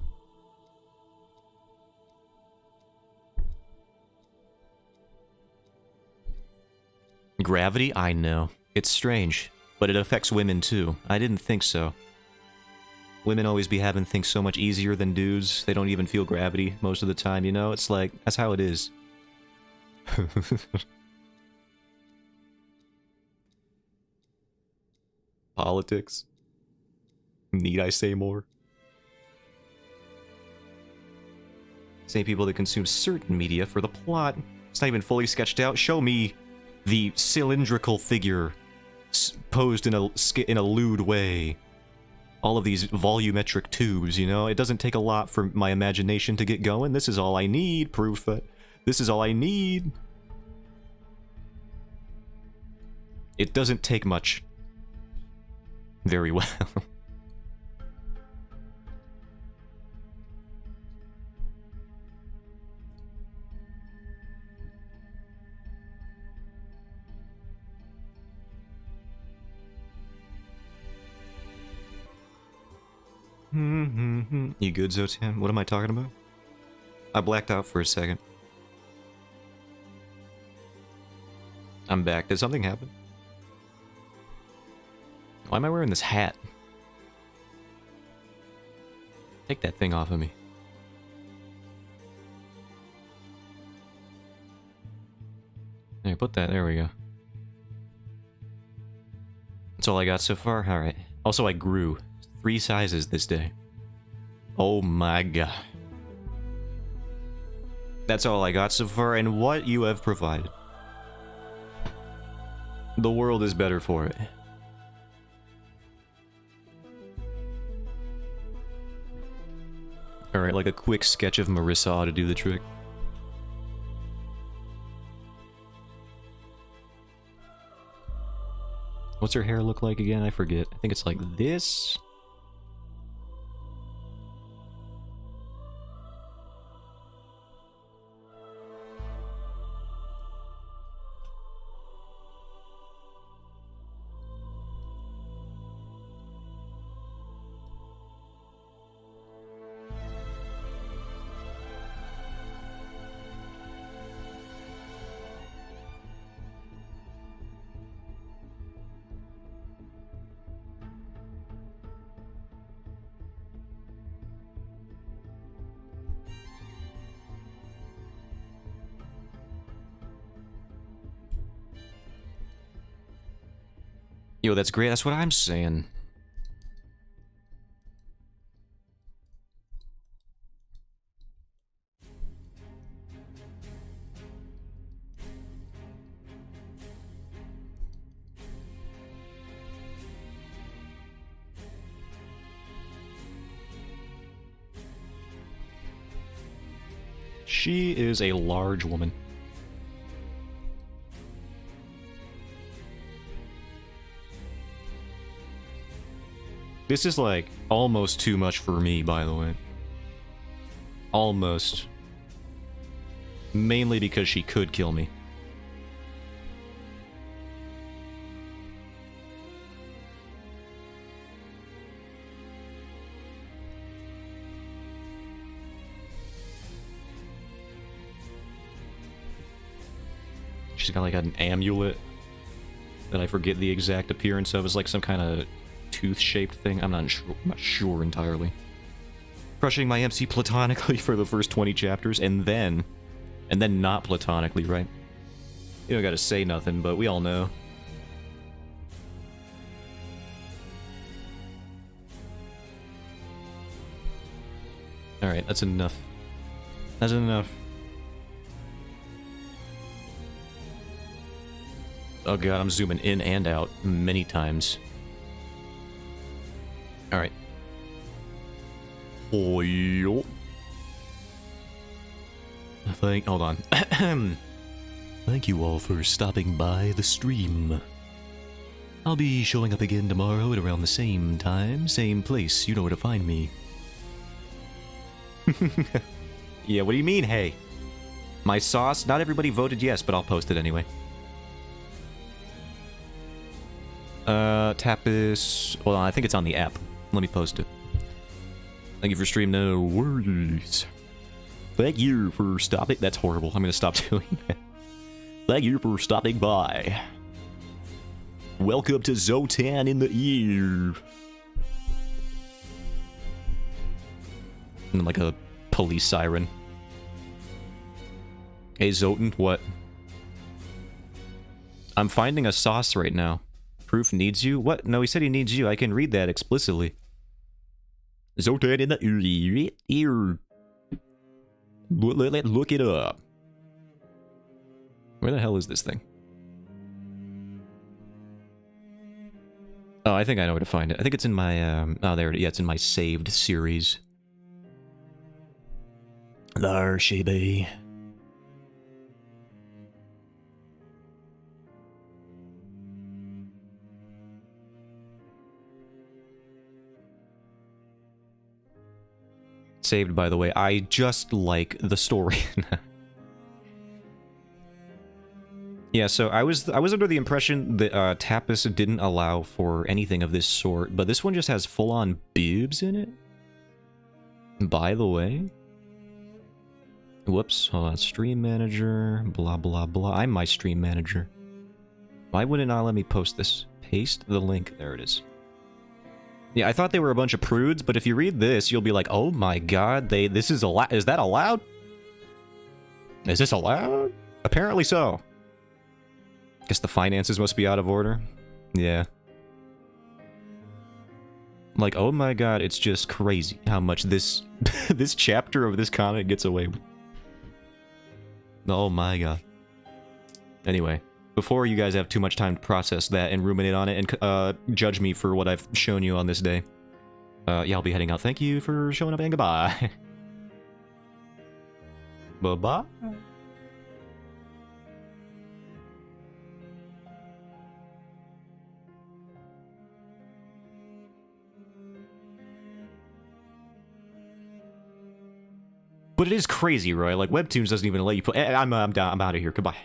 Gravity? I know. It's strange. But it affects women too. I didn't think so. Women always be having things so much easier than dudes. They don't even feel gravity most of the time, you know? It's like, that's how it is. Politics? Need I say more? Same people that consume certain media for the plot. It's not even fully sketched out. Show me the cylindrical figure posed in a lewd way. All of these volumetric tubes, you know? It doesn't take a lot for my imagination to get going. This is all I need. Proof that this is all I need. It doesn't take much. Very well. You good, Zotan? What am I talking about? I blacked out for a second. I'm back. Did something happen? Why am I wearing this hat? Take that thing off of me. There, put that. There we go. That's all I got so far? Alright. Also, I grew 3 sizes this day. Oh my god. That's all I got so far, and what you have provided. The world is better for it. Alright, like a quick sketch of Marissa ought to do the trick. What's her hair look like again? I forget. I think it's like this. Yo, that's great. That's what I'm saying. She is a large woman. This is like almost too much for me, by the way. Almost. Mainly because she could kill me. She's got like an amulet that I forget the exact appearance of. It's like some kind of tooth-shaped thing. I'm not sure entirely. Crushing my MC platonically for the first 20 chapters, and then not platonically, right? You don't gotta say nothing, but we all know. Alright, that's enough. That's enough. Oh god, I'm zooming in and out many times. Alright. Oh, yo. Hold on. Thank you all for stopping by the stream. I'll be showing up again tomorrow at around the same time, same place. You know where to find me. Yeah, what do you mean, hey? My sauce? Not everybody voted yes, but I'll post it anyway. Tapis... Well, I think it's on the app. Let me post it. Thank you for stream no worries. Thank you for stopping... That's horrible. I'm gonna stop doing that. Thank you for stopping by. Welcome to Zotan in the ear. And like a police siren. Hey Zotan, what? I'm finding a sauce right now. Proof needs you? What? No, he said he needs you. I can read that explicitly. Zotan in the ear. Look it up. Where the hell is this thing? Oh, I think I know where to find it. I think it's in my, oh, there it is. Yeah, it's in my saved series. There she be. Saved, by the way. I just like the story. Yeah, so I was under the impression that Tapis didn't allow for anything of this sort, but this one just has full-on boobs in it. By the way. Whoops, hold on. Stream manager, blah blah blah. I'm my stream manager. Why would it not let me post this? Paste the link. There it is. Yeah, I thought they were a bunch of prudes, but if you read this, you'll be like, oh my god, this is allowed? Is that allowed? Is this allowed? Apparently so. Guess the finances must be out of order. Yeah. Like, oh my god, it's just crazy how much this this chapter of this comic gets away with. Oh my god. Anyway, before you guys have too much time to process that and ruminate on it and judge me for what I've shown you on this day, yeah, I'll be heading out. Thank you for showing up and goodbye. Bye-bye. But it is crazy, Roy. Like, Webtoons doesn't even let you put... I'm out of here. Goodbye.